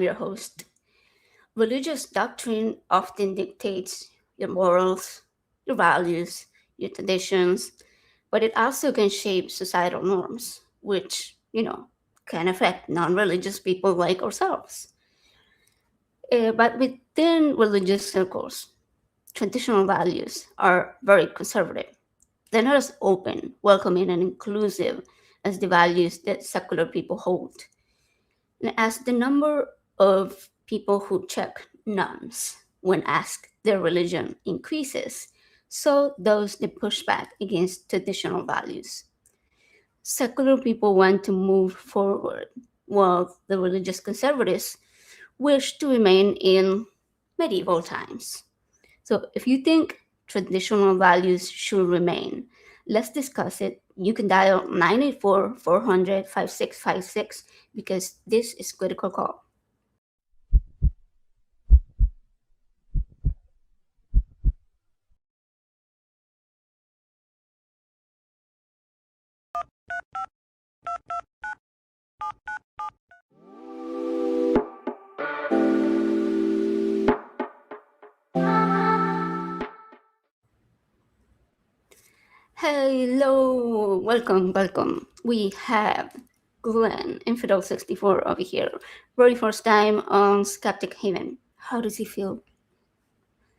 your host. Religious doctrine often dictates your morals, your values, your traditions, but it also can shape societal norms, which, can affect non religious people like ourselves. But within religious circles, traditional values are very conservative. They're not as open, welcoming, and inclusive as the values that secular people hold. And as the number of people who check nones when asked their religion increases, so does the pushback against traditional values. Secular people want to move forward, while the religious conservatives wish to remain in medieval times. So if you think traditional values should remain, let's discuss it. You can dial 984 400 5656 because this is Critical Call. Hello, welcome. We have Glenn, Infidel64 over here. Very first time on Skeptic Haven. How does he feel?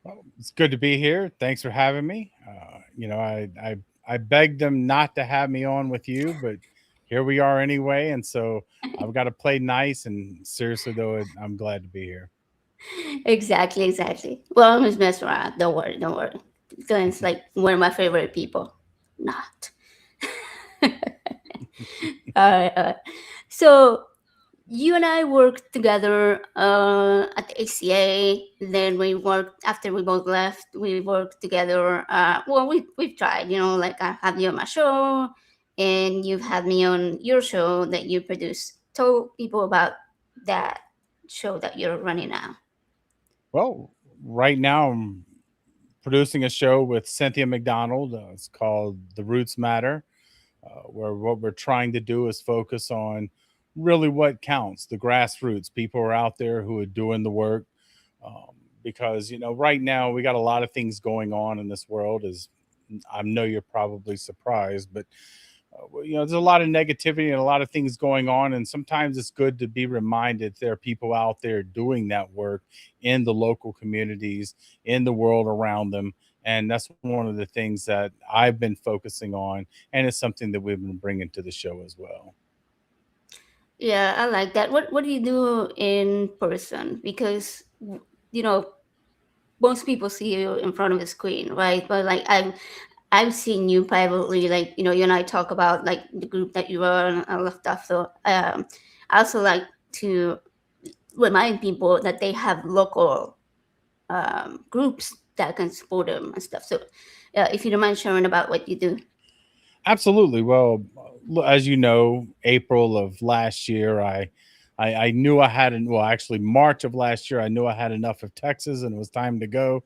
Well, it's good to be here. Thanks for having me. I begged them not to have me on with you, but here we are anyway. And so I've got to play nice. And seriously, though, I'm glad to be here. Exactly. Well, I'm just messing around. Don't worry. Glenn's like one of my favorite people. Not. Alright. So you and I worked together at the ACA. Then we worked after we both left. We worked together. Well, we've tried. Like I have you on my show, and you've had me on your show that you produce. Tell people about that show that you're running now. Well, right now, I'm producing a show with Cynthia McDonald. It's called The Roots Matter, where what we're trying to do is focus on really what counts, the grassroots. People are out there who are doing the work. Um, because, right now we got a lot of things going on in this world, as I know you're probably surprised, but there's a lot of negativity and a lot of things going on. And sometimes it's good to be reminded there are people out there doing that work in the local communities, in the world around them. And that's one of the things that I've been focusing on. And it's something that we've been bringing to the show as well. Yeah, I like that. What do you do in person? Because you know most people see you in front of a screen, right? But like I've seen you privately, like you and I talk about like the group that you run and all that stuff. So I also like to remind people that they have local groups that can support them and stuff. So if you don't mind sharing about what you do. Absolutely. Well, as you know, April of last year, I knew I had, well, actually, March of last year, I knew I had enough of Texas and it was time to go.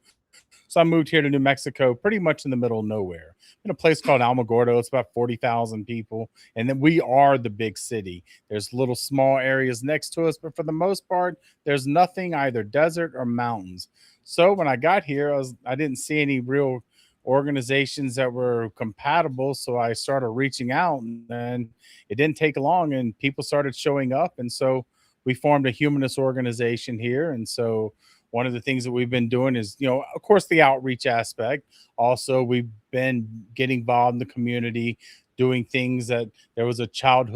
So I moved here to New Mexico, pretty much in the middle of nowhere, in a place called Alamogordo. It's about 40,000 people. And then we are the big city. There's little small areas next to us, but for the most part, there's nothing, either desert or mountains. So when I got here, I didn't see any real organizations that were compatible. So I started reaching out, and then it didn't take long and people started showing up. And so we formed a humanist organization here. And so one of the things that we've been doing is, of course, the outreach aspect. Also, we've been getting involved in the community, doing things that there was a child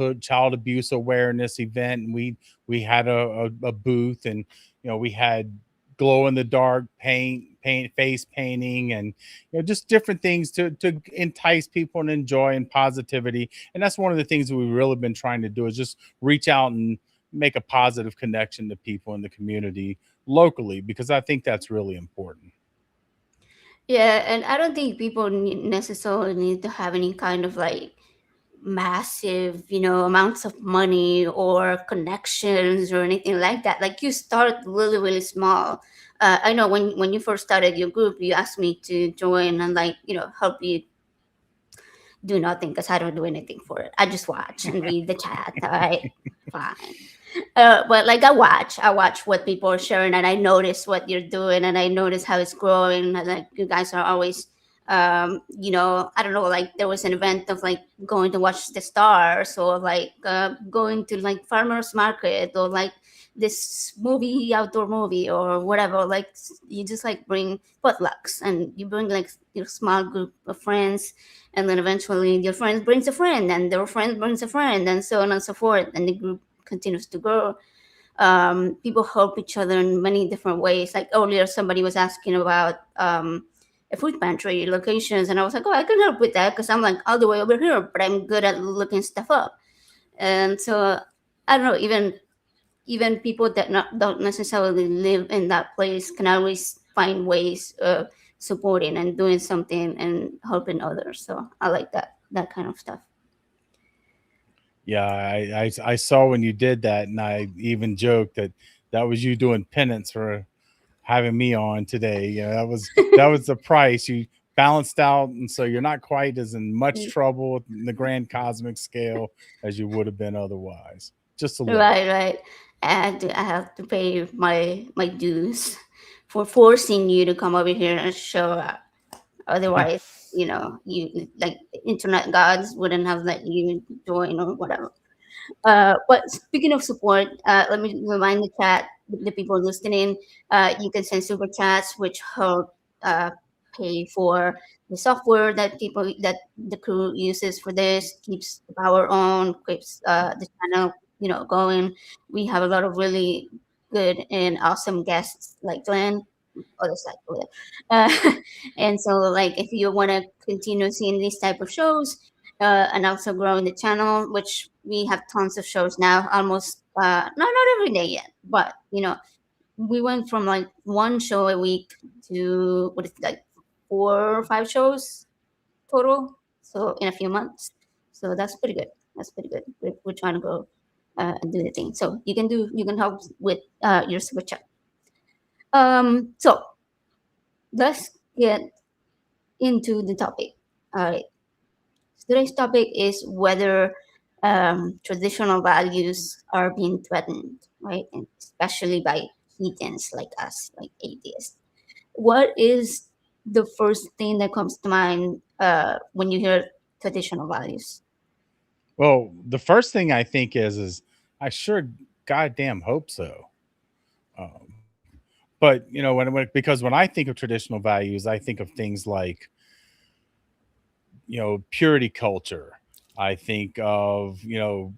abuse awareness event, and we had a booth, and we had glow in the dark paint face painting, and just different things to entice people and enjoy and positivity. And that's one of the things that we've really been trying to do, is just reach out and make a positive connection to people in the community locally, because I think that's really important. Yeah, and I don't think people necessarily need to have any kind of like massive, amounts of money or connections or anything like that. Like you start really small. I know when you first started your group, you asked me to join and like help you do nothing because I don't do anything for it. I just watch and read the chat. All right, fine. But like I watch what people are sharing, and I notice what you're doing, and I notice how it's growing. And like you guys are always, I don't know, like there was an event of like going to watch the stars, or like going to like farmers market, or like this movie, outdoor movie, or whatever. Like you just like bring potlucks, and you bring like your small group of friends, and then eventually your friend brings a friend, and their friend brings a friend, and so on and so forth, and the group continues to grow. People help each other in many different ways. Like earlier, somebody was asking about a food pantry locations, and I was like, oh, I can help with that because I'm like all the way over here, but I'm good at looking stuff up. And so I don't know, even people that don't necessarily live in that place can always find ways of supporting and doing something and helping others. So I like that kind of stuff. Yeah, I saw when you did that, and I even joked that that was you doing penance for having me on today. Yeah, that was the price you balanced out, and so you're not quite as in much trouble in the grand cosmic scale as you would have been otherwise. Just a little. Right, right. I have to pay my dues for forcing you to come over here and show up. Otherwise, you like internet gods wouldn't have let you join or whatever. But speaking of support, let me remind the chat, the people listening, you can send super chats, which help uh, pay for the software that the crew uses for this, keeps the power on, keeps the channel, going. We have a lot of really good and awesome guests like Glenn, other side over there. And so, like, if you want to continue seeing these type of shows, and also growing the channel, which we have tons of shows now, almost not every day yet, but we went from like one show a week to what is it, like 4 or 5 shows total. So in a few months, so that's pretty good. That's pretty good. We're trying to go and do the thing. So you can help with your super chat. So let's get into the topic. All right. Today's topic is whether traditional values are being threatened, right? And especially by heathens like us, like atheists. What is the first thing that comes to mind when you hear traditional values? Well, the first thing I think is I sure goddamn hope so. Um, but because when I think of traditional values, I think of things like purity culture. I think of the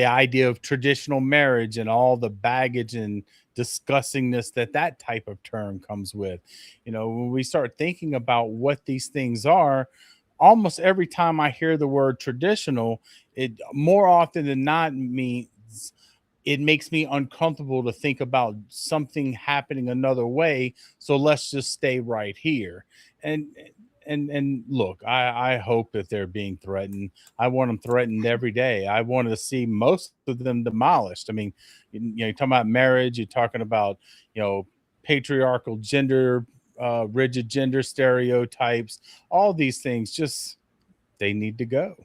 idea of traditional marriage and all the baggage and disgustingness that type of term comes with. When we start thinking about what these things are, almost every time I hear the word traditional, it more often than not means it makes me uncomfortable to think about something happening another way, so let's just stay right here. And and and look, I hope that they're being threatened. I want them threatened every day. I want to see most of them demolished. I mean, you're talking about marriage, you're talking about patriarchal gender, rigid gender stereotypes, all these things, just they need to go.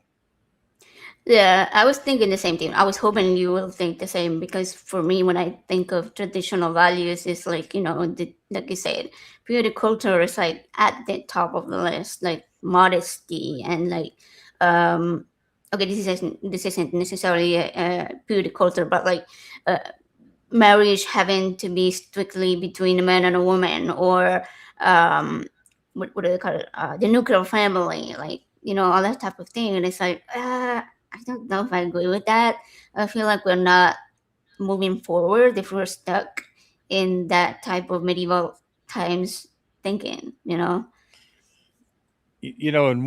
Yeah, I was thinking the same thing. I was hoping you will think the same because for me, when I think of traditional values, it's like, like you said, beauty culture is like at the top of the list, like modesty and like, um, okay, this isn't necessarily a beauty culture, but like uh, marriage having to be strictly between a man and a woman, or um, what do they call it? The nuclear family, like all that type of thing. And it's like, I don't know if I agree with that. I feel like we're not moving forward if we're stuck in that type of medieval times thinking. And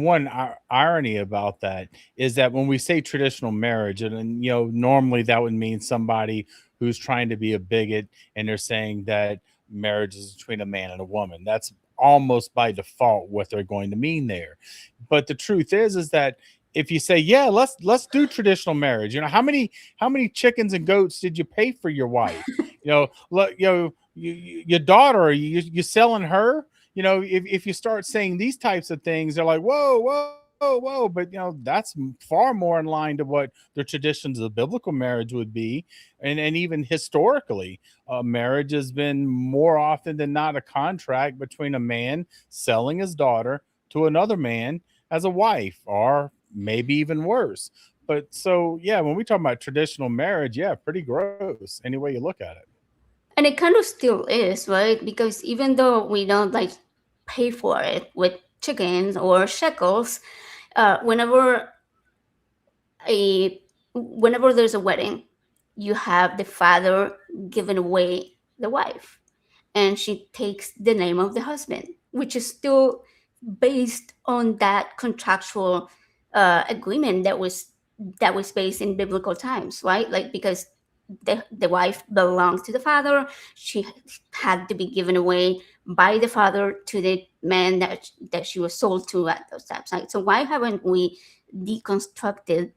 one irony about that is that when we say traditional marriage, and normally that would mean somebody who's trying to be a bigot, and they're saying that marriage is between a man and a woman. That's almost by default what they're going to mean there. But the truth is that if you say, yeah, let's do traditional marriage, how many chickens and goats did you pay for your wife? Your daughter, you selling her? If you start saying these types of things, they're like, whoa, whoa, whoa, but that's far more in line to what the traditions of biblical marriage would be, and even historically, marriage has been more often than not a contract between a man selling his daughter to another man as a wife, or maybe even worse. But so yeah, when we talk about traditional marriage, yeah, pretty gross any way you look at it. And it kind of still is, right? Because even though we don't like pay for it with chickens or shekels, whenever a whenever there's a wedding, you have the father giving away the wife, and she takes the name of the husband, which is still based on that contractual agreement that was based in biblical times, right? Like because the wife belonged to the father, she had to be given away by the father to the man that she was sold to at those times. Like, so why haven't we deconstructed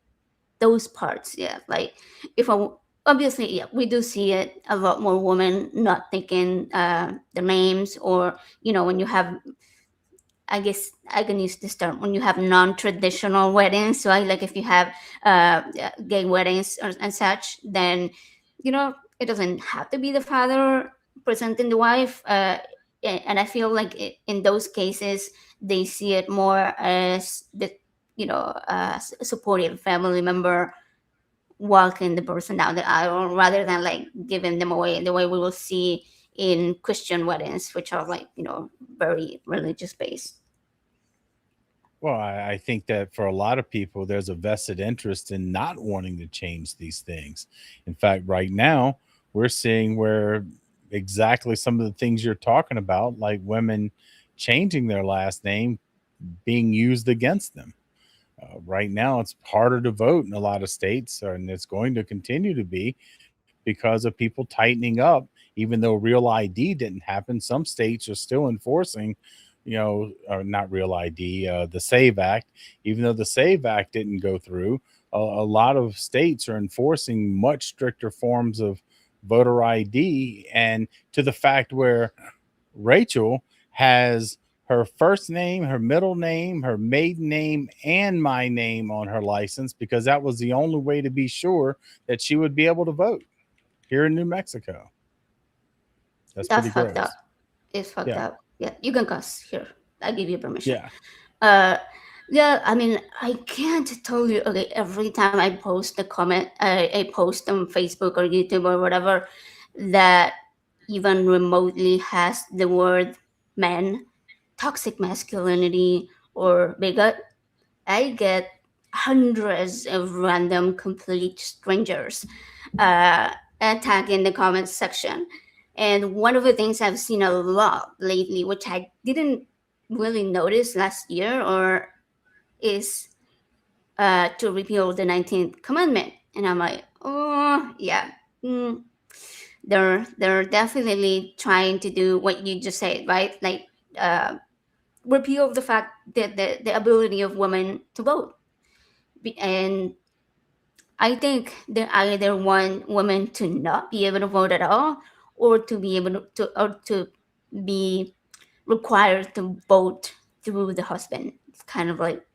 those parts? Yeah, like if I obviously, yeah, we do see it a lot more women not taking the names, or when you have, I guess I can use this term, when you have non-traditional weddings, right? Like if you have gay weddings and such, then it doesn't have to be the father presenting the wife. And I feel like in those cases, they see it more as the supportive family member walking the person down the aisle, rather than like giving them away the way we will see in Christian weddings, which are like very religious based. Well, I think that for a lot of people, there's a vested interest in not wanting to change these things. In fact, right now, we're seeing where exactly some of the things you're talking about, like women changing their last name, being used against them. Right now, it's harder to vote in a lot of states, and it's going to continue to be because of people tightening up. Even though real ID didn't happen, some states are still enforcing, not real ID, the Save Act. Even though the Save Act didn't go through, a lot of states are enforcing much stricter forms of voter ID, and to the fact where Rachel has her first name, her middle name, her maiden name, and my name on her license because that was the only way to be sure that she would be able to vote here in New Mexico. That's That's pretty fucked up. gross. It's fucked Yeah. up. Yeah, you can cuss here. I give you permission. Yeah. Uh, yeah, I mean, I can't tell you. Okay, every time I post a comment, I post on Facebook or YouTube or whatever that even remotely has the word man, toxic masculinity, or bigot, I get hundreds of random complete strangers uh, attacking the comments section. And one of the things I've seen a lot lately, which I didn't really notice last year, or is to repeal the 19th commandment. And I'm like, oh yeah, mm, they're definitely trying to do what you just said, right? Like uh, repeal the fact that the ability of women to vote. And I think they either want women to not be able to vote at all, or to be able to be required to vote through the husband. It's kind of like,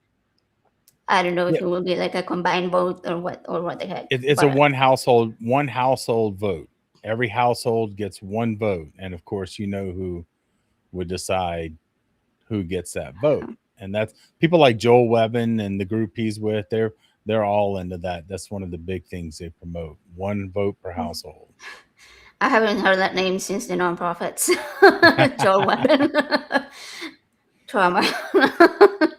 I don't know if Yeah. it will be like a combined vote or what the heck. It's a But one household vote. Every household gets one vote. And of course, who would decide who gets that vote. And that's people like Joel Webben and the group he's with. They're all into that. That's one of the big things they promote. One vote per household. I haven't heard that name since the nonprofits. Joel Webben. Trauma.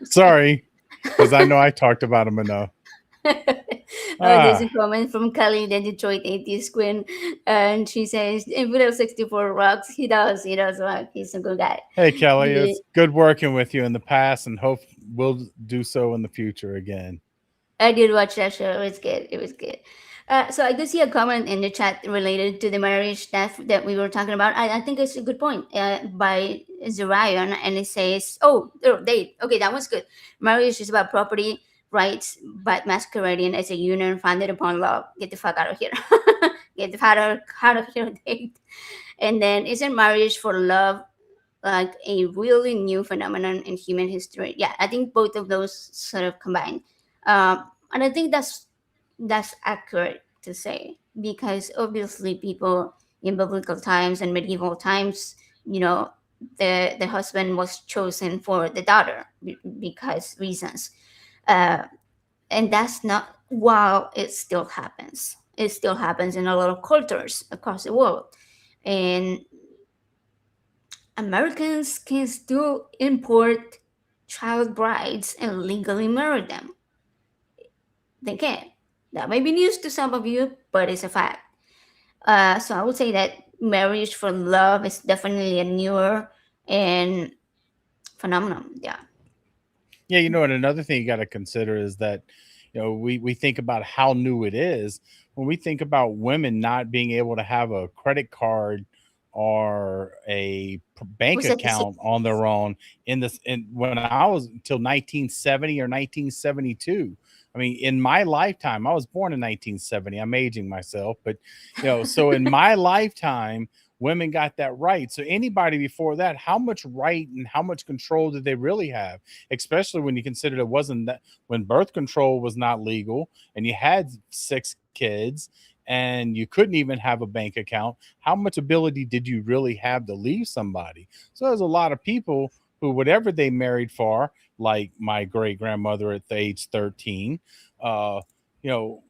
Sorry, because I know I talked about him enough. There's a Ah, comment from Kelly, the Detroit atheist queen, and she says, Infidel64 rocks. He does rock. He's a good guy. hey Kelly, The, it's good working with you in the past, and hope we'll do so in the future again. I did watch that show. It was good. It was good. So I do see a comment in the chat related to the marriage that we were talking about. I think it's a good point by Zarion, and it says, Dave. Okay, that was good. Marriage is about property rights, but masquerading as a union founded upon love. Get the fuck out of here. Get the fuck out of here, Dave. And then, isn't marriage for love like a really new phenomenon in human history. Yeah, I think both of those sort of combine, and I think that's accurate to say, because obviously people in biblical times and medieval times, you know, the husband was chosen for the daughter because reasons, uh, and that's not, while it still happens. It still happens in a lot of cultures across the world, and Americans can still import child brides and legally marry them. They can. That may be news to some of you, but it's a fact. So I would say that marriage for love is definitely a newer and phenomenon. Yeah. Yeah, and another thing you got to consider is that, we think about how new it is. When we think about women not being able to have a credit card or a bank Was it the account on 60s? their own in when I was until 1970 or 1972. I mean, in my lifetime, I was born in 1970. I'm aging myself, but so in my lifetime, women got that right. So anybody before that, how much right and how much control did they really have? Especially when you consider it wasn't that when birth control was not legal and you had 6 kids and you couldn't even have a bank account. How much ability did you really have to leave somebody? So there's a lot of people who, whatever they married for, like my great grandmother at the age 13, uh, you know,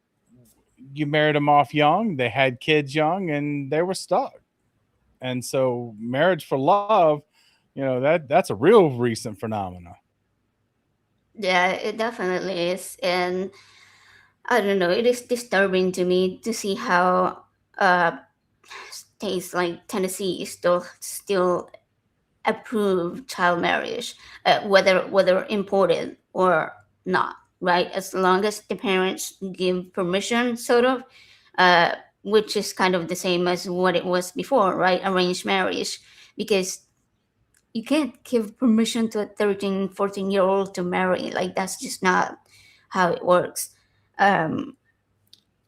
you married them off young, they had kids young, and they were stuck. And so marriage for love, that's a real recent phenomena. Yeah, it definitely is. And I don't know, it is disturbing to me to see how uh, states like Tennessee still approve child marriage, whether imported or not, right? As long as the parents give permission, sort of, uh, which is kind of the same as what it was before, right? Arranged marriage, because you can't give permission to a 13, 14-year old to marry. Like, that's just not how it works. Um,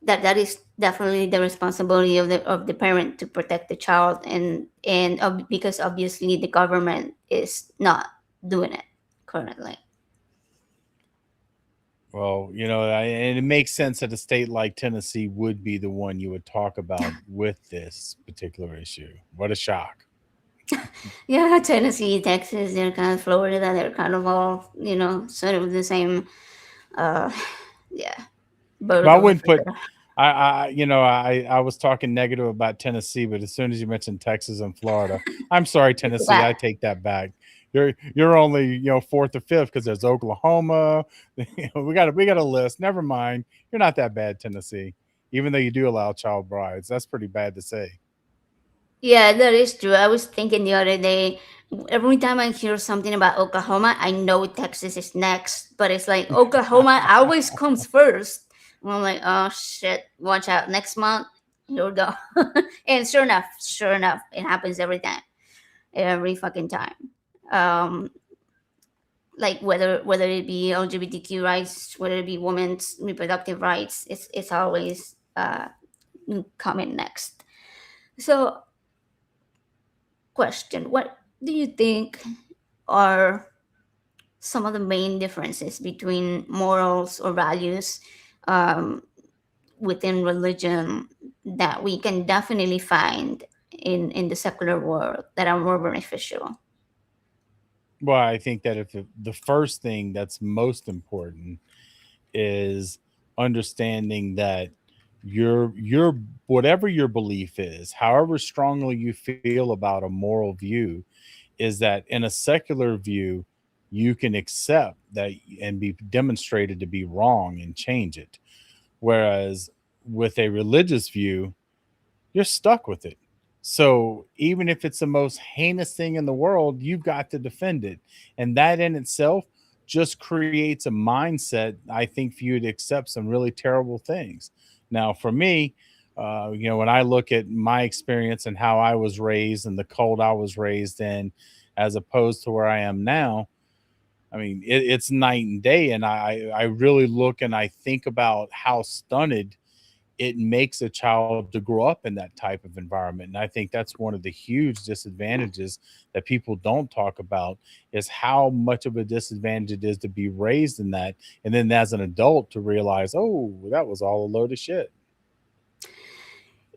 that is definitely the responsibility of the parent to protect the child, and because obviously the government is not doing it currently. Well, and it makes sense that a state like Tennessee would be the one you would talk about with this particular issue. What a shock. Yeah, Tennessee, Texas, they're kind of Florida, they're kind of all, sort of the same, uh yeah, bird But I of a wouldn't put feather. I was talking negative about Tennessee, but as soon as you mentioned Texas and Florida, I'm sorry, Tennessee, Yeah. I take that back. You're only, fourth or fifth because there's Oklahoma. We got a list. Never mind. You're not that bad, Tennessee. Even though you do allow child brides. That's pretty bad to say. Yeah, that is true. I was thinking the other day, every time I hear something about Oklahoma, I know Texas is next, but it's like Oklahoma always comes first. And I'm like, oh shit, watch out. Next month, here we go. And sure enough, it happens every time, every fucking time. Um, like whether it be LGBTQ rights, whether it be women's reproductive rights, it's always coming next. So, question: what do you think are some of the main differences between morals or values um, within religion that we can definitely find in the secular world that are more beneficial? Well, I think that if the first thing that's most important is understanding that your whatever your belief is, however strongly you feel about a moral view, is that in a secular view, you can accept that and be demonstrated to be wrong and change it. Whereas with a religious view, you're stuck with it. So even if it's the most heinous thing in the world, you've got to defend it. And that in itself just creates a mindset, I think, for you to accept some really terrible things. Now, for me, when I look at my experience and how I was raised and the cult I was raised in, as opposed to where I am now, I mean, it's night and day. And I really look and I think about how stunted it makes a child to grow up in that type of environment. And I think that's one of the huge disadvantages that people don't talk about, is how much of a disadvantage it is to be raised in that, and then as an adult to realize, oh, that was all a load of shit.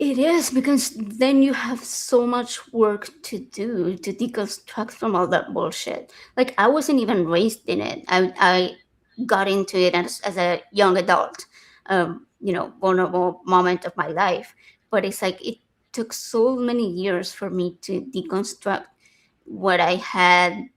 It is, because then you have so much work to do to deconstruct from all that bullshit. Like, I wasn't even raised in it. I got into it as a young adult, vulnerable moment of my life. But it's like it took so many years for me to deconstruct what I had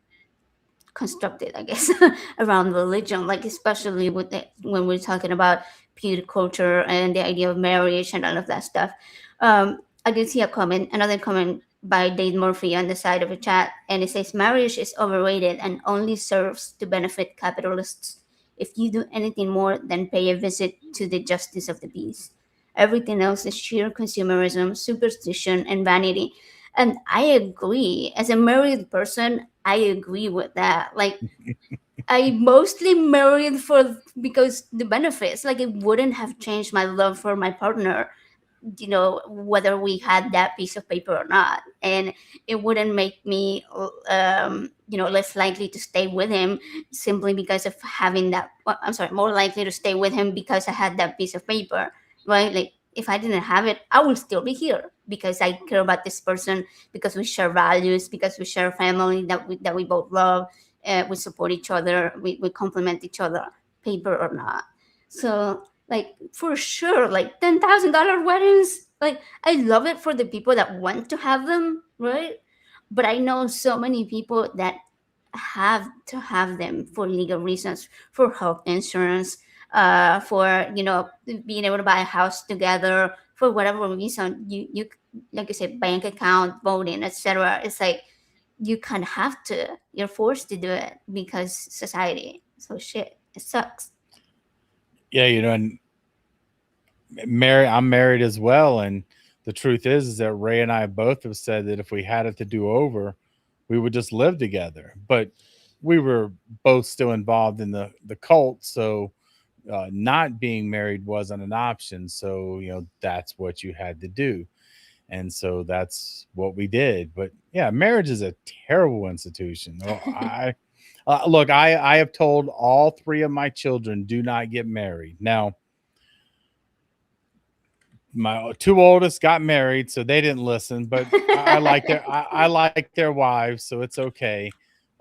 constructed, I guess, around religion, like especially when we're talking about pure culture and the idea of marriage and all of that stuff. I did see another comment by Dave Murphy on the side of the chat, and it says marriage is overrated and only serves to benefit capitalists. If you do anything more than pay a visit to the justice of the peace, everything else is sheer consumerism, superstition, and vanity. And I agree. As a married person, I agree with that. Like, I mostly married for because the benefits. Like, it wouldn't have changed my love for my partner, whether we had that piece of paper or not. And it wouldn't make me, less likely to stay with him simply because of having that. Well, I'm sorry, more likely to stay with him because I had that piece of paper, right? Like, if I didn't have it, I would still be here because I care about this person, because we share values, because we share family that we both love. We support each other, we complement each other, paper or not. So, like, for sure, like $10,000 weddings, like, I love it for the people that want to have them, right? But I know so many people that have to have them for legal reasons, for health insurance, for being able to buy a house together, for whatever reason. You like you said, bank account, voting, etc. It's like you kind of have to. You're forced to do it because society. So shit, it sucks. Yeah, and I'm married as well, and the truth is that Ray and I both have said that if we had it to do over, we would just live together. But we were both still involved in the cult, so not being married wasn't an option. So that's what you had to do, and so that's what we did. But yeah, marriage is a terrible institution. Oh, I look, I have told all three of my children, do not get married. Now, my two oldest got married, so they didn't listen. But I like their wives, so it's okay.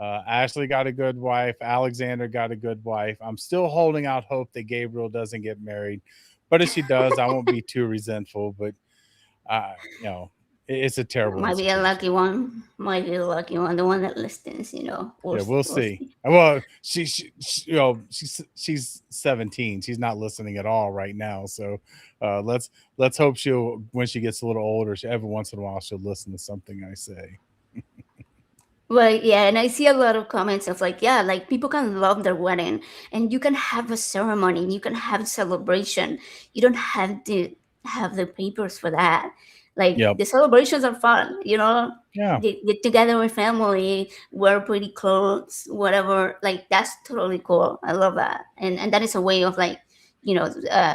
Ashley got a good wife. Alexander got a good wife. I'm still holding out hope that Gabriel doesn't get married, but if she does, I won't be too resentful. But uh, you know, it's a terrible Might be a institution. lucky one. Might be a lucky one. The one that listens, Yeah, we'll we'll see. see. Well, she's 17. She's not listening at all right now. So let's hope she'll, when she gets a little older, every once in a while she'll listen to something I say. But yeah, and I see a lot of comments of like, yeah, like people can love their wedding and you can have a ceremony, you can have a celebration. You don't have to have the papers for that. Like, Yep. the celebrations are fun, Yeah. Get together with family, wear pretty clothes, whatever. Like, that's totally cool. I love that. And that is a way of like,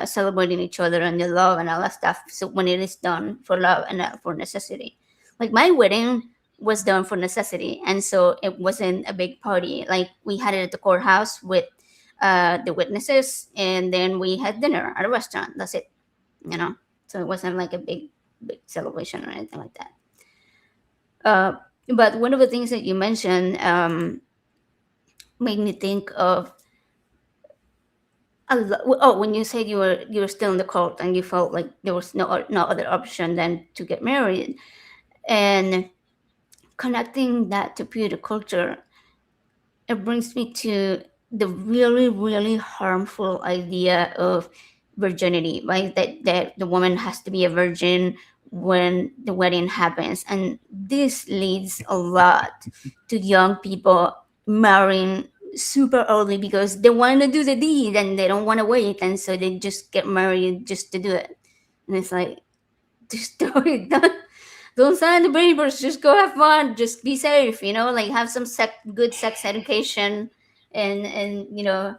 celebrating each other and the love and all that stuff. So when it is done for love and not for necessity. Like, my wedding was done for necessity, and so it wasn't a big party. Like, we had it at the courthouse with the witnesses, and then we had dinner at a restaurant. That's it, you know. So it wasn't like a big celebration or anything like that. But one of the things that you mentioned made me think of when you said you were still in the cult and you felt like there was no other option than to get married, and connecting that to pure culture, it brings me to the really, really harmful idea of virginity, right? That the woman has to be a virgin when the wedding happens. And this leads a lot to young people marrying super early because they want to do the deed and they don't want to wait. And so they just get married just to do it. And it's like, just do it. Don't sign the papers. Just go have fun. Just be safe. Like, have some good sex education, and uh,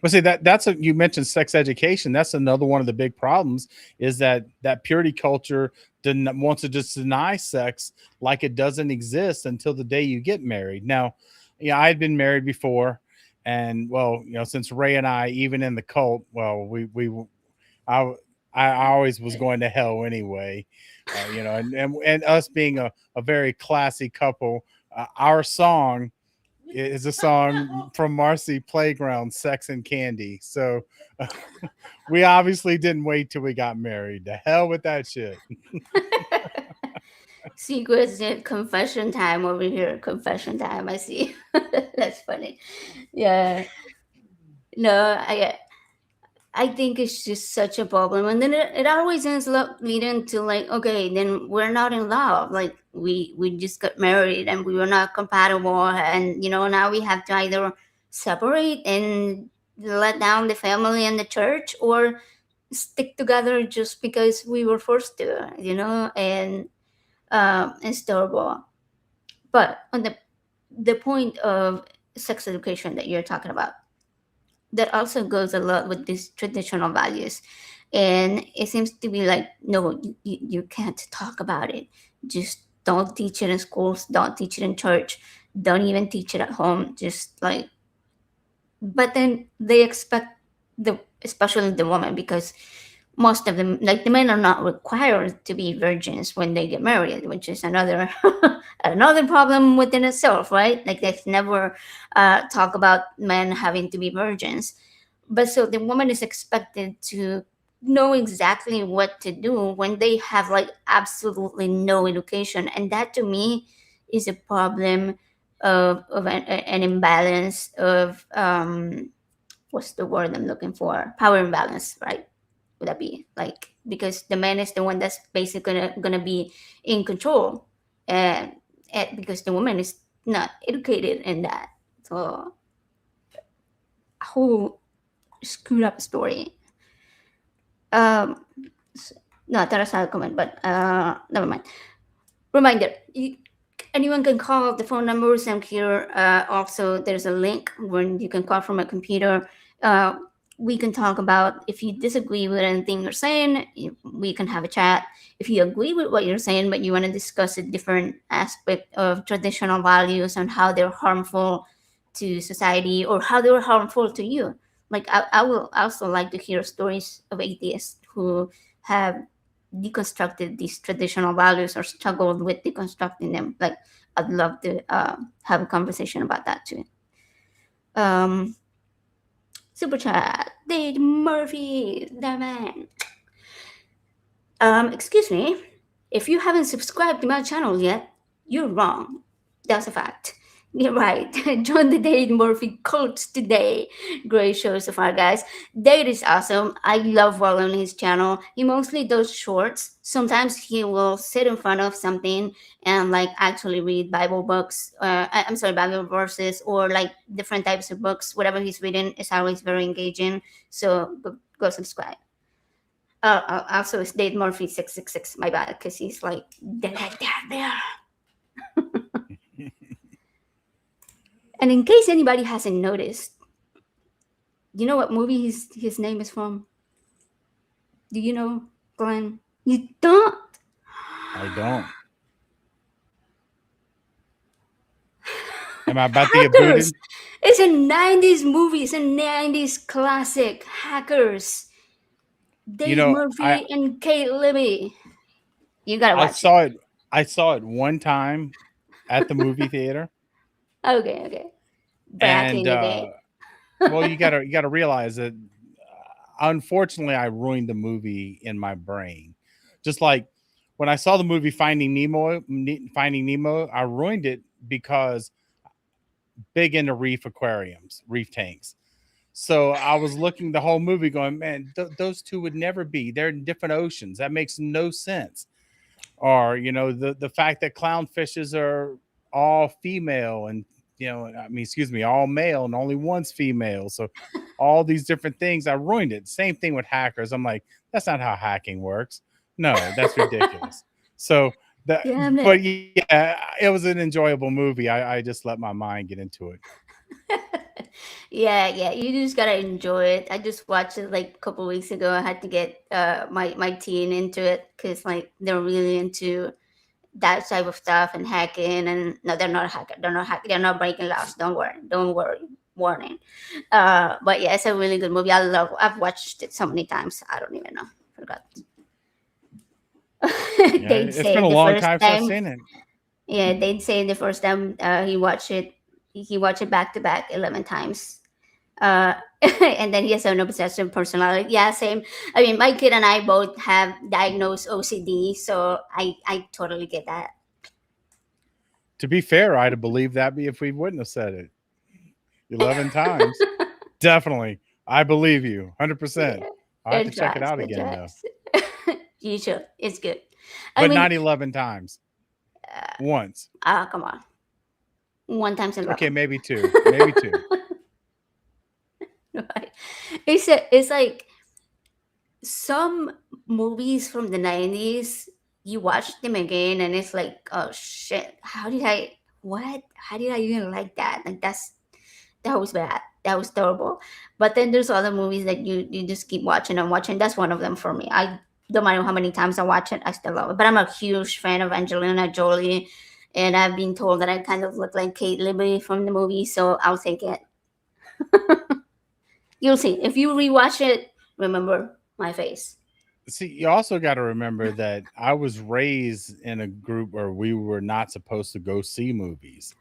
But see that's a, you mentioned sex education. That's another one of the big problems is that purity culture didn't wants to just deny sex like it doesn't exist until the day you get married. Now, yeah, I had been married before, and well, since Ray and I, even in the cult, well, I I always was going to hell anyway, and us being a very classy couple, our song is a song from Marcy Playground, Sex and Candy. So we obviously didn't wait till we got married. The hell with that shit. Secrets and confession time over here. Confession time. I see. That's funny. Yeah. No, I think it's just such a problem, and then it always ends up leading to like, okay, then we're not in love. Like we just got married and we were not compatible, and now we have to either separate and let down the family and the church, or stick together just because we were forced to, and it's terrible. But on the point of sex education that you're talking about, that also goes a lot with these traditional values, and it seems to be like, no, you can't talk about it. Just don't teach it in schools, don't teach it in church, don't even teach it at home. Just like, but then they expect the especially the woman, because most of them, like the men, are not required to be virgins when they get married, which is another another problem within itself, right? Like they've never talk about men having to be virgins, but so the woman is expected to know exactly what to do when they have like absolutely no education, and that to me is a problem of an imbalance of what's the word I'm looking for? Power imbalance, right? Would that be like, because the man is the one that's basically gonna be in control, and, because the woman is not educated in that, so a whole screwed up story. Um, no, that's not a comment, but never mind. Reminder: anyone can call the phone numbers. I'm here. Also, there's a link where you can call from a computer. Uh, we can talk about, if you disagree with anything you're saying, we can have a chat. If you agree with what you're saying, but you want to discuss a different aspect of traditional values and how they're harmful to society, or how they're harmful to you, like I will also like to hear stories of atheists who have deconstructed these traditional values or struggled with deconstructing them. Like, I'd love to have a conversation about that too. Um, Super chat, Dave Murphy, the man. Excuse me, if you haven't subscribed to my channel yet, you're wrong. That's a fact. You're right. Join the Dade Murphy cult today. Great show so far, guys. Dade is awesome. I love following his channel. He mostly does shorts. Sometimes he will sit in front of something and like actually read Bible books. I'm sorry, Bible verses, or like different types of books. Whatever he's reading is always very engaging. So go subscribe. Also, it's Dade Murphy 666. My bad, because he's like, they're like, they're there. And in case anybody hasn't noticed, you know what movie his name is from? Do you know, Glenn? You don't? I don't. Am I about to get Hackers! booted? It's a 90s movie. It's a 90s classic. Hackers. You Dave know, I Murphy and Kate Libby. You gotta I watch it. saw it. I saw it one time at the movie theater, Okay, okay. Back in and the day. well, you gotta realize that unfortunately I ruined the movie in my brain. Just like when I saw the movie Finding Nemo, I ruined it because big into reef aquariums, reef tanks. So I was looking the whole movie going, man, those two would never be. They're in different oceans. That makes no sense. Or the fact that clownfishes are all female, and I mean, excuse me, all male and only one's female. So all these different things, I ruined it. Same thing with hackers. I'm like, that's not how hacking works. No, that's ridiculous. So that, Damn it. but yeah, it was an enjoyable movie. I just let my mind get into it. Yeah. You just gotta enjoy it. I just watched it like a couple weeks ago. I had to get my teen into it because like they're really into that type of stuff and hacking. And no, they're not hacking. They're not hacking. They're not breaking laws. Don't worry. Don't worry. Warning. But yeah, it's a really good movie. I've watched it so many times. I don't even know. Forgot. Yeah, They'd it's been say a the long first time since I've time. seen it. Yeah, they'd say the first time he watched it back to back 11 times. Uh, and then he has an obsessive personality. Yeah, same. I mean, my kid and I both have diagnosed OCD, so I totally get that. To be fair, I'd have believed that if we wouldn't have said it 11 times. Definitely. I believe you 100%. Yeah, I'll have to it check it drives. out It again, though. drives. You should. It's good. I But mean, not 11 times. Once. come on, one times in Okay, love. maybe two. Maybe two. Right? It's like some movies from the 90s, you watch them again and it's like, oh shit, how did I even like that? Like that was bad. That was terrible. But then there's other movies that you just keep watching and watching. That's one of them for me. I don't matter how many times I watch it, I still love it. But I'm a huge fan of Angelina Jolie, and I've been told that I kind of look like Kate Libby from the movie, so I'll take it. You'll see. If you rewatch it, remember my face. See, you also got to remember that I was raised in a group where we were not supposed to go see movies,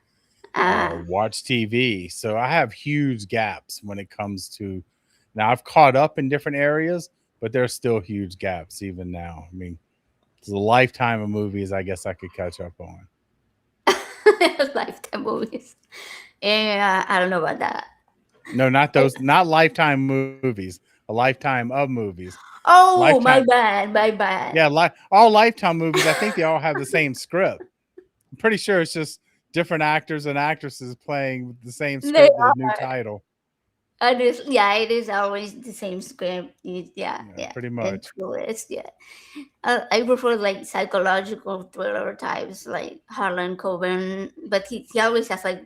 Ah, watch TV. So I have huge gaps when it comes to now. I've caught up in different areas, but there's still huge gaps even now. I mean, it's a lifetime of movies I guess I could catch up on. Lifetime movies. Yeah, I don't know about that. No, not I, those, not lifetime movies, a lifetime of movies. oh, Lifetime, my bad, my bad. yeah, all lifetime movies, I think they all have the same script. I'm pretty sure it's just different actors and actresses playing the same They script with a are. new title. Yeah, it is always the same script. Yeah, Yeah, yeah. pretty It much. truly is. Yeah. I prefer like psychological thriller types like Harlan Coben, but he always has like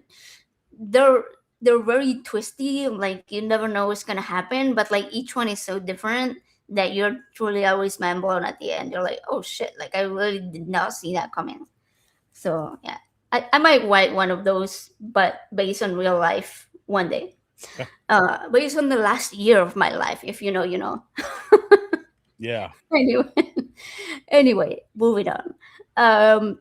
they're they're very twisty. Like you never know what's gonna happen, but like each one is so different that you're truly always mind blown at the end. You're like, oh shit! Like I really did not see that coming. So yeah, I might write one of those, but based on real life one day. Based on the last year of my life, if you know, you know. Yeah. Anyway, anyway, moving on. Um,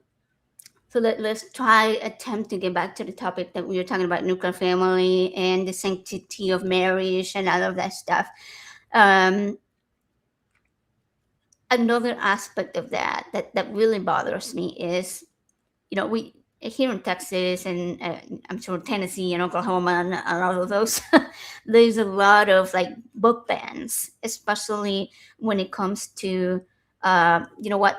so let's try attempt to get back to the topic that we were talking about nuclear family and the sanctity of marriage and all of that stuff. Um, Another aspect of that really bothers me is, you know, we here in Texas and I'm sure Tennessee and Oklahoma and all of those, there's a lot of like book bans, especially when it comes to, you know what?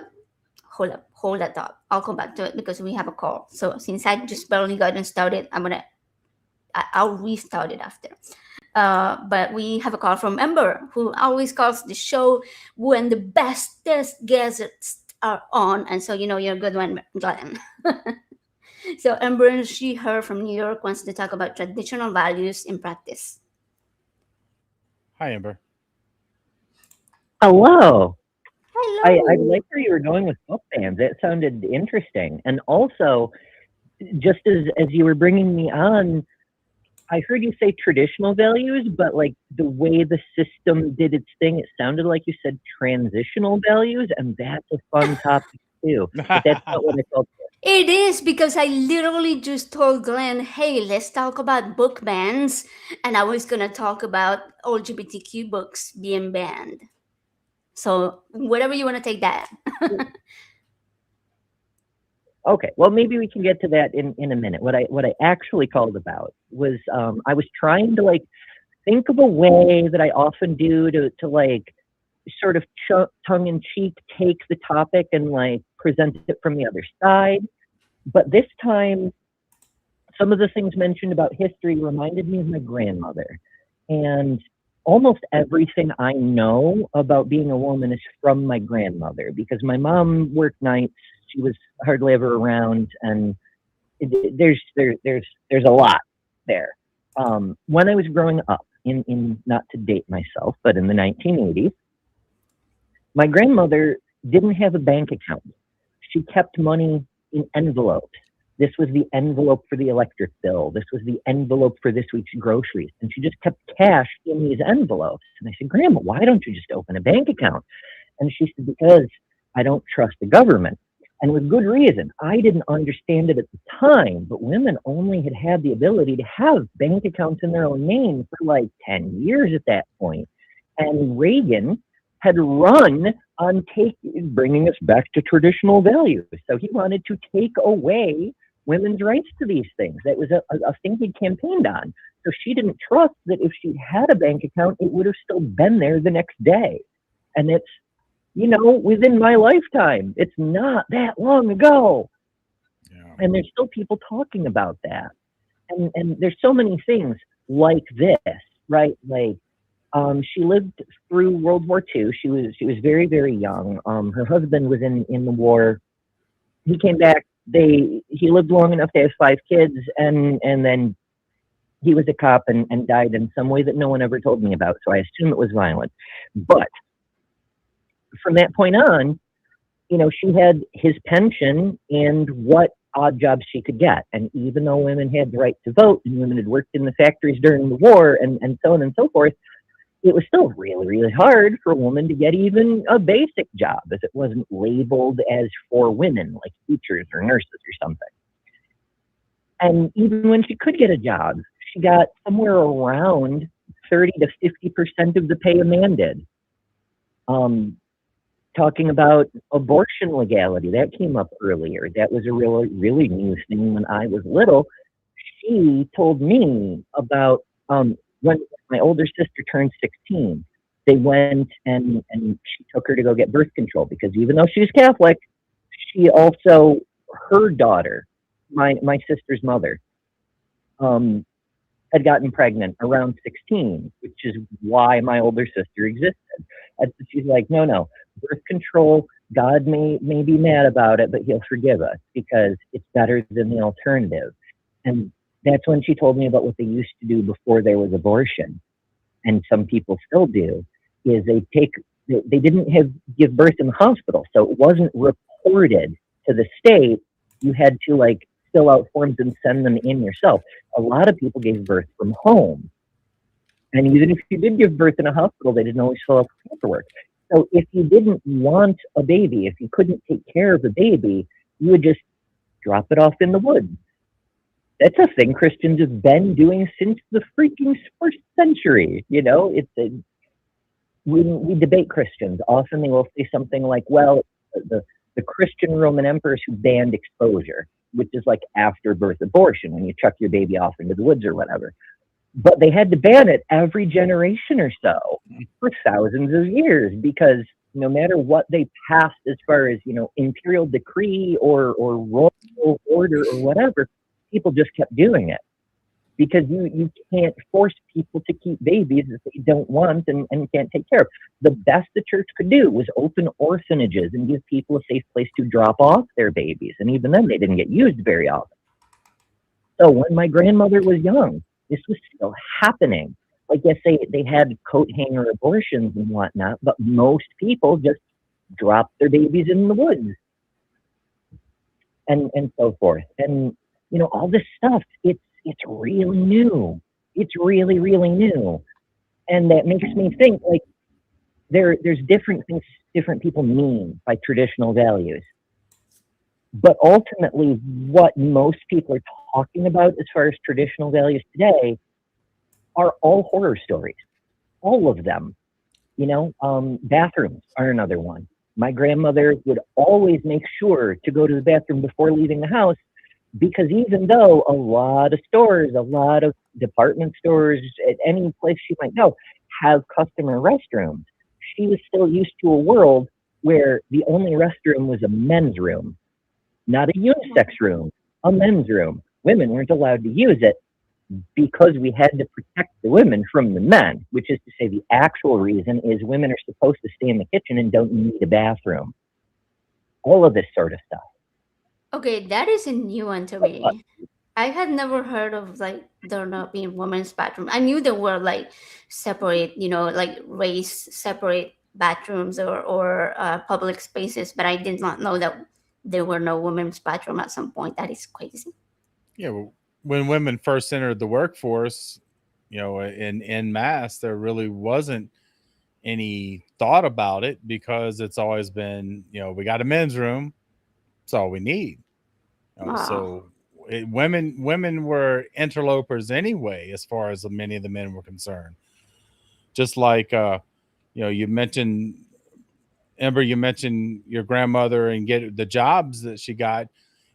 Hold that thought. I'll come back to it because we have a call. So since I just barely gotten started, I'll restart it after. But we have a call from Ember, who always calls the show when the bestest guests are on, and so you know you're a good one, Glenn. So Ember, she her from New York, wants to talk about traditional values in practice. Hi, Amber. Hello. I Hello. like where you were going with book bans. That sounded interesting. And also, just as you were bringing me on, I heard you say traditional values, but like the way the system did its thing, it sounded like you said transitional values, and that's a fun topic too. But that's not what I felt. It is because I literally just told Glenn, hey, let's talk about book bans. And I was going to talk about LGBTQ books being banned. So, whatever you want to take that. Okay, well maybe we can get to that in a minute. What I actually called about was I was trying to like think of a way that I often do to like sort of tongue in cheek take the topic and like present it from the other side. But this time, some of the things mentioned about history reminded me of my grandmother. And almost everything I know about being a woman is from my grandmother because my mom worked nights. She was hardly ever around, and there's a lot there. when I was growing up, in not to date myself, but in the 1980s, my grandmother didn't have a bank account. She kept money in envelopes. This was the envelope for the electric bill. This was the envelope for this week's groceries. And she just kept cash in these envelopes. And I said, Grandma, why don't you just open a bank account? And she said, because I don't trust the government. And with good reason. I didn't understand it at the time, but women only had the ability to have bank accounts in their own name for like 10 years at that point. And Reagan had run on bringing us back to traditional values. So he wanted to take away women's rights to these things. That was a thing he campaigned on. So she didn't trust that if she had a bank account, it would have still been there the next day. And it's, within my lifetime. It's not that long ago. Yeah. And there's still people talking about that. And there's so many things like this, right? Like, she lived through World War II. She was very, very young. Her husband was in the war. He came back. He lived long enough to have 5 kids, and then he was a cop and died in some way that no one ever told me about. So I assume it was violent. But from that point on, she had his pension and what odd jobs she could get. And even though women had the right to vote and women had worked in the factories during the war and so on and so forth, it was still really, really hard for a woman to get even a basic job, as it wasn't labeled as for women, like teachers or nurses or something. And even when she could get a job, she got somewhere around 30 to 50% of the pay a man did. Talking about abortion legality, that came up earlier. That was a really, really new thing when I was little. She told me about when my older sister turned 16, they went and she took her to go get birth control, because even though she was Catholic, she also, her daughter, my sister's mother, had gotten pregnant around 16, which is why my older sister existed. And she's like, no, birth control, God may be mad about it, but he'll forgive us because it's better than the alternative. And that's when she told me about what they used to do before there was abortion. And some people still do, is they didn't give birth in the hospital. So it wasn't reported to the state. You had to fill out forms and send them in yourself. A lot of people gave birth from home. And even if you did give birth in a hospital, they didn't always fill out the paperwork. So if you didn't want a baby, if you couldn't take care of a baby, you would just drop it off in the woods. That's a thing Christians have been doing since the freaking first century. We debate Christians. Often they will say something like, well, the Christian Roman emperors who banned exposure, which is like after birth abortion, when you chuck your baby off into the woods or whatever. But they had to ban it every generation or so for thousands of years, because no matter what they passed as far as, imperial decree or royal order or whatever, people just kept doing it. Because you can't force people to keep babies that they don't want and can't take care of. The best the church could do was open orphanages and give people a safe place to drop off their babies. And even then, they didn't get used very often. So when my grandmother was young, this was still happening. Like, yes, they had coat hanger abortions and whatnot, but most people just dropped their babies in the woods and so forth. And, all this stuff, it's really new. It's really, really new. And that makes me think, there's different things different people mean by traditional values. But ultimately, what most people are talking about as far as traditional values today are all horror stories. All of them. Bathrooms are another one. My grandmother would always make sure to go to the bathroom before leaving the house, because even though a lot of stores, a lot of department stores, at any place she might go, have customer restrooms, she was still used to a world where the only restroom was a men's room. Not a unisex room, a men's room. Women weren't allowed to use it because we had to protect the women from the men, which is to say the actual reason is women are supposed to stay in the kitchen and don't need a bathroom. All of this sort of stuff. Okay, that is a new one to me. I had never heard of like there not being women's bathroom. I knew there were like separate, like race separate bathrooms or public spaces, but I did not know that there were no women's bathroom at some point. That is crazy. Yeah, well, when women first entered the workforce, in mass, there really wasn't any thought about it because it's always been, we got a men's room, it's all we need. Wow. So women were interlopers anyway, as far as many of the men were concerned. Just like you mentioned, Ember, you mentioned your grandmother and get the jobs that she got.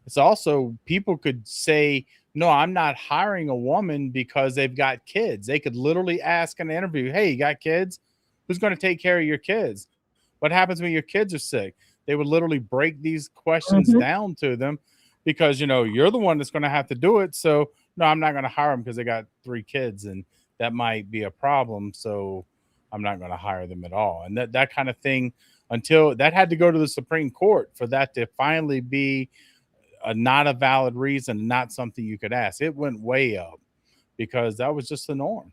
It's also people could say, no, I'm not hiring a woman because they've got kids. They could literally ask in an interview, hey, you got kids? Who's going to take care of your kids? What happens when your kids are sick? They would literally break these questions Mm-hmm. down to them because, you're the one that's going to have to do it. So, no, I'm not going to hire them because they got 3 kids and that might be a problem. So I'm not going to hire them at all. And that kind of thing, until that had to go to the Supreme Court for that to finally be not a valid reason, not something you could ask. It went way up because that was just the norm.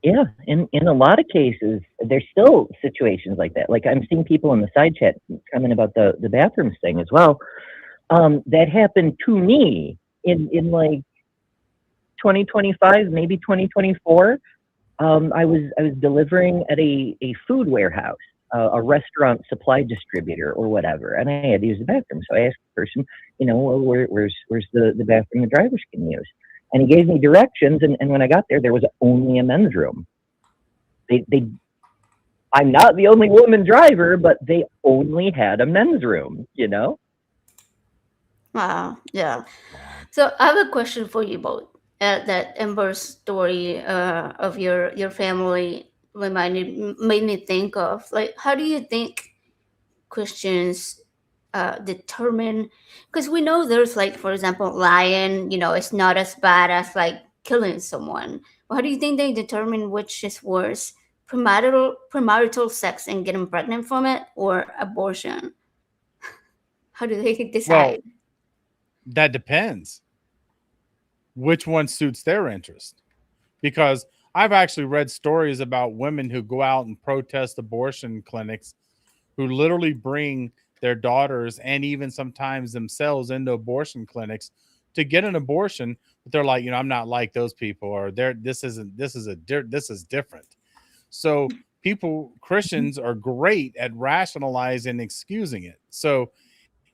Yeah, in a lot of cases, there's still situations like that. Like I'm seeing people in the side chat comment about the bathrooms thing as well. That happened to me in like 2025, maybe 2024. I was delivering at a food warehouse, a restaurant supply distributor or whatever, and I had to use the bathroom. So I asked the person, where's the bathroom the drivers can use? And he gave me directions, and when I got there was only a men's room. I'm not the only woman driver, but they only had a men's room, Wow. Yeah. So I have a question for you both. That Ember's story of your family made me think of, like, how do you think Christians determine? Because we know there's, like, for example, lying. It's not as bad as like killing someone. Well, how do you think they determine which is worse, premarital sex and getting pregnant from it, or abortion? How do they Well, decide? that depends which one suits their interest. Because I've actually read stories about women who go out and protest abortion clinics who literally bring their daughters and even sometimes themselves into abortion clinics to get an abortion, but they're like, I'm not like those people, or this is different. So Christians are great at rationalizing and excusing it. So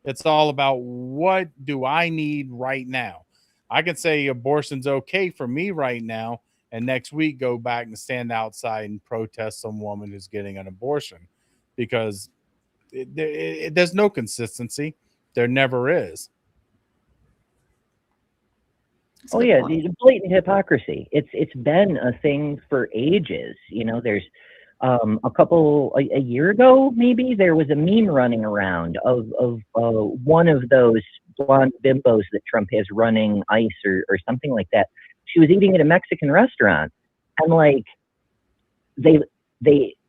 it's all about, what do I need right now? I can say abortion's okay for me right now, and next week go back and stand outside and protest some woman who's getting an abortion, because there's no consistency. There never is. That's a Oh good yeah, point. the blatant hypocrisy. It's been a thing for ages. There's a year ago maybe there was a meme running around of one of those blonde bimbos that Trump has running ICE or something like that. She was eating at a Mexican restaurant, and like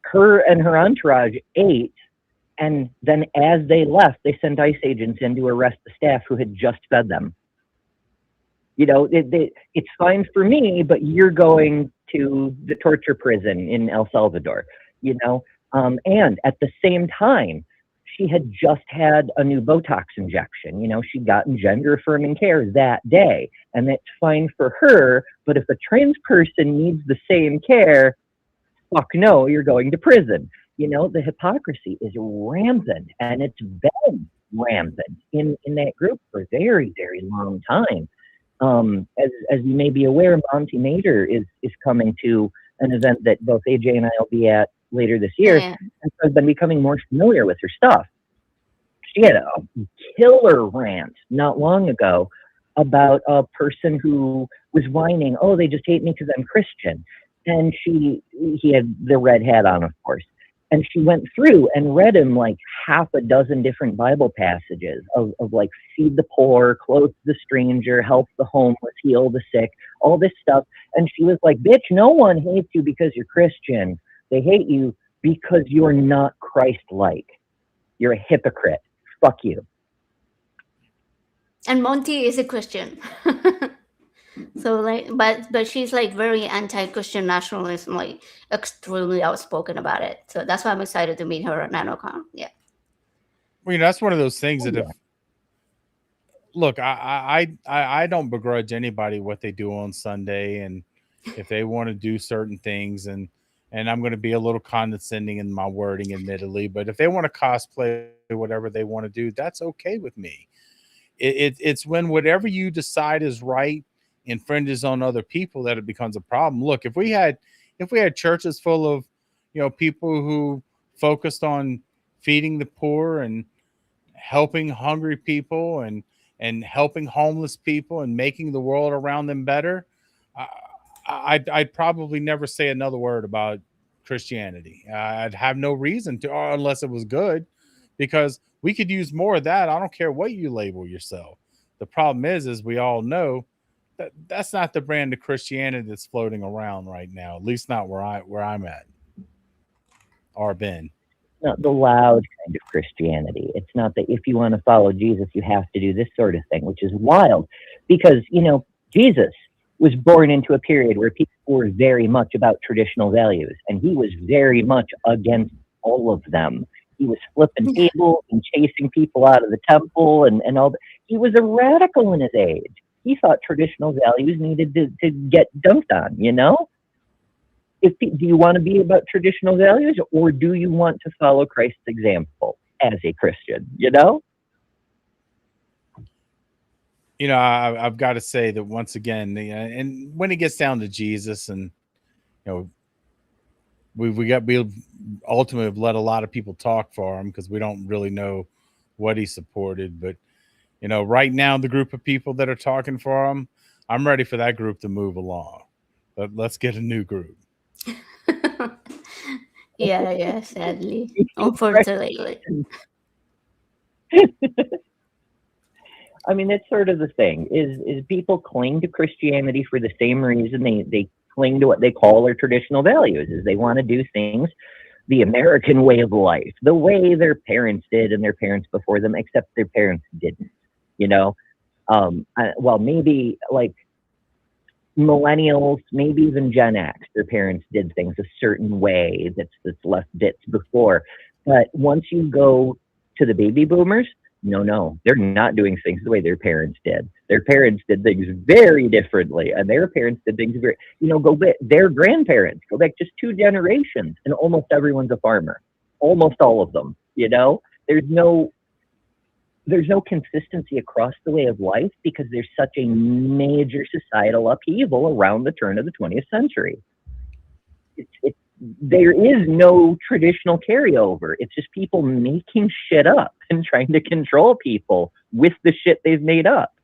her and her entourage ate, and then as they left, they sent ICE agents in to arrest the staff who had just fed them. It's fine for me, but you're going to the torture prison in El Salvador, and at the same time, she had just had a new Botox injection. She'd gotten gender affirming care that day, and that's fine for her. But if a trans person needs the same care, fuck no, you're going to prison. The hypocrisy is rampant, and it's been rampant in that group for a very, very long time. As you may be aware, Monty Nader is coming to an event that both AJ and I will be at later this year, Yeah. and so I've been becoming more familiar with her stuff. She had a killer rant not long ago about a person who was whining, "Oh, they just hate me because I'm Christian," and he had the red hat on, of course. And she went through and read him like half a dozen different Bible passages of like feed the poor, clothe the stranger, help the homeless, heal the sick, all this stuff. And she was like, bitch, no one hates you because you're Christian. They hate you because you're not Christ-like. You're a hypocrite. Fuck you. And Monty is a Christian. So like, but she's like very anti-Christian nationalism, like extremely outspoken about it. So that's why I'm excited to meet her at NanoCon. Yeah. Well, that's one of those things Oh, that yeah. if look, I don't begrudge anybody what they do on Sunday, and if they want to do certain things, and I'm going to be a little condescending in my wording, admittedly, but if they want to cosplay whatever they want to do, that's okay with me. It's when whatever you decide is right infringes on other people that it becomes a problem. Look, if we had churches full of people who focused on feeding the poor and helping hungry people and helping homeless people and making the world around them better, I'd probably never say another word about Christianity. I'd have no reason to, unless it was good, because we could use more of that. I don't care what you label yourself. The problem is we all know that that's not the brand of Christianity that's floating around right now. At least not where I'm at or been. Not the loud kind of Christianity. It's not that if you want to follow Jesus, you have to do this sort of thing, which is wild because, Jesus was born into a period where people were very much about traditional values, and he was very much against all of them. He was flipping tables and chasing people out of the temple and all that. He was a radical in his age. He thought traditional values needed to get dunked on, do you want to be about traditional values, or do you want to follow Christ's example as a Christian? I've got to say that once again, and when it gets down to Jesus, and we ultimately have let a lot of people talk for him because we don't really know what he supported. But right now, the group of people that are talking for him, I'm ready for that group to move along. But let's get a new group. Yeah, sadly. Unfortunately. I mean, that's sort of the thing, is people cling to Christianity for the same reason they cling to what they call their traditional values, is they want to do things the American way of life, the way their parents did and their parents before them, except their parents didn't, well, maybe like millennials, maybe even Gen X, their parents did things a certain way that's left bits before. But once you go to the baby boomers, no, they're not doing things the way their parents did. Their parents did things very differently, and their parents did things very, go back, their grandparents, go back just 2 generations, and almost everyone's a farmer. Almost all of them, There's no consistency across the way of life because there's such a major societal upheaval around the turn of the 20th century. There is no traditional carryover. It's just people making shit up and trying to control people with the shit they've made up.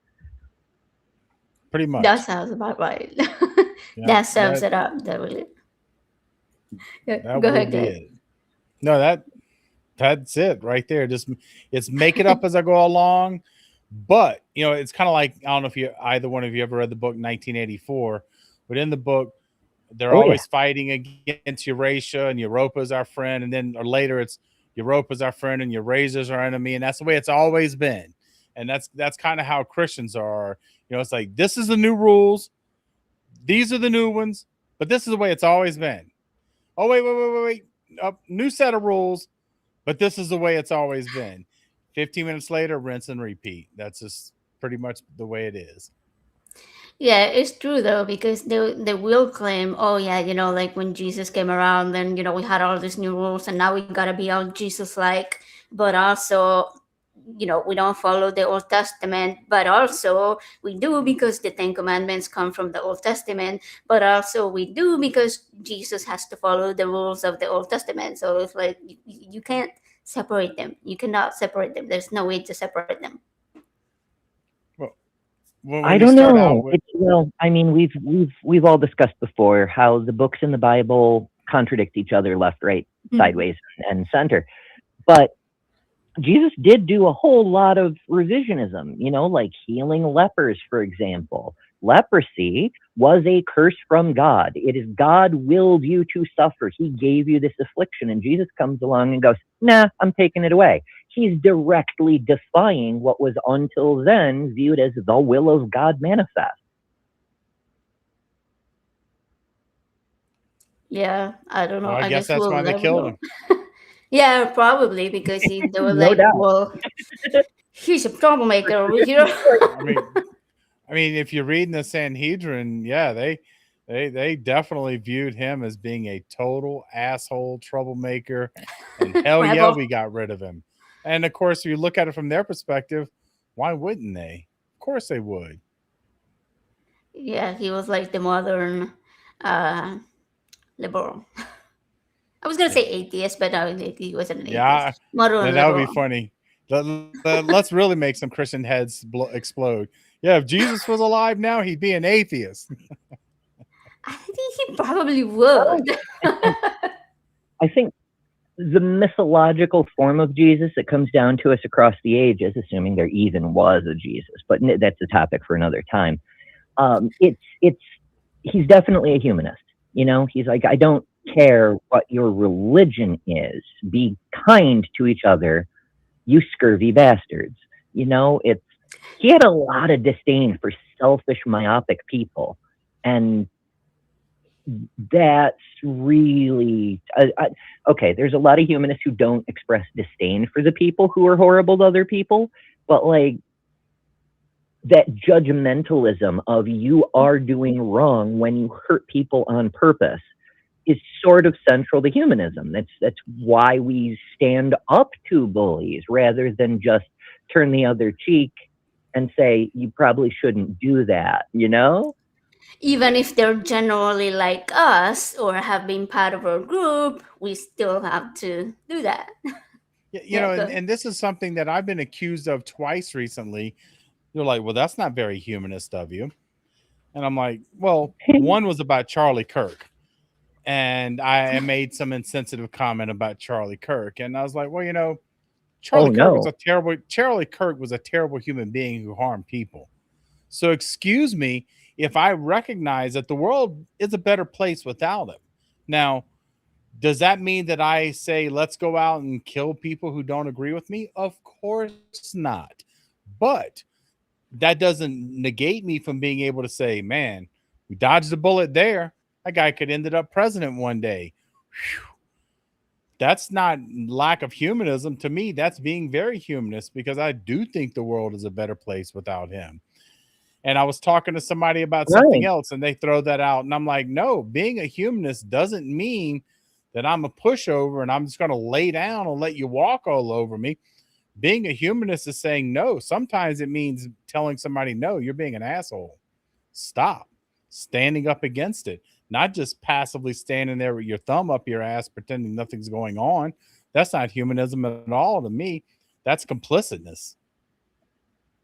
Pretty much. That sounds about right. Yeah, that sums it up. That really. That Go will ahead, be Dave. it. No, that's it right there. Just it's make it up as I go along. But it's kind of like, I don't know if either one of you ever read the book 1984, but in the book they're always fighting against Eurasia, and Europa's our friend, and then or later it's Europa's our friend and Eurasia's our enemy, and that's the way it's always been. And that's kind of how Christians are. It's like, this is the new rules, these are the new ones, but this is the way it's always been. Oh, wait. New set of rules, but this is the way it's always been. 15 minutes later, rinse and repeat. That's just pretty much the way it is. Yeah, it's true though, because they will claim, oh yeah, like when Jesus came around, then we had all these new rules, and now we gotta be all Jesus-like, but also, we don't follow the Old Testament, but also we do because the Ten Commandments come from the Old Testament, but also we do because Jesus has to follow the rules of the Old Testament. So it's like you can't separate them. You cannot separate them. There's no way to separate them. Well, I don't know. I mean, we've all discussed before how the books in the Bible contradict each other, left, right, sideways, and center. But Jesus did do a whole lot of revisionism, like healing lepers, for example. Leprosy was a curse from God. It is God willed you to suffer. He gave you this affliction, and Jesus comes along and goes, nah, I'm taking it away. he's directly defying what was until then viewed as the will of God manifest. Yeah, I don't know. Well, I I guess guess that's we'll why they never killed know. him. Yeah, probably because they were No like, doubt. well, he's a troublemaker over here. I mean, if you're reading the Sanhedrin, yeah, they definitely viewed him as being a total asshole, troublemaker, and hell yeah, Rebel. we got rid of him. And of course, if you look at it from their perspective, why wouldn't they? Of course they would. Yeah, he was like the modern uh, liberal. I was gonna Yeah, say atheist, but no, he wasn't an atheist. yeah, Modern that would be liberal. funny. Let's really make some Christian heads explode. Yeah, if Jesus was alive now, he'd be an atheist. I think he probably Well, would. I think the mythological form of Jesus that comes down to us across the ages, assuming there even was a Jesus, but that's a topic for another time. He's definitely a humanist. You know, he's like, I don't care what your religion is. Be kind to each other, you scurvy bastards. You know, he had a lot of disdain for selfish, myopic people, and that's really okay. There's a lot of humanists who don't express disdain for the people who are horrible to other people, but like that judgmentalism of you are doing wrong when you hurt people on purpose is sort of central to humanism. That's why we stand up to bullies rather than just turn the other cheek and say you probably shouldn't do that, you know? Even if they're generally like us or have been part of our group, we still have to do that. You Yeah, know, good. and this is something that I've been accused of twice recently. They're like, well, that's not very humanist of you. And I'm like, well, one was about Charlie Kirk. And I made some insensitive comment about Charlie Kirk. And I was like, well, you know, Oh Charlie Kirk was a terrible human being who harmed people. So excuse me if I recognize that the world is a better place without him. Now, does that mean that I say let's go out and kill people who don't agree with me? Of course not. But that doesn't negate me from being able to say, man, we dodged a bullet there. That guy could ended up president one day. Whew. That's not lack of humanism. To me, that's being very humanist because I do think the world is a better place without him. And I was talking to somebody about something right. else and they throw that out. And I'm like, no, being a humanist doesn't mean that I'm a pushover and I'm just going to lay down and let you walk all over me. Being a humanist is saying no. Sometimes it means telling somebody, no, you're being an asshole. Stop. Standing up against it. Not just passively standing there with your thumb up your ass pretending nothing's going on. That's not humanism at all to me. That's complicitness.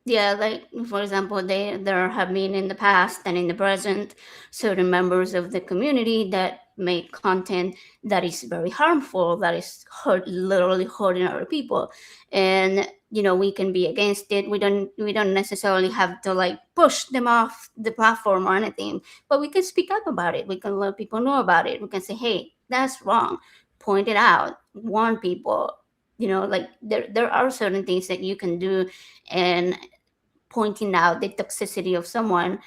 Yeah, like for example, there have been in the past and in the present certain members of the community that make content that is very harmful, that is literally hurting other people, and we can be against it. We don't necessarily have to like push them off the platform or anything, but we can speak up about it. We can let people know about it. We can say, hey, that's wrong. Point it out. Warn people. Like there are certain things that you can do, and pointing out the toxicity of someone,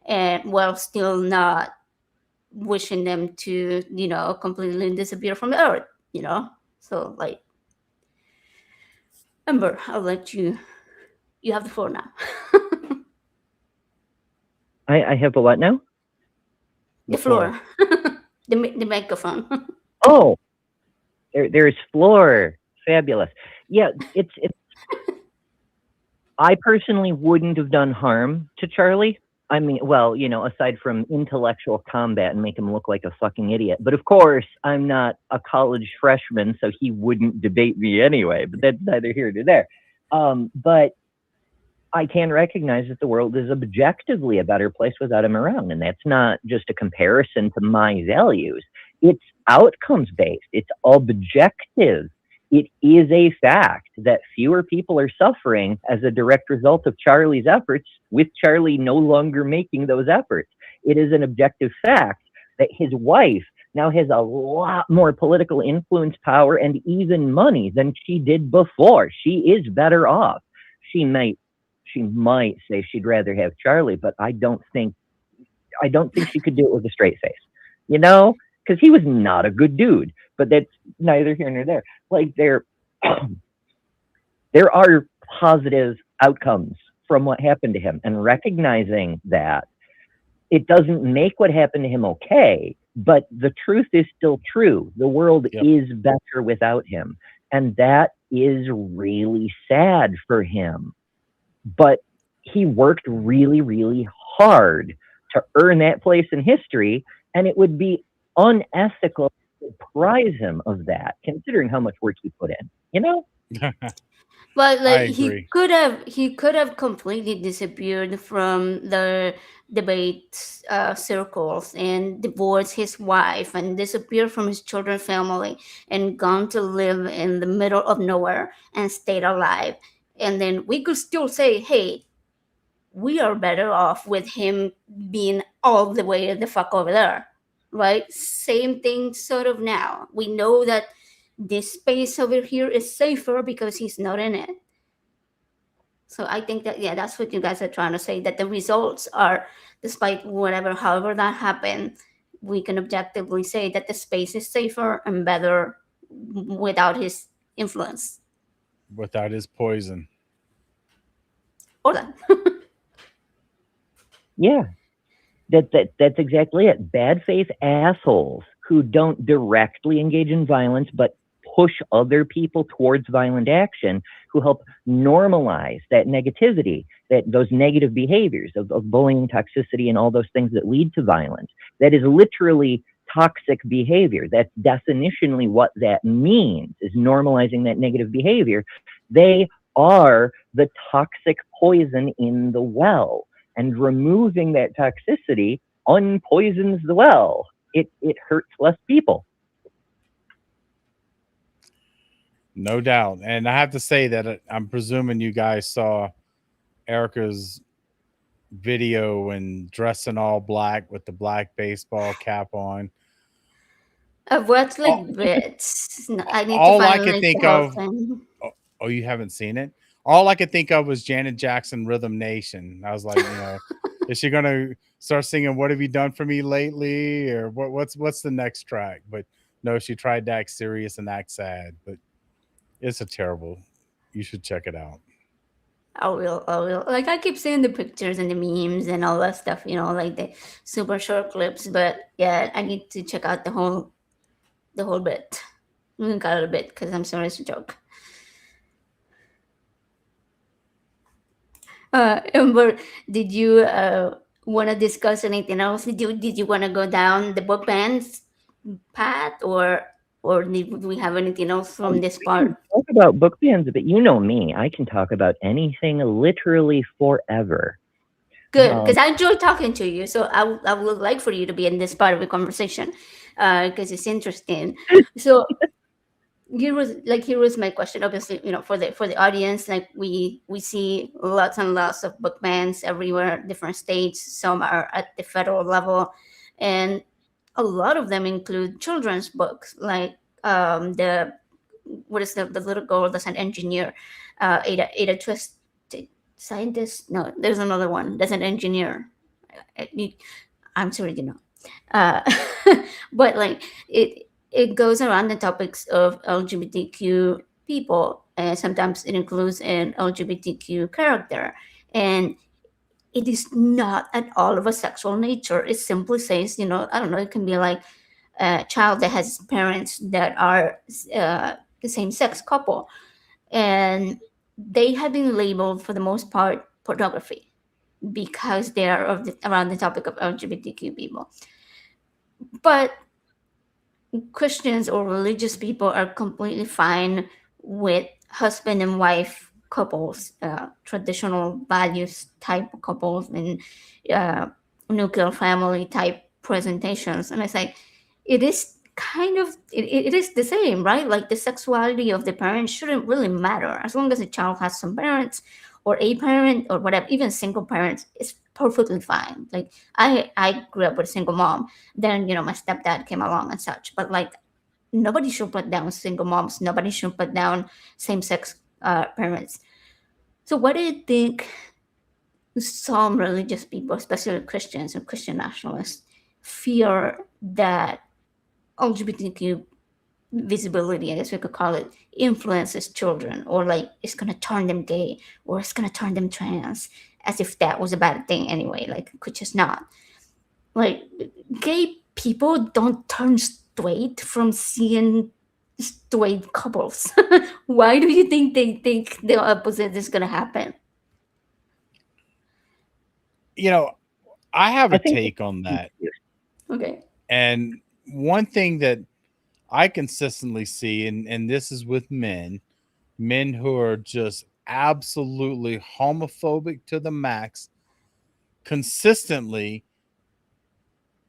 and while still not wishing them to completely disappear from the earth. So like, Amber, I'll let you have the floor now. I have a what now? The floor. The microphone. Oh, there's floor. Fabulous. Yeah, it's I personally wouldn't have done harm to Charlie. I mean, well, aside from intellectual combat and make him look like a fucking idiot. But of course, I'm not a college freshman, so he wouldn't debate me anyway. But that's neither here nor there. But I can recognize that the world is objectively a better place without him around. And that's not just a comparison to my values. It's outcomes based. It's objective. It is a fact that fewer people are suffering as a direct result of Charlie's efforts, with Charlie no longer making those efforts. It is an objective fact that his wife now has a lot more political influence, power, and even money than she did before. She is better off. She might she might say she'd rather have Charlie, but I don't think she could do it with a straight face. You know, because he was not a good dude. But that's neither here nor there. Like there are positive outcomes from what happened to him, and recognizing that it doesn't make what happened to him okay, but the truth is still true. The world Yep. is better without him. And that is really sad for him. But he worked really, really hard to earn that place in history, and it would be unethical to deprive him of that, considering how much work he put in. You know? But I like agree. he could have completely disappeared from the debate circles and divorced his wife and disappeared from his children's family and gone to live in the middle of nowhere and stayed alive. And then we could still say, hey, we are better off with him being all the way the fuck over there, right? Same thing sort of now. We know that this space over here is safer because he's not in it. So I think that, yeah, that's what you guys are trying to say, that the results are, despite whatever, however that happened, we can objectively say that the space is safer and better without his influence. Without his poison. Or that. Yeah. That's exactly it. Bad faith assholes who don't directly engage in violence but push other people towards violent action, who help normalize that negativity, that those negative behaviors of bullying, toxicity, and all those things that lead to violence. That is literally toxic behavior. That's definitionally what that means, is normalizing that negative behavior. They are the toxic poison in the well. And removing that toxicity unpoisons the well. It hurts less people. No doubt. And I have to say that I'm presuming you guys saw Erica's video and dressing all black with the black baseball cap on. I've watched All, like bits. I need to all I find could like the think whole of, thing. oh, you haven't seen it? All I could think of was Janet Jackson Rhythm Nation. I was like, is she gonna start singing "What Have You Done for Me Lately" or what's the next track? But no, she tried to act serious and act sad. But it's a terrible. You should check it out. I will, I will. Like I keep seeing the pictures and the memes and all that stuff, like the super short clips. But yeah, I need to check out the whole bit. We can cut it a bit because I'm sorry, it's a joke. Amber, did you want to discuss anything else? Did you want to go down the book bands path, or do we have anything else from this We can part? talk about book bans, but you know me, I can talk about anything literally forever. Good, Um, because I enjoy talking to you. So I would like for you to be in this part of the conversation because it's interesting. So here was my question. Obviously, for the audience, like we see lots and lots of book bans everywhere, different states. Some are at the federal level, and a lot of them include children's books, like the what is the little girl that's an engineer, Ada Twist, scientist. No, there's another one that's an engineer. I'm sorry, uh, but like it goes around the topics of LGBTQ people, and sometimes it includes an LGBTQ character, and it is not at all of a sexual nature. It simply says, I don't know, it can be like a child that has parents that are the same sex couple, and they have been labeled for the most part pornography because they are around the topic of LGBTQ people. But Christians or religious people are completely fine with husband and wife couples, traditional values type couples, and uh, nuclear family type presentations. And it's like, it is kind of, it is the same, right? Like the sexuality of the parents shouldn't really matter as long as the child has some parents or a parent or whatever, even single parents. It's perfectly fine. Like I grew up with a single mom. Then my stepdad came along and such. But like nobody should put down single moms. Nobody should put down same-sex parents. So what do you think some religious people, especially Christians and Christian nationalists, fear that LGBTQ visibility, I guess we could call it, influences children, or like it's gonna turn them gay, or it's gonna turn them trans, as if that was a bad thing anyway, like it could just not. Like gay people don't turn straight from seeing straight couples. Why do you think they think the opposite is gonna happen? I have I a think take on that. Okay. And one thing that I consistently see, and this is with men who are just absolutely homophobic to the max, consistently.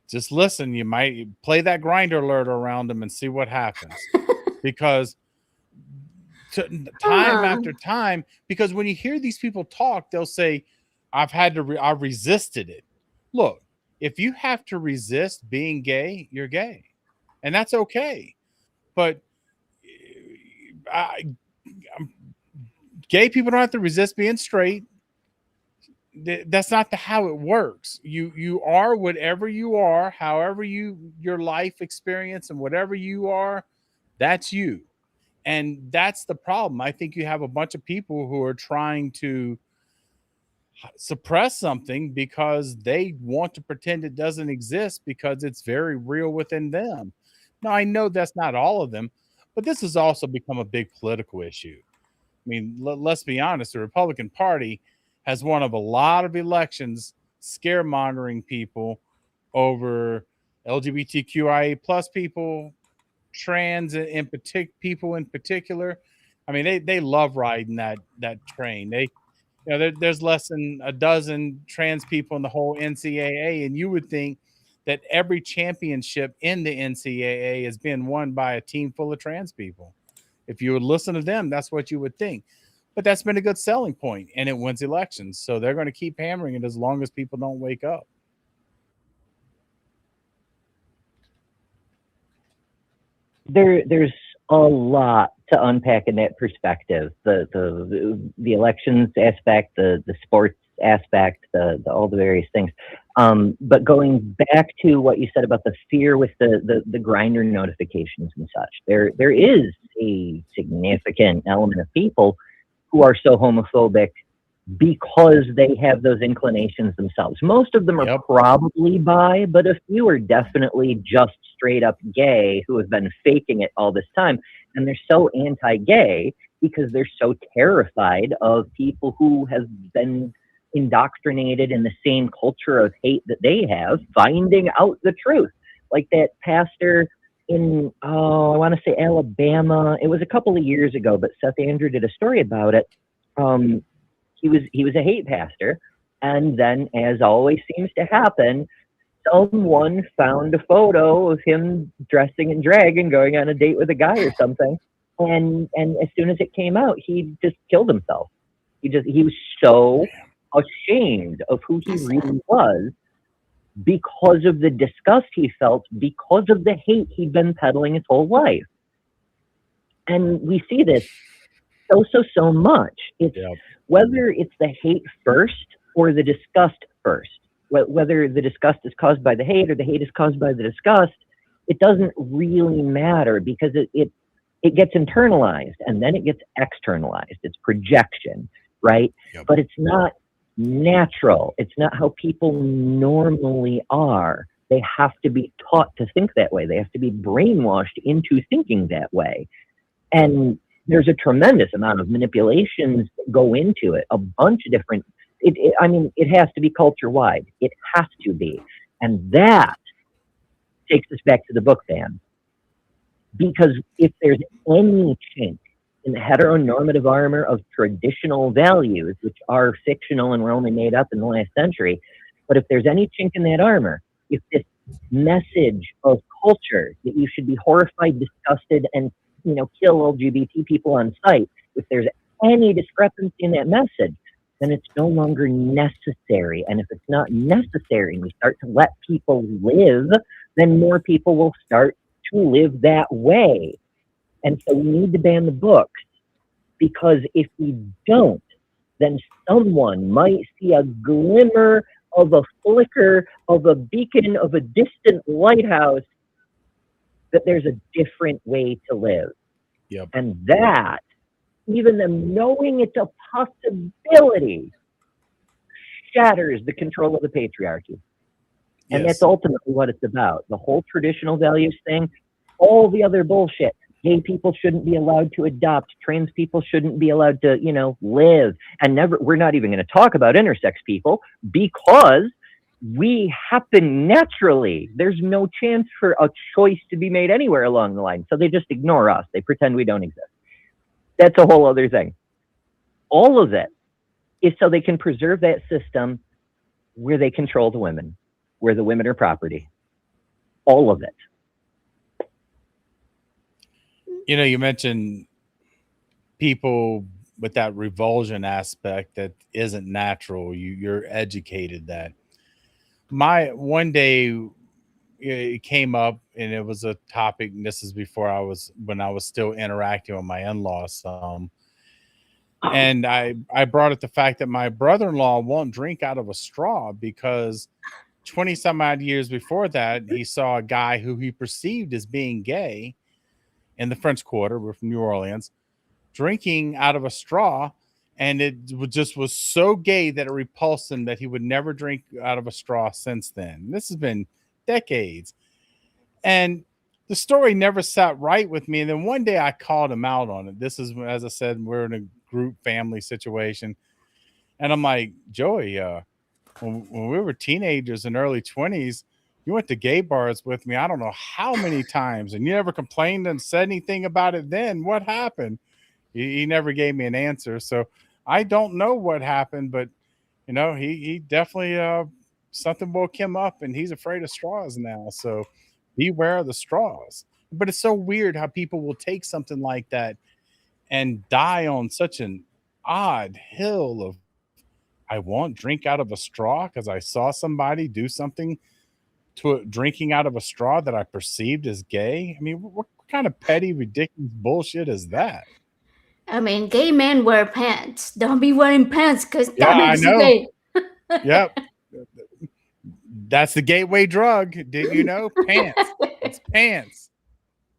Just listen, you might play that grinder alert around them and see what happens. Because time after time, because when you hear these people talk, they'll say, I resisted it. Look, if you have to resist being gay, you're gay. And that's okay. But gay people don't have to resist being straight. That's not how it works. You are whatever you are, however your life experience and whatever you are, that's you. And that's the problem. I think you have a bunch of people who are trying to suppress something because they want to pretend it doesn't exist because it's very real within them. Now, I know that's not all of them, but this has also become a big political issue. I mean, let's be honest, the Republican Party has won of a lot of elections scaremongering people over LGBTQIA plus people, trans people in particular. I mean, they love riding that train. There's less than a dozen trans people in the whole NCAA, and you would think that every championship in the NCAA has been won by a team full of trans people. If you would listen to them, that's what you would think. But that's been a good selling point, and it wins elections. So they're going to keep hammering it as long as people don't wake up. There's a lot to unpack in that perspective. The elections aspect, the sports aspect, the all the various things. But going back to what you said about the fear with the grinder notifications and such, there is a significant element of people who are so homophobic because they have those inclinations themselves. Most of them are probably bi, but a few are definitely just straight up gay who have been faking it all this time. And they're so anti-gay because they're so terrified of people who have been indoctrinated in the same culture of hate that they have, finding out the truth. Like that pastor in, I want to say Alabama. It was a couple of years ago, but Seth Andrew did a story about it. He was a hate pastor, and then, as always seems to happen, someone found a photo of him dressing in drag and going on a date with a guy or something, and as soon as it came out, he just killed himself. He was so ashamed of who he really was because of the disgust he felt, because of the hate he'd been peddling his whole life. And we see this so much. It's whether it's the hate first or the disgust first, whether the disgust is caused by the hate or the hate is caused by the disgust, it doesn't really matter because it gets internalized and then it gets externalized. It's projection, right? But it's not natural. It's not how people normally are. They have to be taught to think that way. They have to be brainwashed into thinking that way. And there's a tremendous amount of manipulations that go into it, a bunch of different, it has to be culture-wide. It has to be. And that takes us back to the book ban. Because if there's any chink in the heteronormative armor of traditional values, which are fictional and were only made up in the last century, but if there's any chink in that armor, if this message of culture that you should be horrified, disgusted, and kill LGBT people on sight, if there's any discrepancy in that message, then it's no longer necessary. And if it's not necessary and we start to let people live, then more people will start to live that way. And so we need to ban the books, because if we don't, then someone might see a glimmer of a flicker of a beacon of a distant lighthouse that there's a different way to live. Yep. And that, even them knowing it's a possibility, shatters the control of the patriarchy. And Yes. that's ultimately what it's about. The whole traditional values thing, all the other bullshit. Gay people shouldn't be allowed to adopt. Trans people shouldn't be allowed to, live. And we're not even going to talk about intersex people, because we happen naturally. There's no chance for a choice to be made anywhere along the line. So they just ignore us. They pretend we don't exist. That's a whole other thing. All of it is so they can preserve that system where they control the women, where the women are property. All of it. You mentioned people with that revulsion aspect that isn't natural. You're educated that. One day it came up, and it was a topic, and this is when I was still interacting with my in-laws and I brought up the fact that my brother-in-law won't drink out of a straw because 20 some odd years before that, he saw a guy who he perceived as being gay in the French Quarter. We're from New Orleans, drinking out of a straw, and it just was so gay that it repulsed him that he would never drink out of a straw since then. This has been decades, and the story never sat right with me. And then one day I called him out on it. This is, as I said, we're in a group family situation, and I'm like, Joey, when we were teenagers in early 20s, you went to gay bars with me, I don't know how many times, and you never complained and said anything about it then. What happened? He never gave me an answer. So I don't know what happened, but he definitely something woke him up, and he's afraid of straws now. So beware of the straws. But it's so weird how people will take something like that and die on such an odd hill of, I won't drink out of a straw because I saw somebody do something to drinking out of a straw that I perceived as gay. I mean, what kind of petty, ridiculous bullshit is that? I mean, gay men wear pants. Don't be wearing pants because Yeah, that I makes you know. gay. Yep. That's the gateway drug. Did you know? Pants. It's pants.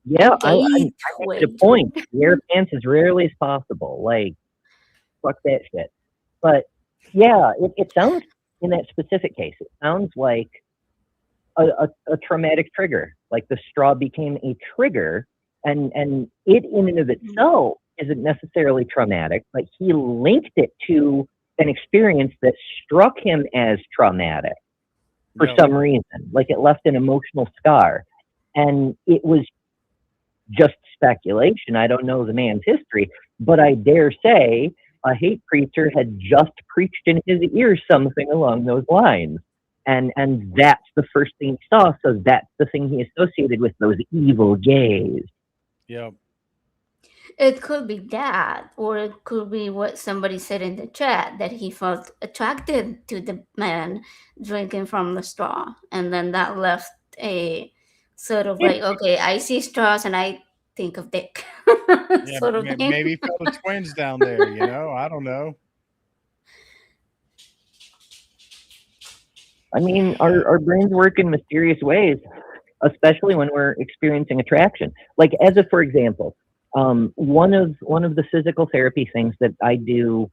Yeah, I make Gateway the point. Wear pants as rarely as possible. Like, fuck that shit. But yeah, it sounds, in that specific case, it sounds like a traumatic trigger. Like the straw became a trigger, and it in and of itself isn't necessarily traumatic, but he linked it to an experience that struck him as traumatic for some reason. Like it left an emotional scar. And it was just speculation. I don't know the man's history, but I dare say a hate preacher had just preached in his ear something along those lines. And that's the first thing he saw. So that's the thing he associated with those evil gays. Yep. It could be that, or it could be what somebody said in the chat, that he felt attracted to the man drinking from the straw. And then that left a sort of like, okay, I see straws and I think of dick. Yeah, sort of thing. maybe he felt a twinge down there, I don't know. I mean, our brains work in mysterious ways, especially when we're experiencing attraction. Like, for example, one of the physical therapy things that I do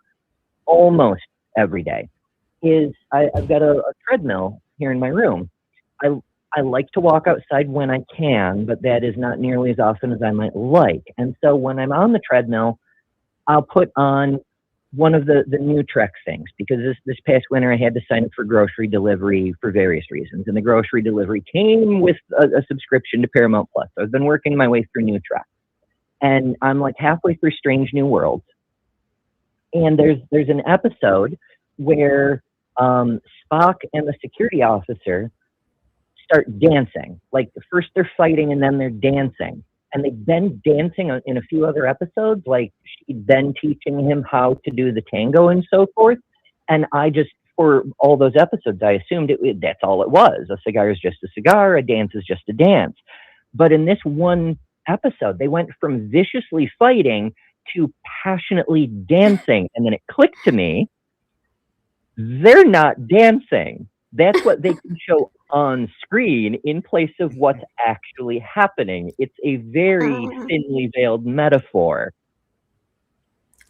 almost every day is I've got a treadmill here in my room. I like to walk outside when I can, but that is not nearly as often as I might like. And so when I'm on the treadmill, I'll put on one of the new Trek things, because this past winter I had to sign up for grocery delivery for various reasons. And the grocery delivery came with a subscription to Paramount Plus. So I've been working my way through new Trek. And I'm like halfway through Strange New Worlds. And there's an episode where Spock and the security officer start dancing. Like first they're fighting and then they're dancing. And they've been dancing in a few other episodes, like she'd been teaching him how to do the tango and so forth. And I just, for all those episodes, I assumed that's all it was. A cigar is just a cigar, a dance is just a dance. But in this one episode, they went from viciously fighting to passionately dancing. And then it clicked to me, they're not dancing. That's what they can show on screen in place of what's actually happening. It's a very Uh, thinly veiled metaphor.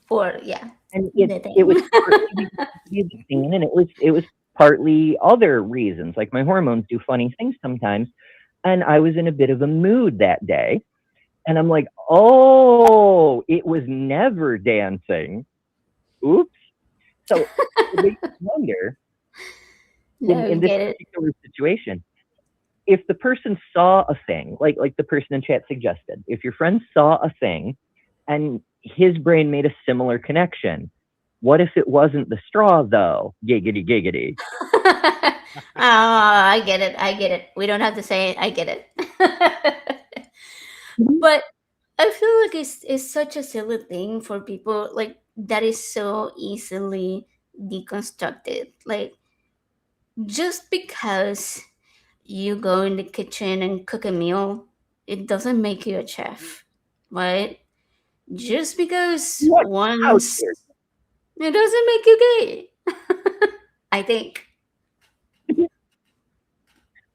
for yeah, And the it was thing. partly the scene, and it was partly other reasons. Like my hormones do funny things sometimes, and I was in a bit of a mood that day, and I'm like, oh, it was never dancing. Oops. So it makes me wonder No, in this get it. particular situation, if the person saw a thing, like the person in chat suggested, if your friend saw a thing and his brain made a similar connection, what if it wasn't the straw though? Giggity giggity. Oh, I get it. I get it. We don't have to say it. I get it. But I feel like it's such a silly thing for people like that is so easily deconstructed. Like just because you go in the kitchen and cook a meal, it doesn't make you a chef, right? Just because What? How once dare it doesn't make you gay. I think.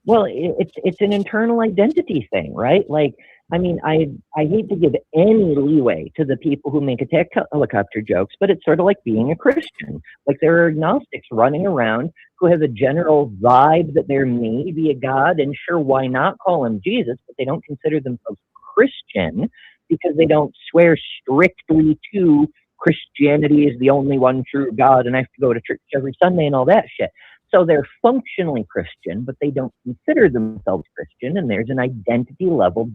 Well, it's an internal identity thing, right? Like, I mean, I hate to give any leeway to the people who make attack helicopter jokes, but it's sort of like being a Christian. Like there are agnostics running around who have a general vibe that there may be a God, and sure, why not call him Jesus? But they don't consider themselves Christian because they don't swear strictly to Christianity is the only one true God, and I have to go to church every Sunday and all that shit. So they're functionally Christian, but they don't consider themselves Christian, and there's an identity level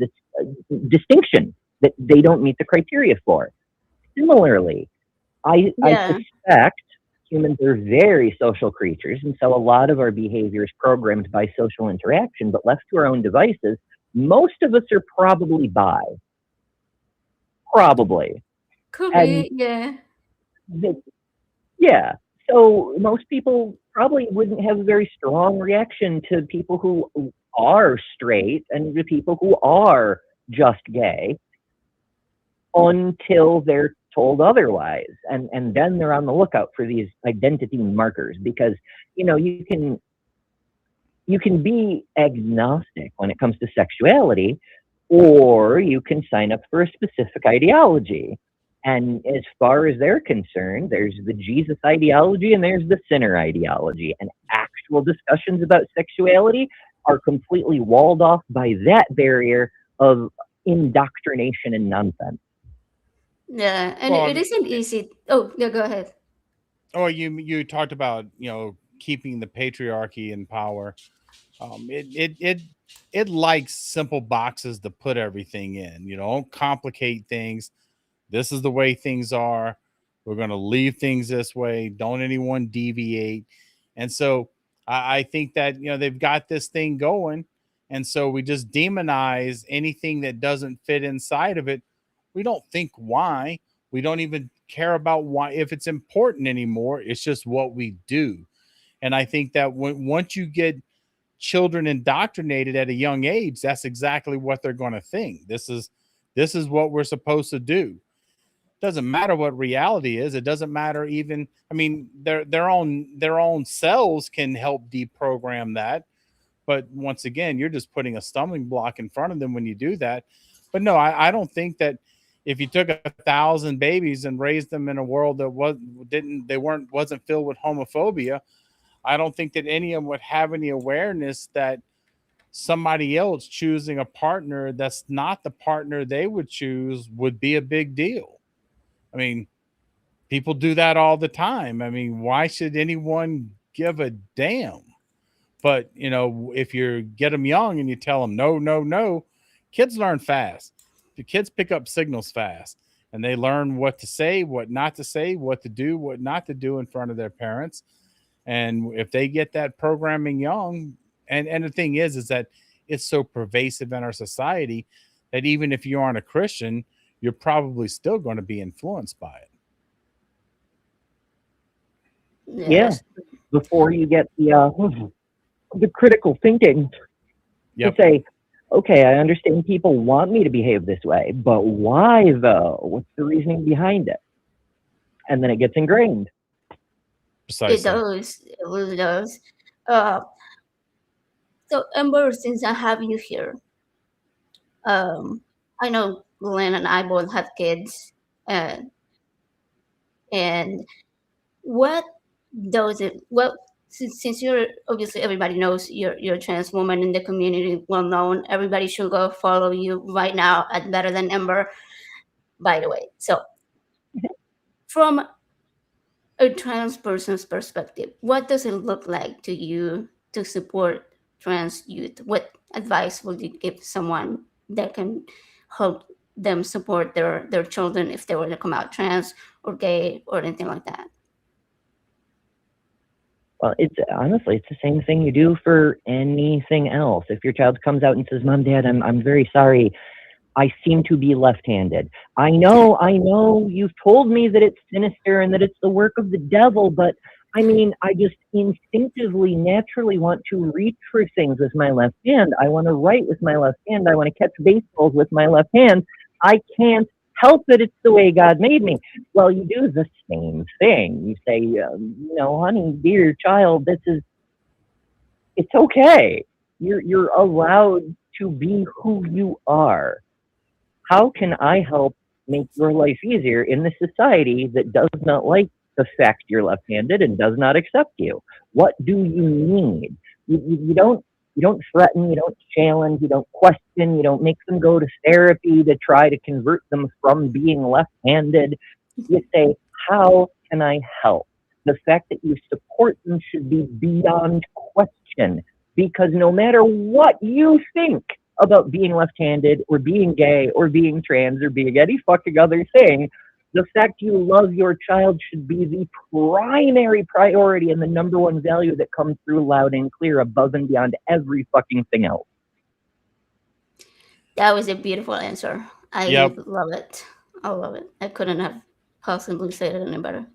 distinction that they don't meet the criteria for. Similarly, I Yeah. suspect humans are very social creatures, and so a lot of our behavior is programmed by social interaction, but left to our own devices, most of us are probably bi. Probably. Could And be, yeah. yeah. So most people probably wouldn't have a very strong reaction to people who are straight and to people who are just gay until they're told otherwise. And then they're on the lookout for these identity markers because, you know, you can be agnostic when it comes to sexuality, or you can sign up for a specific ideology. And as far as they're concerned, there's the Jesus ideology and there's the sinner ideology. And actual discussions about sexuality are completely walled off by that barrier of indoctrination and nonsense. Yeah. And Well, it isn't easy. Oh, yeah, go ahead. oh, you talked about, keeping the patriarchy in power. It likes simple boxes to put everything in. Don't complicate things. This is the way things are. We're going to leave things this way. Don't anyone deviate. And so I think that, they've got this thing going. And so we just demonize anything that doesn't fit inside of it. We don't think why. We don't even care about why, if it's important anymore. It's just what we do. And I think that once you get children indoctrinated at a young age, that's exactly what they're going to think. This is what we're supposed to do. Doesn't matter what reality is. It doesn't matter even. I mean, their own cells can help deprogram that. But once again, you're just putting a stumbling block in front of them when you do that. But no, I don't think that if you took 1,000 babies and raised them in a world that wasn't filled with homophobia, I don't think that any of them would have any awareness that somebody else choosing a partner that's not the partner they would choose would be a big deal. I mean, people do that all the time. I mean, why should anyone give a damn? But, if you get them young and you tell them no, no, no, kids learn fast. The kids pick up signals fast and they learn what to say, what not to say, what to do, what not to do in front of their parents. And if they get that programming young, and the thing is that it's so pervasive in our society that even if you aren't a Christian, you're probably still going to be influenced by it. Yeah, Yes. before you get the critical thinking to Yep. say, okay, I understand people want me to behave this way, but why though? What's the reasoning behind it? And then it gets ingrained. It Precisely. does. It really does. Uh, so, Amber, since I have you here, um, I know Glenn and I both have kids, and and what does it? Well, since you're obviously everybody knows you're a trans woman in the community, well known. Everybody should go follow you right now at Better Than Amber. By the way, so from a trans person's perspective, what does it look like to you to support trans youth? What advice would you give someone that can help them support their children if they were to come out trans or gay or anything like that? Well, it's honestly, it's the same thing you do for anything else. If your child comes out and says, "Mom, Dad, I'm very sorry. I seem to be left-handed. I know you've told me that it's sinister and that it's the work of the devil, but I mean, I just instinctively, naturally want to reach for things with my left hand. I want to write with my left hand. I want to catch baseballs with my left hand. I can't help it. It's the way God made me." Well, you do the same thing. You say, "No, honey, dear child, it's okay. You're allowed to be who you are. How can I help make your life easier in this society that does not like the fact you're left-handed and does not accept you? What do you need?" You don't threaten, you don't challenge, you don't question, you don't make them go to therapy to try to convert them from being left-handed. You say, "How can I help?" The fact that you support them should be beyond question, because no matter what you think about being left-handed or being gay or being trans or being any fucking other thing, the fact you love your child should be the primary priority and the number one value that comes through loud and clear above and beyond every fucking thing else. That was a beautiful answer. I Yep. love it. I love it. I couldn't have possibly said it any better.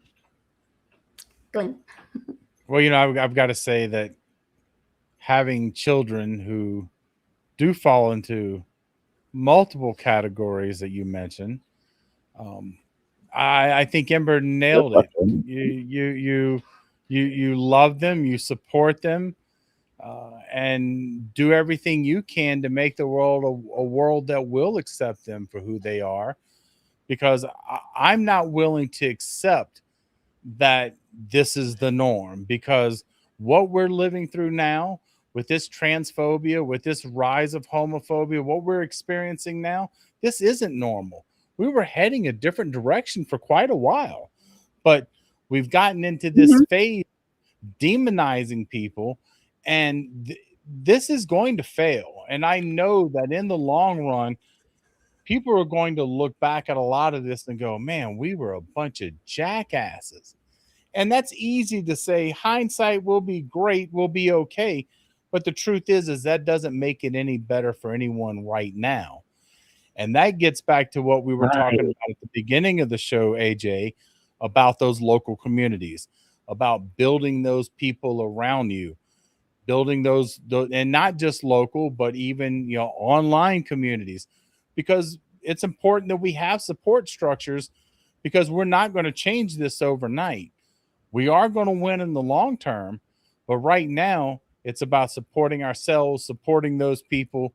Glenn. Well, I've got to say that having children who do fall into multiple categories that you mentioned, um, I think Ember Good nailed it. question. You love them, you support them, and do everything you can to make the world a world that will accept them for who they are. Because I'm not willing to accept that this is the norm, because what we're living through now with this transphobia, with this rise of homophobia, what we're experiencing now, this isn't normal. We were heading a different direction for quite a while, but we've gotten into this Mhm. phase demonizing people, and this is going to fail. And I know that in the long run, people are going to look back at a lot of this and go, man, we were a bunch of jackasses. And that's easy to say. Hindsight will be great, will be okay. But the truth is that doesn't make it any better for anyone right now. And that gets back to what we were talking Right. about at the beginning of the show, AJ, about those local communities, about building those people around you, building those, and not just local, but even online communities, because it's important that we have support structures, because we're not going to change this overnight. We are going to win in the long term, but right now it's about supporting ourselves, supporting those people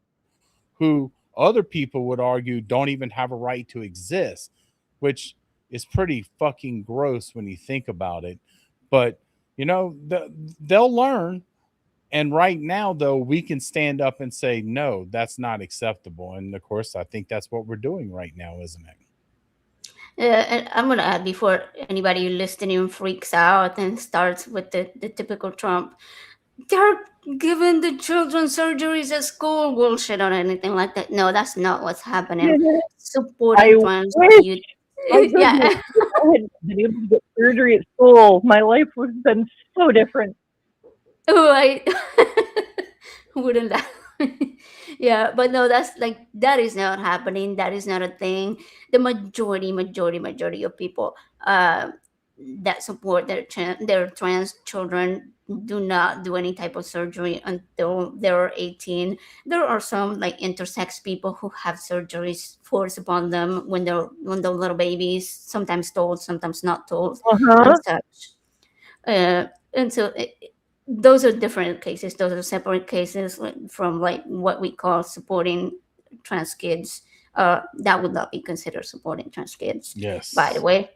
who other people would argue don't even have a right to exist, which is pretty fucking gross when you think about it. But they'll learn. And right now, though, we can stand up and say, no, that's not acceptable. And of course, I think that's what we're doing right now, isn't it? And I'm gonna add before anybody listening freaks out and starts with the typical Trump. They're giving the children surgeries at school, bullshit or anything like that. No, that's not what's happening. I Supporting trans wish, youth. my goodness, Yeah. if I had been able to get surgery at school, my life would have been so different. Right. Wouldn't that? Yeah, but no, that's like that is not happening. That is not a thing. The majority of people. that support their trans children do not do any type of surgery until they're 18. There are some like intersex people who have surgeries forced upon them when they're little babies, sometimes told, sometimes not told, and Uh-huh. such. And so those are different cases. Those are separate cases from like what we call supporting trans kids. That would not be considered supporting trans kids, by the Yes. way.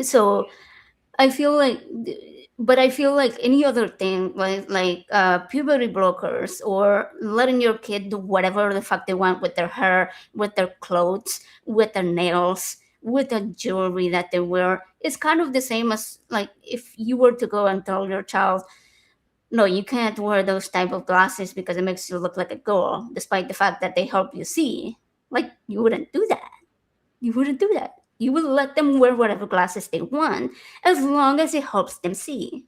So I feel like, but I feel like any other thing, like puberty blockers or letting your kid do whatever the fuck they want with their hair, with their clothes, with their nails, with the jewelry that they wear, is kind of the same as like if you were to go and tell your child, no, you can't wear those type of glasses because it makes you look like a girl, despite the fact that they help you see. Like you wouldn't do that. You wouldn't do that. You would let them wear whatever glasses they want as long as it helps them see.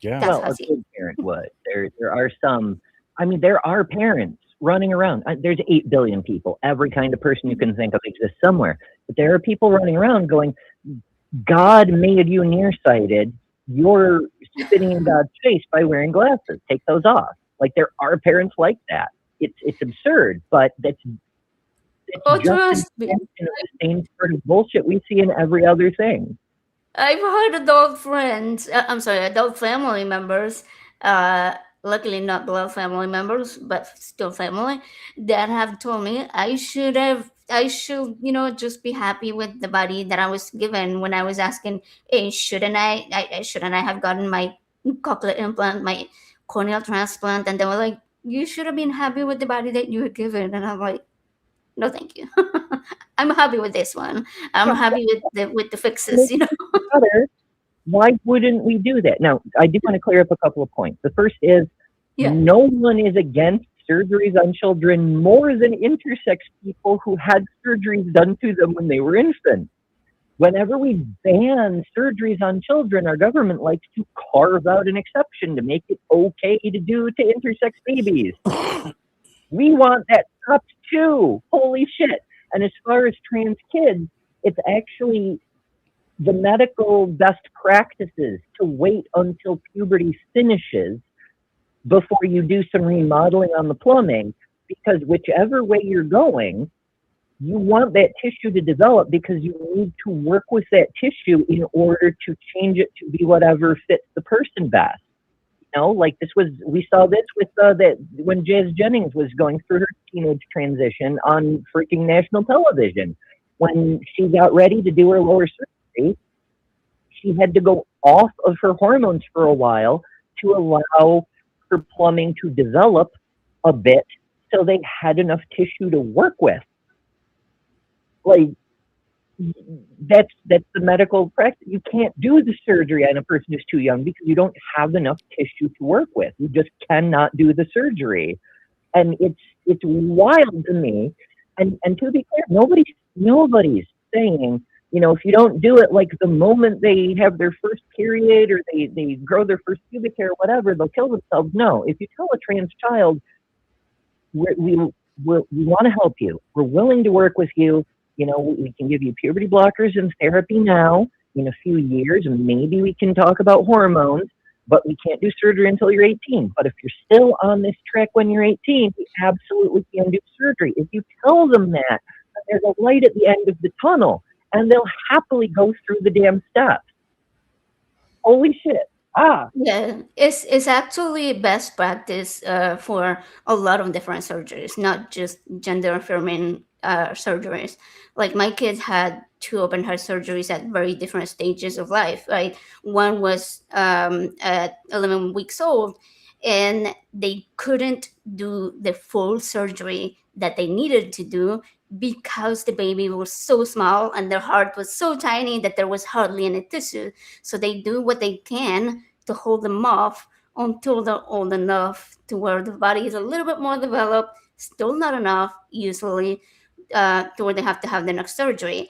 Yeah. That's Well, how I a see it. good parent would. There are some. I mean, there are parents running around. There's 8 billion people. Every kind of person you can think of exists somewhere. But there are people running around going, "God made you nearsighted. You're spitting in God's face by wearing glasses. Take those off." Like there are parents like that. It's absurd, but it's Oh, just an trust me. extension of the same sort of bullshit we see in every other thing. I've had adult friends, I'm sorry, adult family members, uh, luckily not blood family members, but still family, that have told me I should, just be happy with the body that I was given when I was asking, hey, shouldn't I have gotten my cochlear implant, my corneal transplant? And they were like, you should have been happy with the body that you were given. And I'm like, no, thank you. I'm happy with this one. I'm Yeah, happy with the to make fixes. it better, why wouldn't we do that? Now, I do want to clear up a couple of points. The first is Yeah. no one is against surgeries on children more than intersex people who had surgeries done to them when they were infants. Whenever we ban surgeries on children, our government likes to carve out an exception to make it okay to do to intersex babies. We want that stopped too. Holy shit. And as far as trans kids, it's actually the medical best practices to wait until puberty finishes before you do some remodeling on the plumbing, because whichever way you're going, you want that tissue to develop because you need to work with that tissue in order to change it to be whatever fits the person best. Like we saw this with that when Jazz Jennings was going through her teenage transition on freaking national television. When she got ready to do her lower surgery, she had to go off of her hormones for a while to allow her plumbing to develop a bit so they had enough tissue to work with. Like, that's the medical practice. You can't do the surgery on a person who's too young because you don't have enough tissue to work with. You just cannot do the surgery. And it's wild to me. And to be clear, nobody's saying, if you don't do it like the moment they have their first period or they grow their first pubic hair or whatever, they'll kill themselves. No, if you tell a trans child, we want to help you, we're willing to work with you, we can give you puberty blockers and therapy now. In a few years, maybe we can talk about hormones, but we can't do surgery until you're 18. But if you're still on this track when you're 18, we absolutely can do surgery. If you tell them that, there's a light at the end of the tunnel, and they'll happily go through the damn steps. Holy shit. Yeah, it's actually best practice for a lot of different surgeries, not just gender affirming surgeries. Like my kids had two open heart surgeries at very different stages of life. Right, one was at 11 weeks old, and they couldn't do the full surgery that they needed to do because the baby was so small and their heart was so tiny that there was hardly any tissue. So they do what they can to hold them off until they're old enough to where the body is a little bit more developed, still not enough, usually, to where they have to have the next surgery.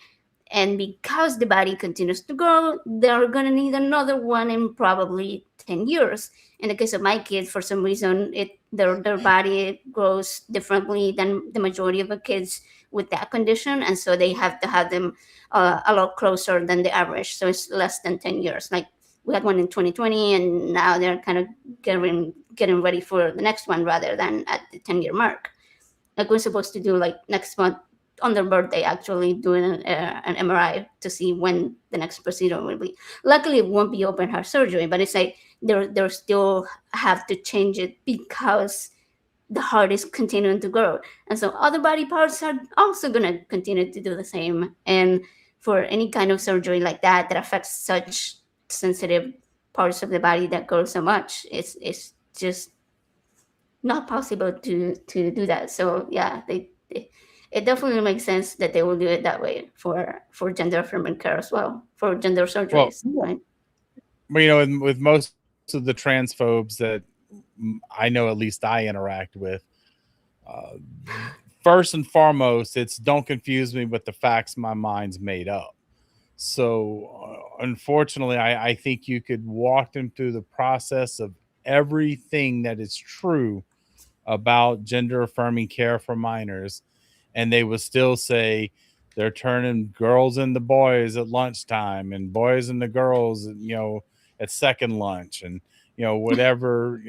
And because the body continues to grow, they're going to need another one in probably 10 years. In the case of my kids, for some reason, their body grows differently than the majority of the kids with that condition, and so they have to have them a lot closer than the average. So it's less than 10 years. Like we had one in 2020, and now they're kind of getting ready for the next one rather than at the 10-year mark. Like we're supposed to do like next month on their birthday, actually doing an MRI to see when the next procedure will be. Luckily, it won't be open heart surgery, but it's like they still have to change it because the heart is continuing to grow, and so other body parts are also going to continue to do the same. And for any kind of surgery like that that affects such sensitive parts of the body that grow so much, it's just not possible to do that. So yeah, it definitely makes sense that they will do it that way for gender affirming care as well, for gender Well, surgeries, right? with most of the transphobes that I know, at least I interact with, uh, first and foremost, it's don't confuse me with the facts my mind's made up. So, unfortunately, I think you could walk them through the process of everything that is true about gender affirming care for minors, and they would still say they're turning girls into boys at lunchtime and boys into girls, at second lunch, and whatever,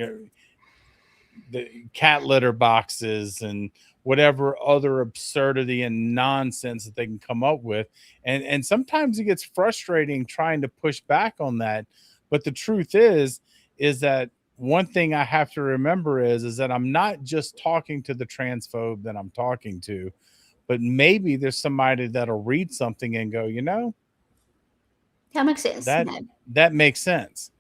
the cat litter boxes and whatever other absurdity and nonsense that they can come up with. And sometimes it gets frustrating trying to push back on that. But the truth is that one thing I have to remember is that I'm not just talking to the transphobe that I'm talking to, but maybe there's somebody that'll read something and go, That makes sense. that Yeah. that makes sense.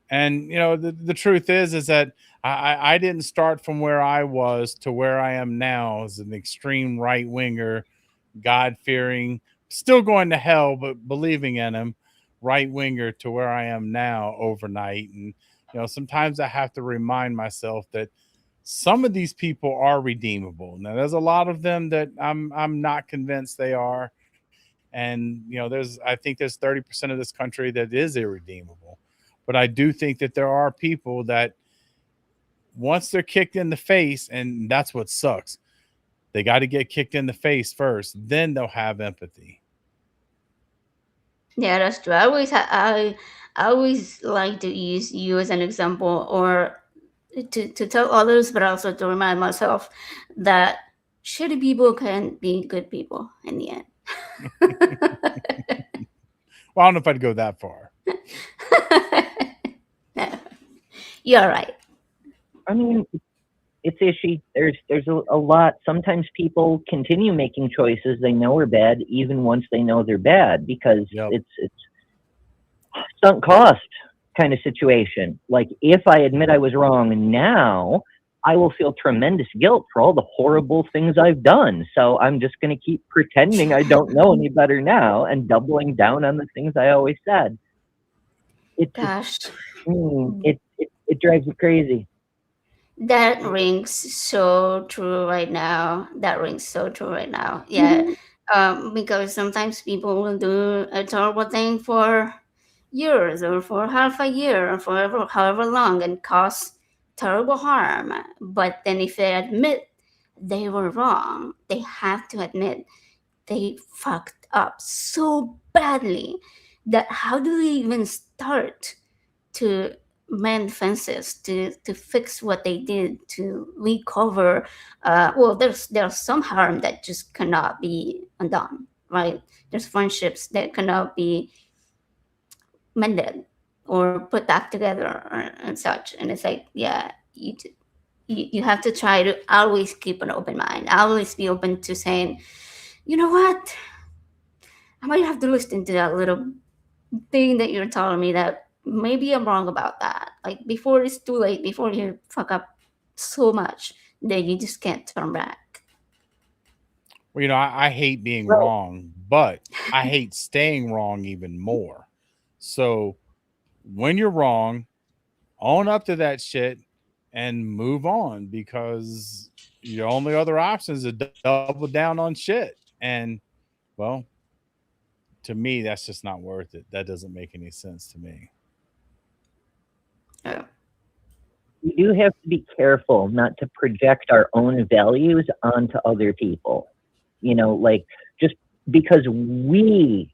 And the truth is that I didn't start from where I was to where I am now as an extreme right winger, God fearing, still going to hell but believing in him, right winger, to where I am now overnight. And sometimes I have to remind myself that some of these people are redeemable. Now there's a lot of them that I'm not convinced they are. And I think there's 30% of this country that is irredeemable. But I do think that there are people that once they're kicked in the face, and that's what sucks, they got to get kicked in the face first, then they'll have empathy. Yeah, that's true. I always like to use you as an example, or to tell others, but also to remind myself that shitty people can be good people in the end. Well, I don't know if I'd go that far. No, you're right. I mean, it's ishy. There's a lot. Sometimes people continue making choices they know are bad, even once they know they're bad, because Yep. it's sunk cost kind of situation. Like, if I admit I was wrong now, I will feel tremendous guilt for all the horrible things I've done. So I'm just going to keep pretending I don't know any better now and doubling down on the things I always said. It just, Gosh, it drives me crazy. that rings so true right now. That rings so true right now. Yeah. Because sometimes people will do a terrible thing for years or for half a year or forever, however long, and cause terrible harm. But then if they admit they were wrong, they have to admit they fucked up so badly that how do they even start to mend fences, to fix what they did, to recover? Well, there's some harm that just cannot be undone, right? There's friendships that cannot be mended or put back together, and such. And it's like, yeah, you have to try to always keep an open mind, always be open to saying, you know what, I might have to listen to that little thing that you're telling me that maybe I'm wrong about that. Like before it's too late, before you fuck up so much that you just can't turn back. Well, I hate being Right. wrong, but I hate staying wrong even more. So when you're wrong, own up to that shit and move on, because your only other option is to double down on shit. And well, to me, that's just not worth it. That doesn't make any sense to me. Yeah. We do have to be careful not to project our own values onto other people. like just because we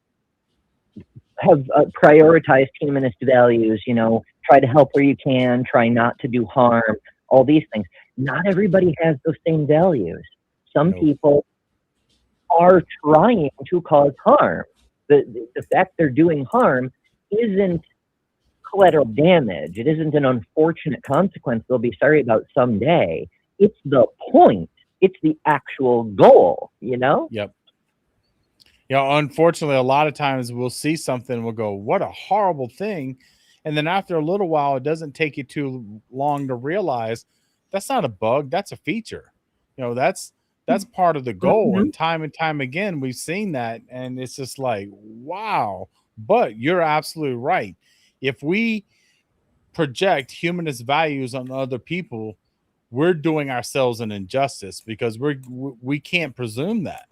have prioritized humanist values, try to help where you can, try not to do harm, all these things. Not everybody has those same values. Some people are trying to cause harm. The fact they're doing harm isn't collateral damage. It isn't an unfortunate consequence they'll be sorry about someday. It's the point. It's the actual goal, Yep. Unfortunately, a lot of times we'll see something, we'll go, what a horrible thing. And then after a little while, it doesn't take you too long to realize that's not a bug, that's a feature. That's part of the goal. And time again, we've seen that. And it's just like, wow. But you're absolutely right. If we project humanist values on other people, we're doing ourselves an injustice, because we can't presume that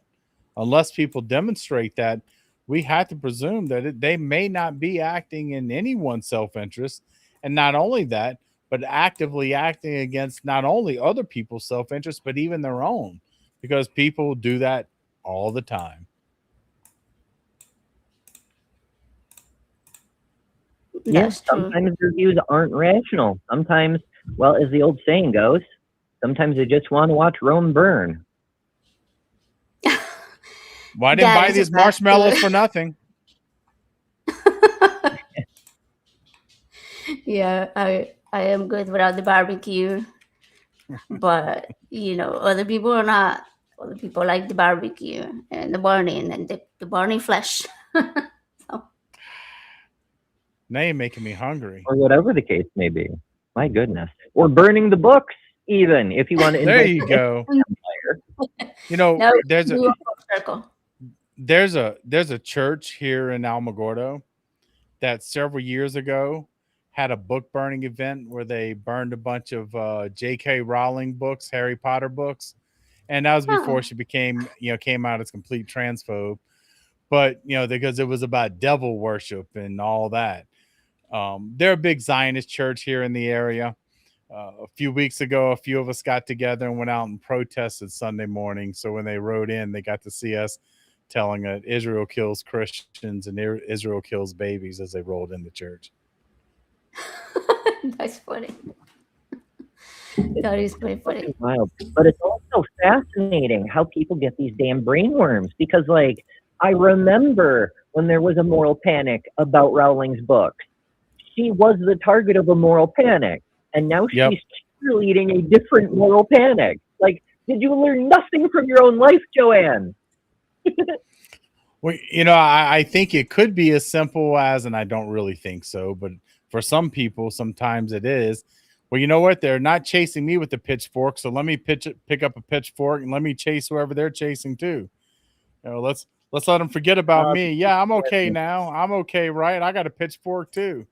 unless people demonstrate that. We have to presume that they may not be acting in anyone's self-interest, and not only that, but actively acting against not only other people's self-interest, but even their own, because people do that all the time. That's true. Sometimes their views aren't rational. Sometimes, well, as the old saying goes, sometimes they just want to watch Rome burn. Well, I didn't buy these marshmallows for nothing. Yeah, I am good without the barbecue, but other people are not. Other people like the barbecue and the burning and the burning flesh. So. Now you're making me hungry. Or whatever the case may be. My goodness. Or burning the books, even, if you want to. There you go. No, there's a church here in Alamogordo that several years ago had a book burning event where they burned a bunch of J.K. Rowling books, Harry Potter books. And that was before she came out as complete transphobe. But, because it was about devil worship and all that. They're a big Zionist church here in the area. A few weeks ago, a few of us got together and went out and protested Sunday morning. So when they rode in, they got to see us telling that Israel kills Christians and Israel kills babies as they rolled into church. That's funny. That is pretty funny. Wild. But it's also fascinating how people get these damn brainworms, because, I remember when there was a moral panic about Rowling's books. She was the target of a moral panic, and now she's cheerleading a different moral panic. Did you learn nothing from your own life, Joanne? Well, I think it could be as simple as, and I don't really think so, but for some people, sometimes it is. Well, you know what? They're not chasing me with the pitchfork, so let me pick up a pitchfork and let me chase whoever they're chasing too. Let's let them forget about me. Yeah, I'm okay now. I'm okay, right? I got a pitchfork too.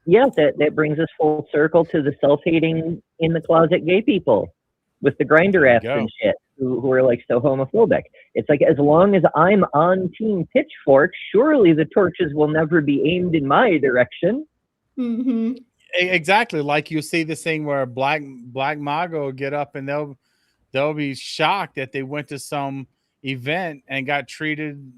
Yeah, that brings us full circle to the self-hating in the closet gay people with the grinder apps and shit who are so homophobic. It's as long as I'm on Team Pitchfork, surely the torches will never be aimed in my direction. Mm-hmm. Exactly. Like you see this thing where black MAGA will get up and they'll be shocked that they went to some event and got treated,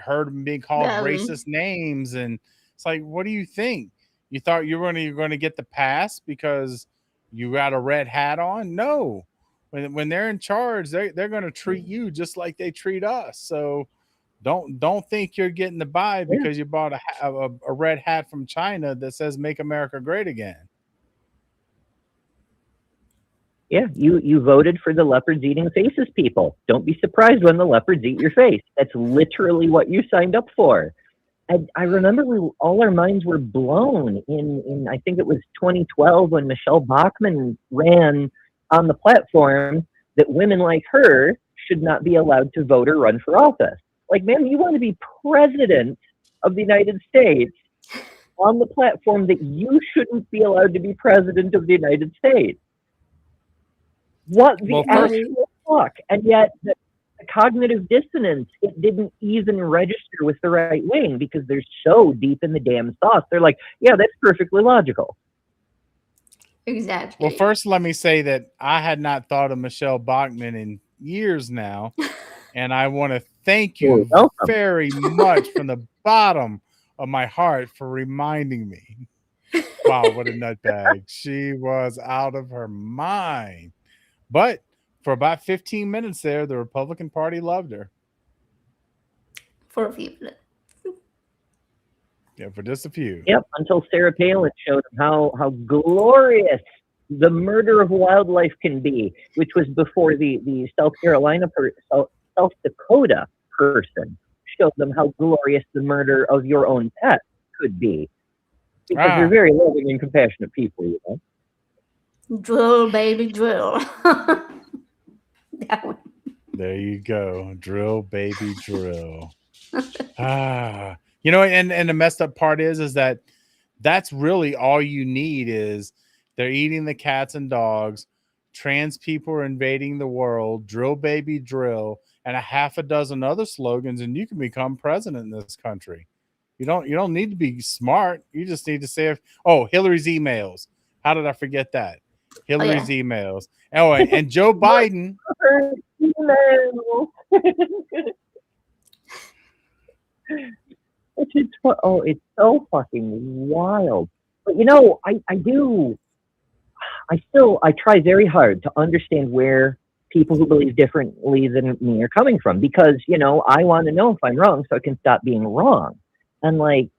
heard them being called racist names. And it's like, what do you think? You thought you were going to get the pass because you got a red hat on? No. When they're in charge, they're going to treat you just like they treat us. So don't think you're getting the buy because you bought a red hat from China that says "Make America Great Again." Yeah, you voted for the leopards eating faces people. Don't be surprised when the leopards eat your face. That's literally what you signed up for. I remember all our minds were blown in I think it was 2012 when Michelle Bachmann ran on the platform that women like her should not be allowed to vote or run for office. Man, you want to be president of the United States on the platform that you shouldn't be allowed to be president of the United States. What the actual fuck? And yet the cognitive dissonance, it didn't even register with the right wing because they're so deep in the damn sauce. They're like, yeah, that's perfectly logical. Exactly. Well, first, let me say that I had not thought of Michelle Bachman in years now. And I want to thank You're you welcome. very much from the bottom of my heart for reminding me. Wow, what a nutbag. She was out of her mind. But for about 15 minutes there, the Republican Party loved her. For a few minutes. Yeah, for just a few. Yep, until Sarah Palin showed them how glorious the murder of wildlife can be, which was before the South Dakota person showed them how glorious the murder of your own pet could be. Because they're Ah, very loving and compassionate people, you know. Drill, baby, drill. That one. there you go. Drill, baby, drill. Ah, you know, and the messed up part is that that's really all you need is they're eating the cats and dogs, trans people are invading the world, drill baby drill, and a half a dozen other slogans, and you can become president in this country. You don't need to be smart. You just need to say Hillary's emails. How did I forget that? Oh yeah. Hillary's emails. Oh, and Joe Biden. Her email. It's so fucking wild. But you know, I try very hard to understand where people who believe differently than me are coming from, because, you know, I want to know if I'm wrong so I can stop being wrong. And like,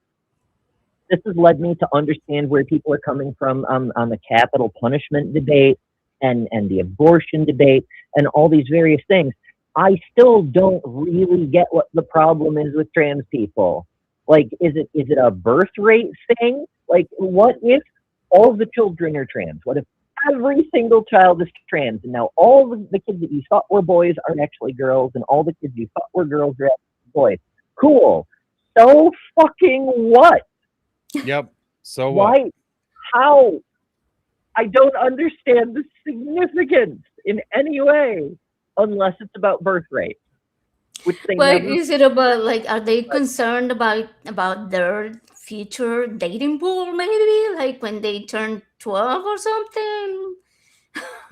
this has led me to understand where people are coming from on the capital punishment debate and the abortion debate and all these various things. I still don't really get what the problem is with trans people. Like, is it a birth rate thing? Like, what if all the children are trans? What if every single child is trans, and now all the kids that you thought were boys are actually girls, and all the kids you thought were girls are actually boys? Cool. So fucking what? Yep. So what? Why? How? I don't understand the significance in any way, unless it's about birth rate, which they But never. is it about, like, are they concerned about their future dating pool? Maybe like when they turn 12 or something.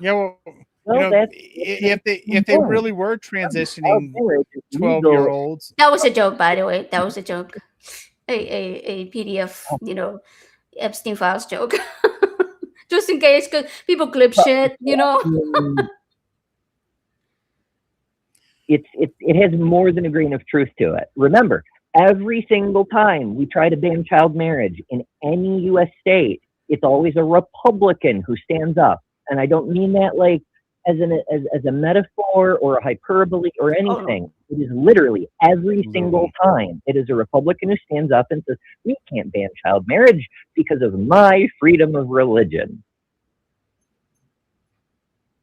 Yeah, well, Well, that's if they really were child transitioning marriage is 12-year legal. olds, That was a joke, by the way. That was a joke. A PDF, Oh, Epstein files joke. Just in case, because people clip shit. mm, it has more than a grain of truth to it. Remember, every single time we try to ban child marriage in any U.S. state, it's always a Republican who stands up, and I don't mean that like as a metaphor or a hyperbole or Oh no. anything. It is literally every single literally. time it is a Republican who stands up and says, "We can't ban child marriage because of my freedom of religion."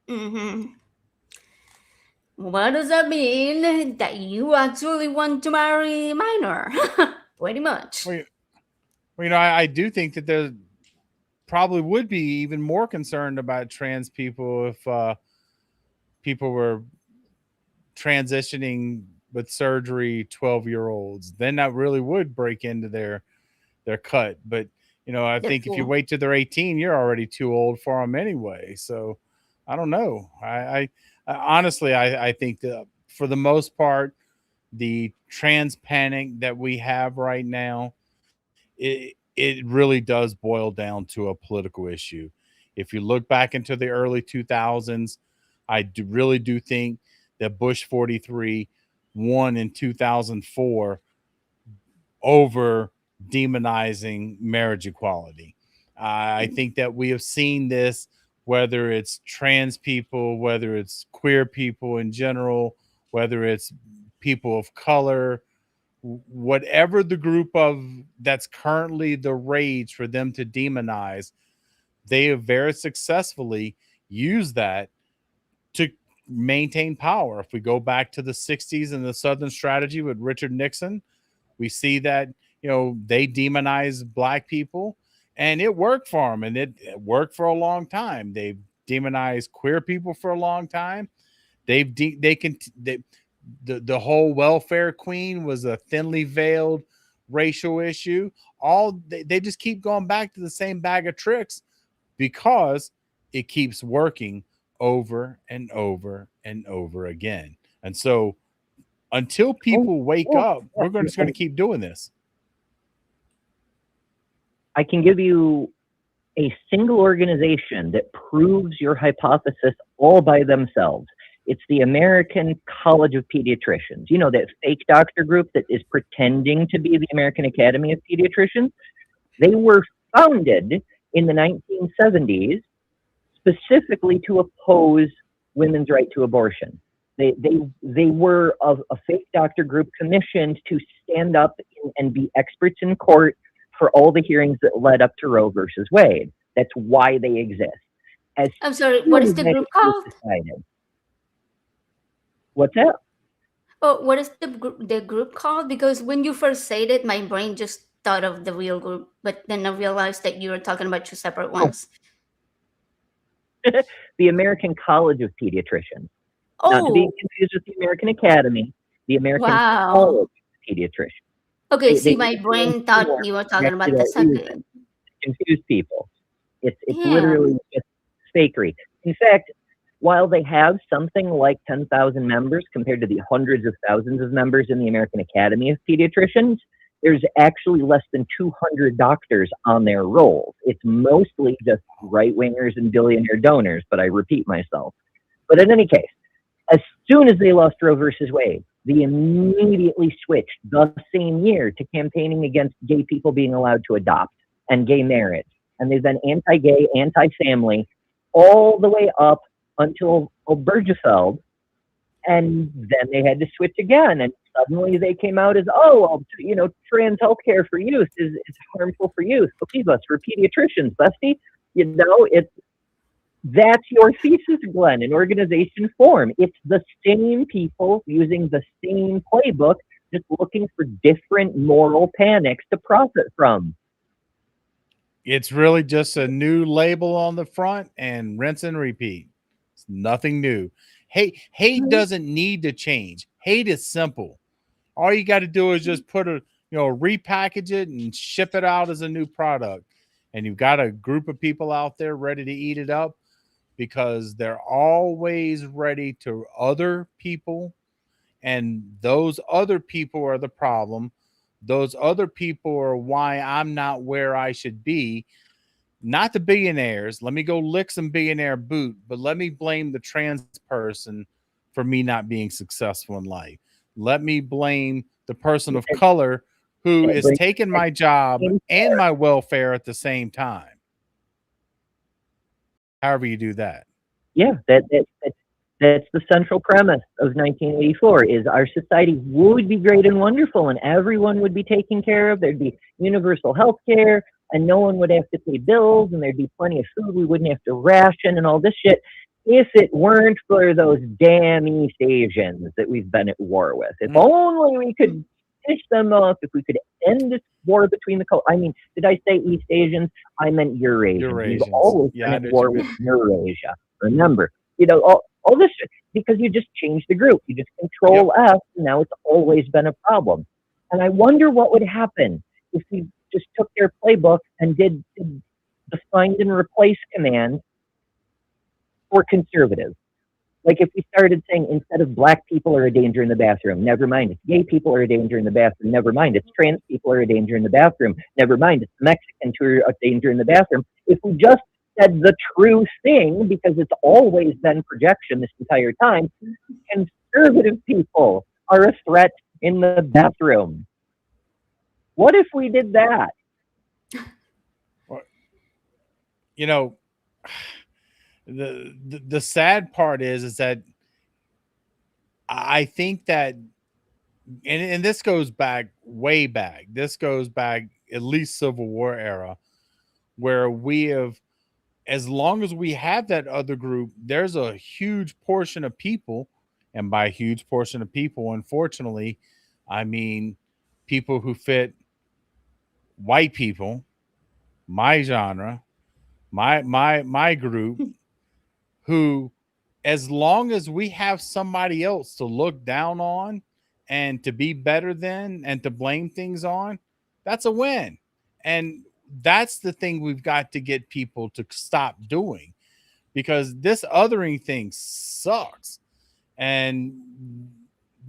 Mm-hmm. What does that mean? That you actually want to marry a minor? Pretty much. Well, I do think that there probably would be even more concerned about trans people if people were transitioning with surgery 12-year-olds. Then that really would break into their cut. But I They're think if you cool. wait till they're 18, you're already too old for them anyway. So I don't know. I honestly, I think that for the most part, the trans panic that we have right now, it really does boil down to a political issue. If you look back into the early 2000s, really do think that Bush 43 won in 2004 over demonizing marriage equality. I think that we have seen this, whether it's trans people, whether it's queer people in general, whether it's people of color, whatever the group of that's currently the rage for them to demonize, they have very successfully used that to maintain power. If we go back to the 60s and the Southern strategy with Richard Nixon, we see that they demonize black people, and it worked for them, and it worked for a long time. They've demonized queer people for a long time. The whole welfare queen was a thinly veiled racial issue. They just keep going back to the same bag of tricks because it keeps working over and over and over again. And so until people wake up, we're just going to keep doing this. I can give you a single organization that proves your hypothesis all by themselves. It's the American College of Pediatricians. You know, that fake doctor group that is pretending to be the American Academy of Pediatricians? They were founded in the 1970s specifically to oppose women's right to abortion. They were a fake doctor group commissioned to stand up and be experts in court for all the hearings that led up to Roe versus Wade. That's why they exist. I'm sorry, what is the group called? What's that? Oh, what is the group called? Because when you first said it, my brain just thought of the real group, but then I realized that you were talking about two separate ones. The American College of Pediatricians. Oh, not to be confused with the American Academy, the American College of Pediatricians. Okay, see, my brain thought you were talking about the second. Confuse people. It's literally just fakery. In fact, while they have something like 10,000 members compared to the hundreds of thousands of members in the American Academy of Pediatricians, there's actually less than 200 doctors on their rolls. It's mostly just right-wingers and billionaire donors, but I repeat myself. But in any case, as soon as they lost Roe versus Wade, they immediately switched the same year to campaigning against gay people being allowed to adopt and gay marriage. And they've been anti-gay, anti-family, all the way up until Obergefell. And then they had to switch again. And suddenly they came out as, trans healthcare for youth is harmful for youth. Believe us, for pediatricians, bestie, that's your thesis, Glenn, in organization form. It's the same people using the same playbook, just looking for different moral panics to profit from. It's really just a new label on the front and rinse and repeat. It's nothing new. Hate doesn't need to change. Hate is simple. All you got to do is just repackage it and ship it out as a new product. And you've got a group of people out there ready to eat it up, because they're always ready to other people, and those other people are the problem. Those other people are why I'm not where I should be. Not the billionaires. Let me go lick some billionaire boot, but let me blame the trans person for me not being successful in life. Let me blame the person of color who is taking my job and my welfare at the same time. However you do that. Yeah, that's the central premise of 1984, is our society would be great and wonderful and everyone would be taken care of. There'd be universal health care and no one would have to pay bills and there'd be plenty of food. We wouldn't have to ration and all this shit if it weren't for those damn East Asians that we've been at war with. If only we could finish them off, if we could end this war between the cultures. I mean, did I say East Asians? I meant Eurasians. We've always been at war with Eurasia. Remember, all this shit, because you just change the group. You just control F, and now it's always been a problem. And I wonder what would happen if we just took their playbook and did the find and replace command for conservatives. Like if we started saying, instead of black people are a danger in the bathroom, never mind, it's gay people are a danger in the bathroom, never mind, it's trans people are a danger in the bathroom, never mind, it's Mexicans who are a danger in the bathroom. If we just said the true thing, because it's always been projection this entire time, conservative people are a threat in the bathroom. What if we did that? The sad part is that I think that, and this goes back way back. This goes back at least Civil War era, where we have, as long as we have that other group, there's a huge portion of people, and by a huge portion of people, unfortunately, I mean people who fit white people, my genre, my group, who, as long as we have somebody else to look down on and to be better than and to blame things on, that's a win. And that's the thing we've got to get people to stop doing, because this othering thing sucks, and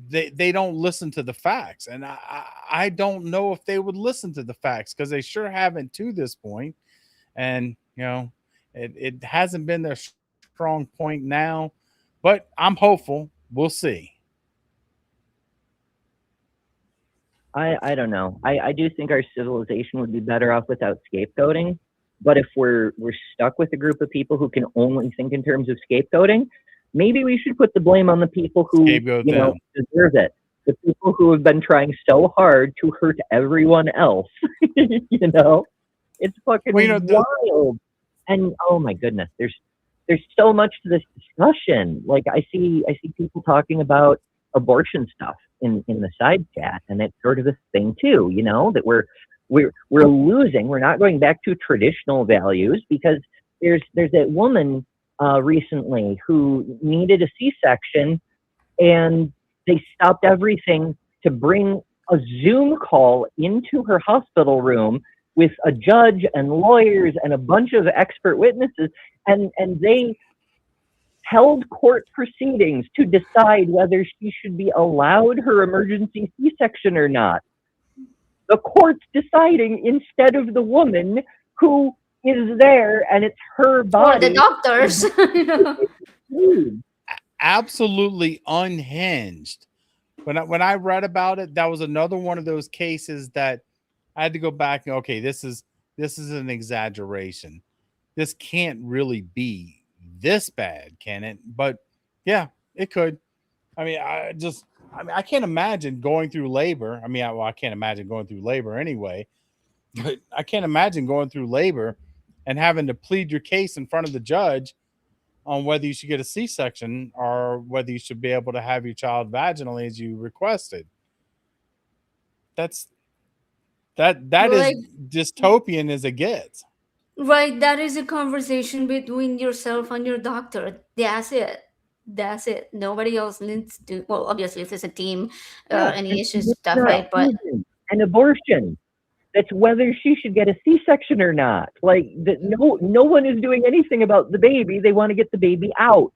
they don't listen to the facts, and I don't know if they would listen to the facts, because they sure haven't to this point. And it hasn't been their strong point now, but I'm hopeful. We'll see. I don't know. I do think our civilization would be better off without scapegoating. But if we're stuck with a group of people who can only think in terms of scapegoating, maybe we should put the blame on the people who Scapegoat them. deserve it. The people who have been trying so hard to hurt everyone else. It's fucking wild. And oh my goodness, there's so much to this discussion. Like I see people talking about abortion stuff in the side chat, and it's sort of a thing too, that we're losing. We're not going back to traditional values, because there's that woman recently who needed a C-section, and they stopped everything to bring a Zoom call into her hospital room with a judge and lawyers and a bunch of expert witnesses, and they held court proceedings to decide whether she should be allowed her emergency C-section or not. The court's deciding instead of the woman who is there, and it's her body. Or the doctors. Absolutely unhinged. When I read about it, that was another one of those cases that I had to go back and, okay, this is an exaggeration. This can't really be this bad, can it? But yeah, it could. I mean, I can't imagine going through labor. I mean, I can't imagine going through labor anyway, but I can't imagine going through labor and having to plead your case in front of the judge on whether you should get a C-section or whether you should be able to have your child vaginally as you requested. That Like, is dystopian as it gets. right, that is a conversation between yourself and your doctor. That's it. Nobody else needs to. Well, obviously, if it's a team, Yeah, any and issues, it's stuff, not right? But even an abortion. That's whether she should get a C-section or not. Like no one is doing anything about the baby. They want to get the baby out.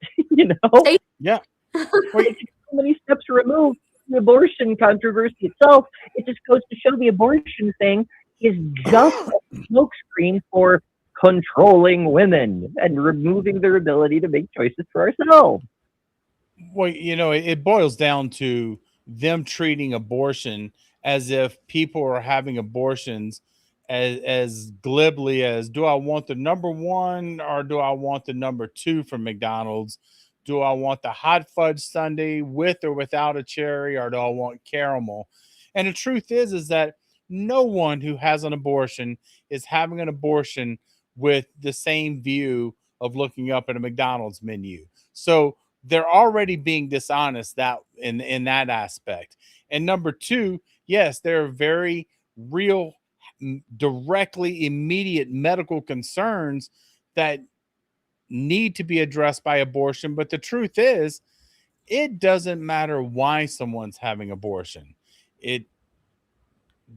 Yeah. It's so many steps removed from the abortion controversy itself. It just goes to show the abortion thing is just a smokescreen for controlling women and removing their ability to make choices for ourselves. Well, it boils down to them treating abortion as if people are having abortions as glibly as, do I want the number one or do I want the number two from McDonald's? Do I want the hot fudge sundae with or without a cherry, or do I want caramel? And the truth is that no one who has an abortion is having an abortion with the same view of looking up at a McDonald's menu. So they're already being dishonest that in that aspect. And number two, yes, there are very real, directly immediate medical concerns that need to be addressed by abortion. But the truth is, it doesn't matter why someone's having abortion.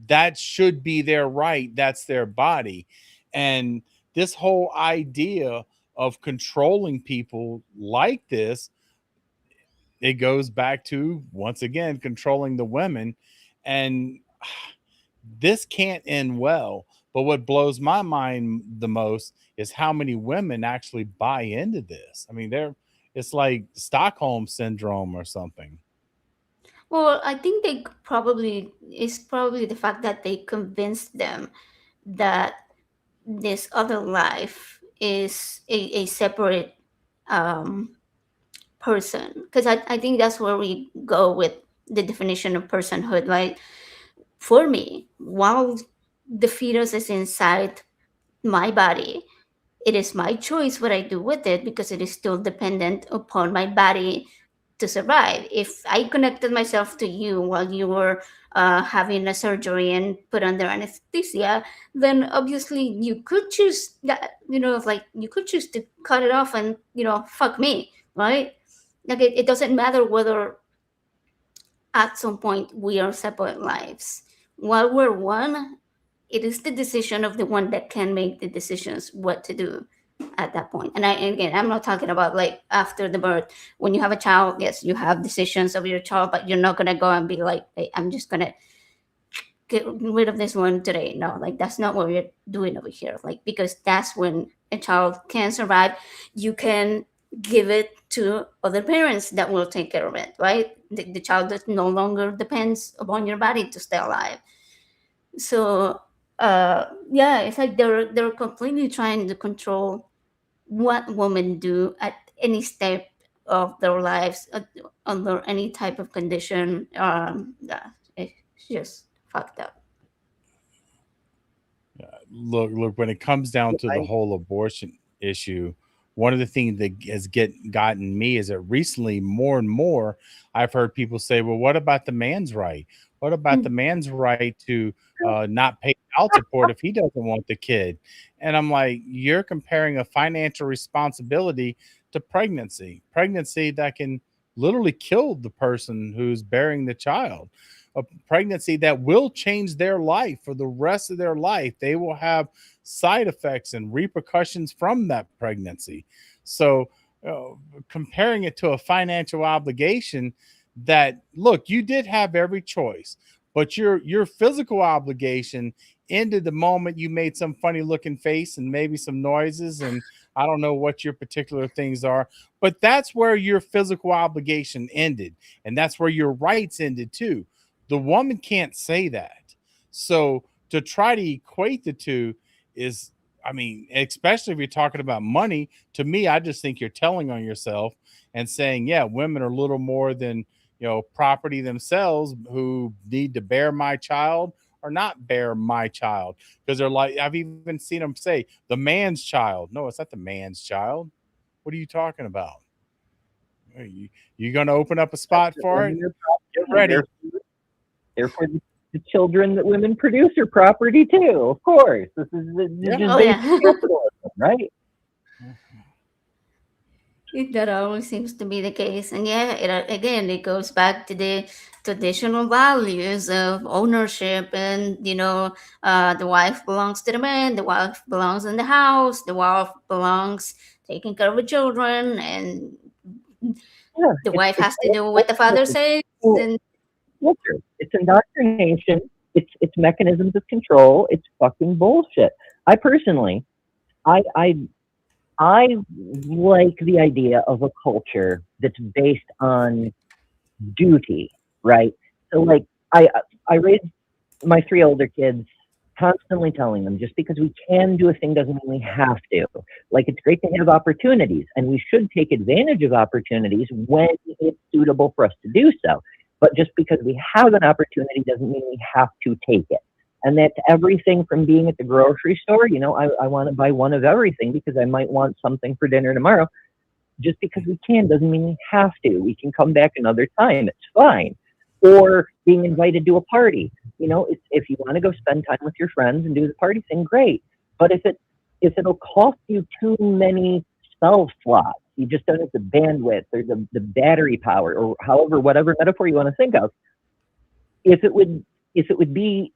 That should be their right. That's their body. And this whole idea of controlling people like this, it goes back to, once again, controlling the women. And this can't end well. But what blows my mind the most is how many women actually buy into this. I mean, it's like Stockholm syndrome or something. well, I think it's probably the fact that they convinced them that this other life is a separate um, person. Because I think that's where we go with the definition of personhood. Like, for me, while the fetus is inside my body, it is my choice what I do with it, because it is still dependent upon my body to survive. If I connected myself to you while you were having a surgery and put under anesthesia, then obviously you could choose that, like you could choose to cut it off and, fuck me, right? Like it doesn't matter whether at some point we are separate lives. While we're one, it is the decision of the one that can make the decisions what to do at that point. And again, I'm not talking about like after the birth. When you have a child, yes, you have decisions of your child, but you're not gonna go and be like, hey, I'm just gonna get rid of this one today. No, like that's not what we're doing over here. Like, because that's when a child can survive. You can give it to other parents that will take care of it, right? The child that no longer depends upon your body to stay alive. So yeah, it's like they're completely trying to control what women do at any step of their lives, under any type of condition. Yeah, it's just fucked up. Look, when it comes down to the I, whole abortion issue, one of the things that has gotten me is that recently more and more I've heard people say, well, what about the man's right? What about the man's right to not pay child support if he doesn't want the kid? And I'm like, you're comparing a financial responsibility to pregnancy that can literally kill the person who's bearing the child, a pregnancy that will change their life for the rest of their life. They will have side effects and repercussions from that pregnancy. So, comparing it to a financial obligation, that look, you did have every choice, but your physical obligation ended the moment you made some funny looking face and maybe some noises, and I don't know what your particular things are, but that's where your physical obligation ended, and that's where your rights ended too. The woman can't say that. So to try to equate the two is, I mean, especially if you're talking about money, to me, I just think you're telling on yourself and saying, yeah, women are little more than, property themselves who need to bear my child or not bear my child. Because they're like, I've even seen them say the man's child. No, it's not the man's child. What are you talking about? You going to open up a spot for it? Get ready. Therefore, the children that women produce are property too. Of course, this is just Oh basic yeah. capitalism, right? That always seems to be the case. And yeah, again, it goes back to the traditional values of ownership. And, the wife belongs to the man, the wife belongs in the house, the wife belongs taking care of the children, and Yeah, the it's wife it's has to all do what the father culture. says. Well, And culture. It's indoctrination. It's mechanisms of control. It's fucking bullshit. I personally, I I I like the idea of a culture that's based on duty, right? So like I raised my three older kids constantly telling them just because we can do a thing doesn't mean we have to. Like it's great to have opportunities and we should take advantage of opportunities when it's suitable for us to do so. But just because we have an opportunity doesn't mean we have to take it. And that's everything from being at the grocery store. I want to buy one of everything because I might want something for dinner tomorrow. Just because we can doesn't mean we have to. We can come back another time. It's fine. Or being invited to a party. If you want to go spend time with your friends and do the party thing, great. But if it'll cost you too many cell slots, you just don't have the bandwidth or the battery power or however, whatever metaphor you want to think of. If it would be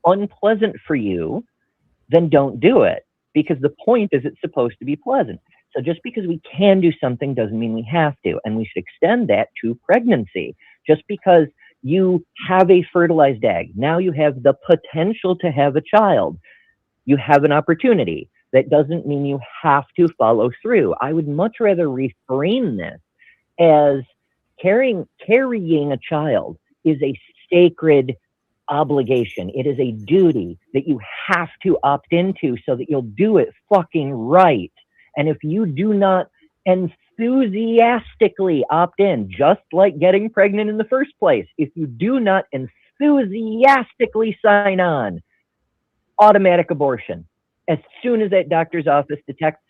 unpleasant for you, then don't do it, because the point is it's supposed to be pleasant. So just because we can do something doesn't mean we have to. And we should extend that to pregnancy. Just because you have a fertilized egg, now you have the potential to have a child. You have an opportunity. That doesn't mean you have to follow through. I would much rather reframe this as carrying a child is a sacred obligation. It is a duty that you have to opt into so that you'll do it fucking right. And if you do not enthusiastically opt in, just like getting pregnant in the first place, if you do not enthusiastically sign on, automatic abortion. As soon as that doctor's office detects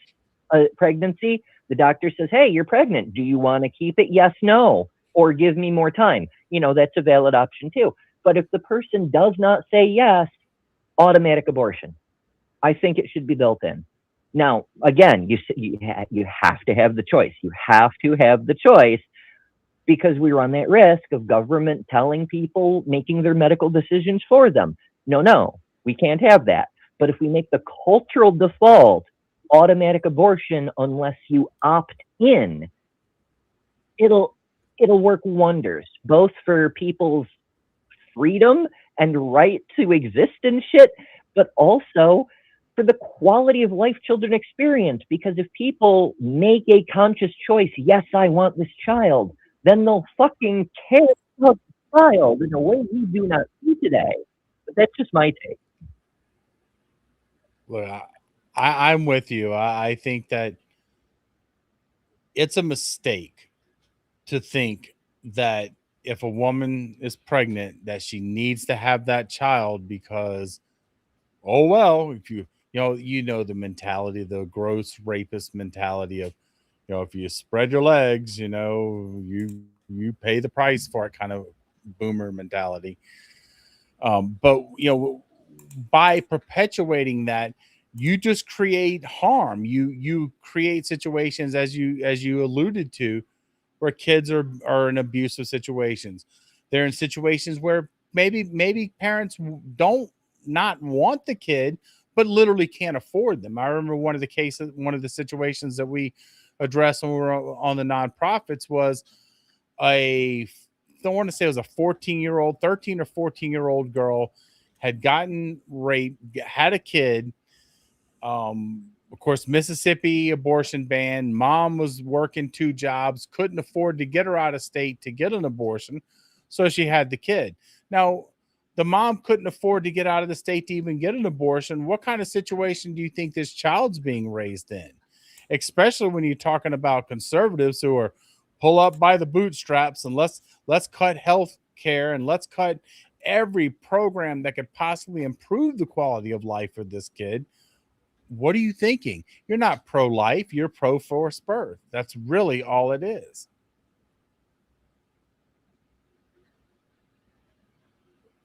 a pregnancy, the doctor says, hey, you're pregnant. Do you want to keep it? Yes, no, or give me more time. That's a valid option too. But if the person does not say yes, automatic abortion. I think it should be built in. Now, again, you have to have the choice. You have to have the choice because we run that risk of government telling people, making their medical decisions for them. No. We can't have that. But if we make the cultural default automatic abortion unless you opt in, it'll work wonders, both for people's freedom and right to exist and shit, but also for the quality of life children experience. Because if people make a conscious choice, yes, I want this child, then they'll fucking care about the child in a way we do not see today. But that's just my take. Look, I'm with you. I think that it's a mistake to think that if a woman is pregnant that she needs to have that child because, oh well, if you know the mentality, the gross rapist mentality of, if you spread your legs, you pay the price for it, kind of boomer mentality. But by perpetuating that, you just create harm. You create situations, as you alluded to, where kids are in abusive situations. They're in situations where maybe parents don't not want the kid, but literally can't afford them. I remember one of the situations that we addressed when we were on the nonprofits was a don't want to say it was a 14-year-old, 13 or 14-year-old girl had gotten raped, had a kid. Of course, Mississippi abortion ban. Mom was working 2 jobs, couldn't afford to get her out of state to get an abortion, so she had the kid. Now, the mom couldn't afford to get out of the state to even get an abortion. What kind of situation do you think this child's being raised in? Especially when you're talking about conservatives who are pull up by the bootstraps and let's cut health care and let's cut every program that could possibly improve the quality of life for this kid. What are you thinking? You're not pro-life, you're pro-forced birth. That's really all it is.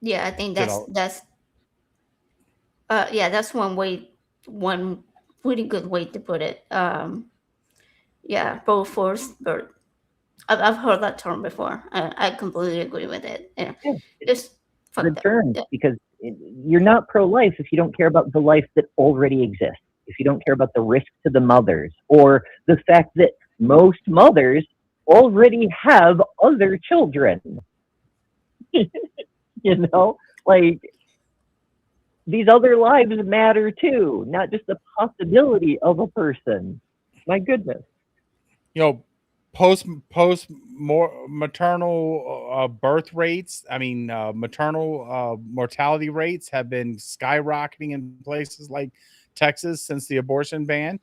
Yeah, I think Did that's I, that's yeah, that's one pretty good way to put it. Yeah, pro forced birth. I've heard that term before. I completely agree with it. Yeah, Yeah, just the fuck that. terms, Yeah. because you're not pro-life if you don't care about the life that already exists, if you don't care about the risk to the mothers, or the fact that most mothers already have other children. you know, like, these other lives matter too, not just the possibility of a person. My goodness. you know, post more maternal birth rates. I mean, maternal mortality rates have been skyrocketing in places like Texas since the abortion ban.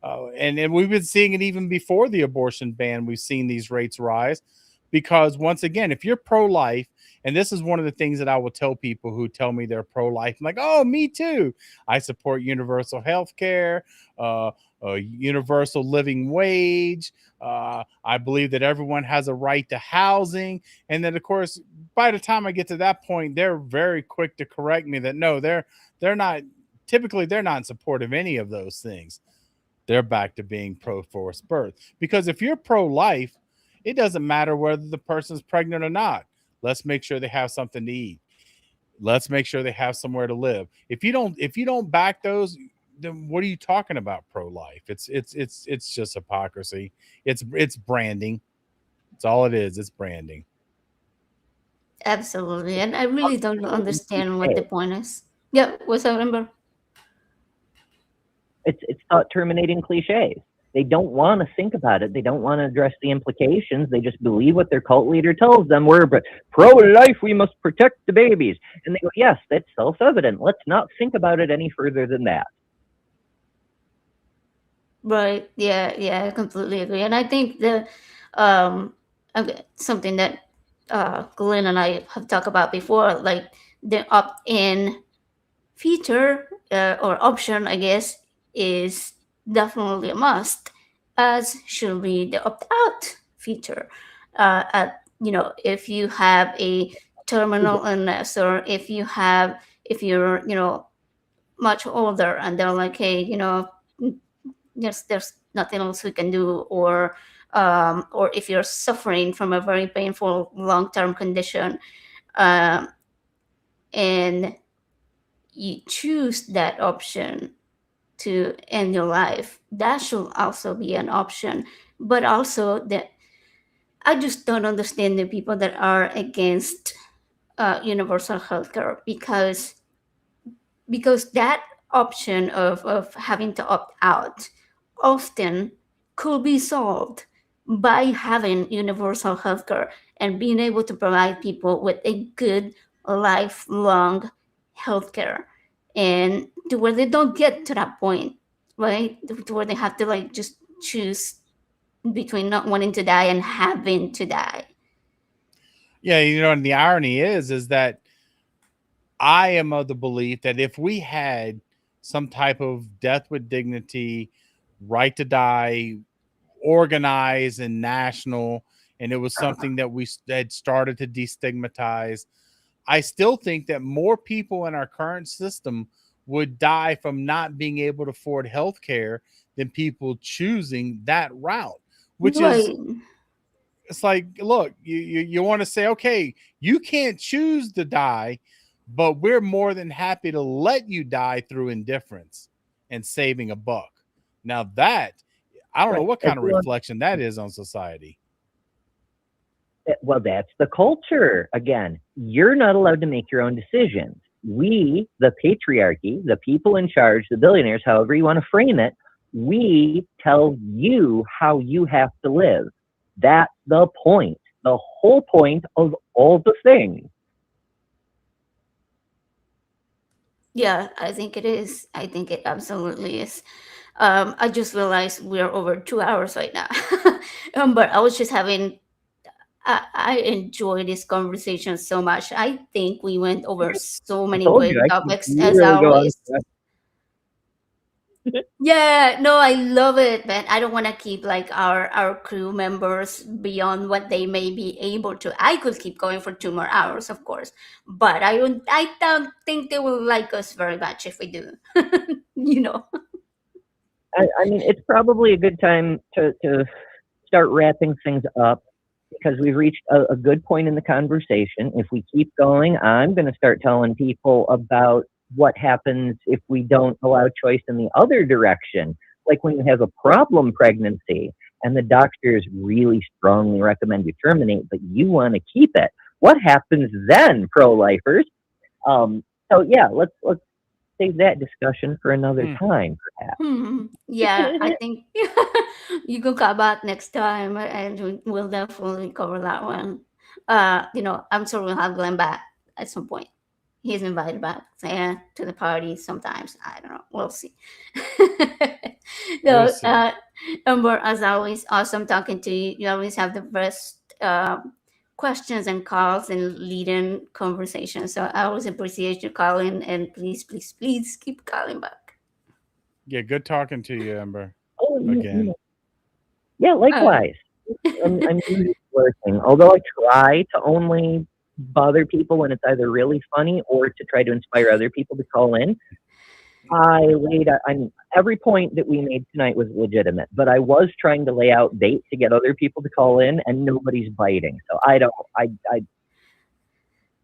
And we've been seeing it even before the abortion ban. We've seen these rates rise because, once again, if you're pro-life, and this is one of the things that I will tell people who tell me they're pro-life, I'm like, oh, me too. I support universal health care, universal living wage. I believe that everyone has a right to housing. And then, of course, by the time I get to that point, they're very quick to correct me that no, they're not. Typically, they're not in support of any of those things. They're back to being pro forced birth. Because if you're pro life, it doesn't matter whether the person's pregnant or not. Let's make sure they have something to eat. Let's make sure they have somewhere to live. If you don't back those, then what are you talking about pro life? It's just hypocrisy. It's branding. It's all it is. It's branding. Absolutely, and I really don't understand what the Hey, point is. Yeah, what's that number? it's not terminating cliches. They don't want to think about it. They don't want to address the implications. They just believe what their cult leader tells them. We're pro-life. We must protect the babies. And they go, yes, that's self-evident. Let's not think about it any further than that. Right. Yeah. Yeah. I completely agree. And I think um, okay, something that Glenn and I have talked about before, like the opt-in feature or option, I guess, is definitely a must, as should be the opt-out feature. If you have a terminal illness, or if you're, much older, and they're like, hey, yes, there's nothing else we can do, or if you're suffering from a very painful long-term condition, um, and you choose that option to end your life, that should also be an option. But also that I just don't understand the people that are against universal healthcare, because that option of having to opt out often could be solved by having universal healthcare and being able to provide people with a good lifelong healthcare, and to where they don't get to that point, right? To where they have to like just choose between not wanting to die and having to die. Yeah, and the irony is that I am of the belief that if we had some type of death with dignity, right to die, organized and national, and it was something that we had started to destigmatize, I still think that more people in our current system would die from not being able to afford health care than people choosing that route, which is, Right. it's like, look, you want to say, okay, you can't choose to die, but we're more than happy to let you die through indifference and saving a buck. Now that, I don't know Right. what kind of reflection that is on society. Well, that's the culture. Again, you're not allowed to make your own decisions. We, the patriarchy, the people in charge, the billionaires, however you want to frame it, we tell you how you have to live. That's the point. The whole point of all the things. Yeah, I think it is. I think it absolutely is. I just realized we're over 2 hours right now. But I was just having, I enjoy this conversation so much. I think we went over so I many told you, great I can topics as literally go on always. forever. Yeah, no, I love it, but I don't want to keep like our crew members beyond what they may be able to. I could keep going for 2 more hours, of course, but I don't think they will like us very much if we do. you know. I mean, it's probably a good time to start wrapping things up because we've reached a good point in the conversation. If we keep going, I'm going to start telling people about what happens if we don't allow choice in the other direction. Like when you have a problem pregnancy and the doctors really strongly recommend you terminate, but you want to keep it. What happens then, pro-lifers? So yeah, let's save that discussion for another time, perhaps. Yeah, I think you can come back next time, and we'll definitely cover that one. I'm sure we'll have Glenn back at some point. He's invited back, to the party sometimes. I don't know. We'll see. We'll so, see. Amber, as always, awesome talking to you. You always have the best questions and calls and lead-in conversations. So I always appreciate you calling, and please, please, please keep calling back. Yeah, good talking to you, Amber. Oh, Again. yeah, Uh, likewise. I'm usually working, although I try to only bother people when it's either really funny or to try to inspire other people to call in. Every point that we made tonight was legitimate, but I was trying to lay out bait to get other people to call in, and nobody's biting. So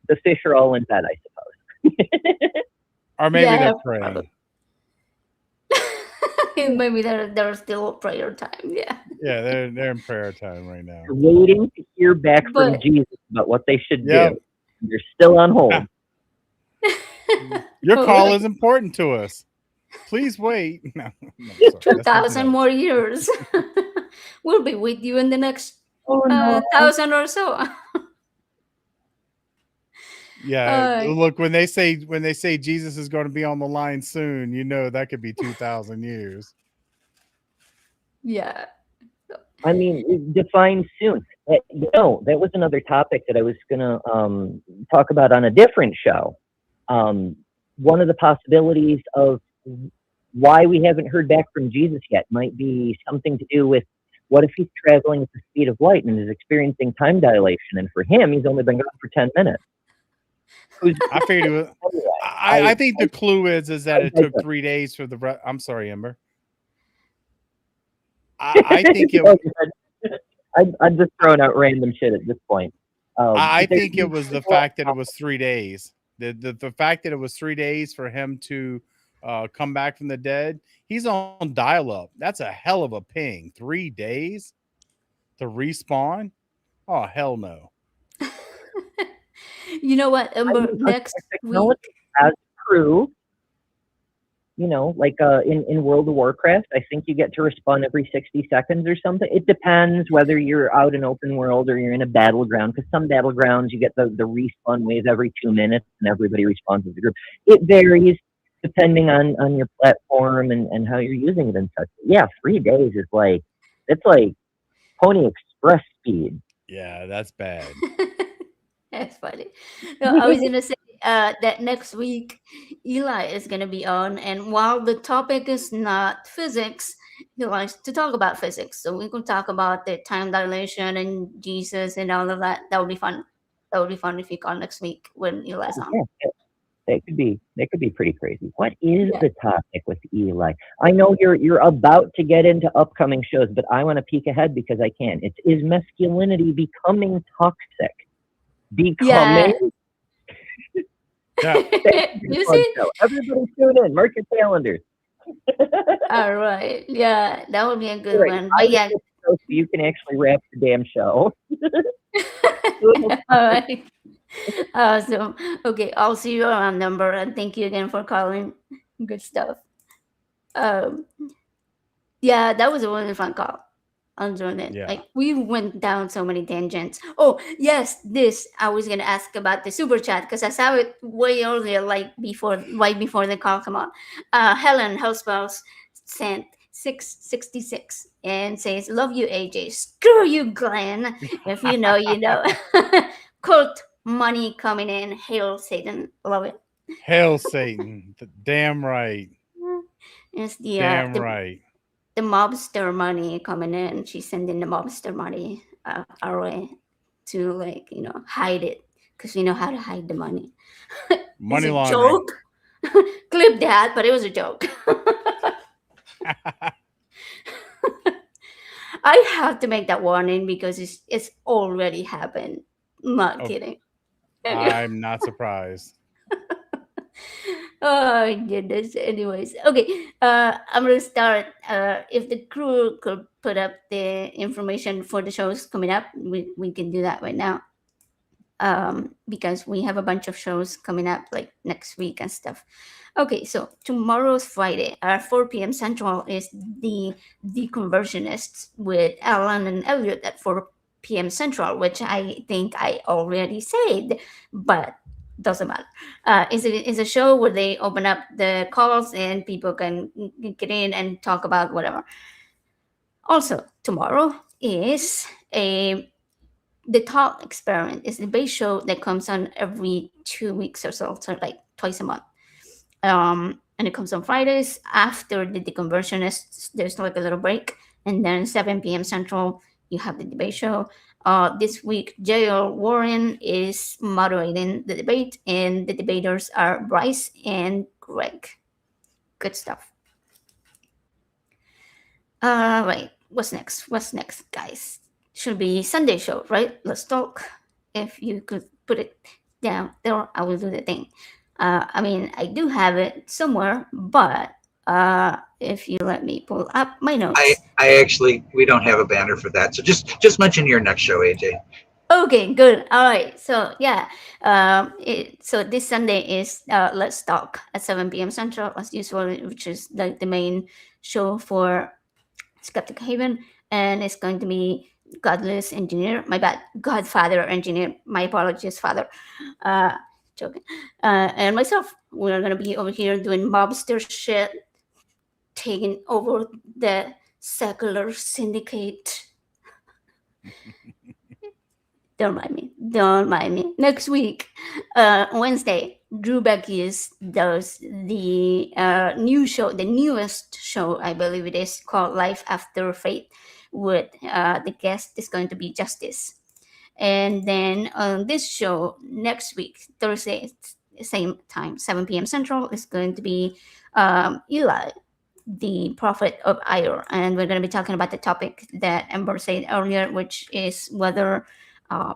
the fish are all in bed, I suppose. Or maybe Yeah, they're praying. maybe there's still prayer time. Yeah, Yeah, they're in prayer time right now. They're waiting to hear back from but Jesus about what they should Yep. do. They're still on hold. Your Oh, call really? is important to us. Please wait. No, sorry, that's 2,000 something more years. We'll be with you in the next Oh no! 1,000 or so. Yeah, Uh, look, when they say Jesus is going to be on the line soon, that could be 2,000 years. yeah. I mean, define soon. That was another topic that I was gonna talk about on a different show. One of the possibilities of why we haven't heard back from Jesus yet might be something to do with what if he's traveling at the speed of light and is experiencing time dilation, and for him, he's only been gone for 10 minutes. I figured it was. I think the clue is that it took 3 days for the. I'm sorry, Ember. I think it. I'm just throwing out random shit at this point. I think it was the fact that it was 3 days The fact that it was 3 days for him to come back from the dead, he's on dial up. That's a hell of a ping. 3 days to respawn? Oh, hell no. You know what, I Amber? mean, Next technology week. has proved, like in World of Warcraft, I think you get to respawn every 60 seconds or something. It depends whether you're out in open world or you're in a battleground, because some battlegrounds you get the respawn wave every 2 minutes and everybody respawns as a group. It varies depending on your platform and how you're using it and such. Yeah, 3 days is it's like Pony Express speed. Yeah, that's bad. That's funny. No, I was gonna say that next week Eli is gonna be on, and while the topic is not physics, he likes to talk about physics. So we can talk about the time dilation and Jesus and all of that. That would be fun. That would be fun if you call next week when Eli's on. Yeah, that could be pretty crazy. What is Yeah. the topic with Eli? I know you're about to get into upcoming shows, but I want to peek ahead because I can. Is masculinity becoming toxic? Yeah. Becoming. Yeah. You see? Show. Everybody tune in. Mark your calendars. All right. Yeah, that would be a good Right. one. I But yeah. will so you can actually wrap the damn show. All right. Awesome. Okay, I'll see you around, number, and thank you again for calling. Good stuff. Um, yeah, that was a really fun call. I'm doing it. Yeah. Like we went down so many tangents. Oh yes, this I was gonna ask about the super chat because I saw it way earlier, like right before the call come on. Helen Hellspouse sent 666 and says, "Love you, AJ. Screw you, Glenn. If you know, you know." Cult money coming in. Hail Satan. Love it. Hail Satan. Damn right. It's Damn right. the mobster money coming in. She's sending the mobster money our way to hide it because we know how to hide the money. It's Money a laundering. joke. Clip that, but it was a joke. I have to make that warning because it's already happened. Not Oh, kidding. I'm not surprised. Oh goodness. Anyways, okay. I'm gonna start. If the crew could put up the information for the shows coming up, we can do that right now. Because we have a bunch of shows coming up like next week and stuff. Okay, so tomorrow's Friday, 4 p.m. Central, is the Deconversionists with Alan and Elliott at 4 p.m. Central, which I think I already said, but doesn't matter. Is a show where they open up the calls and people can get in and talk about whatever. Also, tomorrow is the Thought Experiment is the base show that comes on every 2 weeks or so like twice a month. And it comes on Fridays after the Deconversionists. There's like a little break, and then 7 p.m. Central, you have the debate show. This week, J.L. Warren is moderating the debate, and the debaters are Bryce and Greg. Good stuff. Right. What's next? What's next, guys? Should be Sunday show, right? Let's talk. If you could put it down there, I will do the thing. I mean, I do have it somewhere, but if you let me pull up my notes. I actually, we don't have a banner for that. So just mention your next show, AJ. Okay, good. All right. So yeah, so this Sunday is Let's Talk at 7 p.m. Central as usual, which is like the main show for Skeptic Haven, and it's going to be Godless Engineer. My bad, Godfather Engineer. My apologies, Father. Joking. And myself, we're gonna be over here doing mobster shit, taking over the secular syndicate. Don't mind me. Don't mind me. Next week, Wednesday, Drew Bekius does the new show, the newest show, I believe it is, called Life After Faith, with the guest is going to be Justice. And then on this show, next week, Thursday, same time, 7 p.m. Central, is going to be Eli, the prophet of Ire. And we're going to be talking about the topic that Amber said earlier, which is whether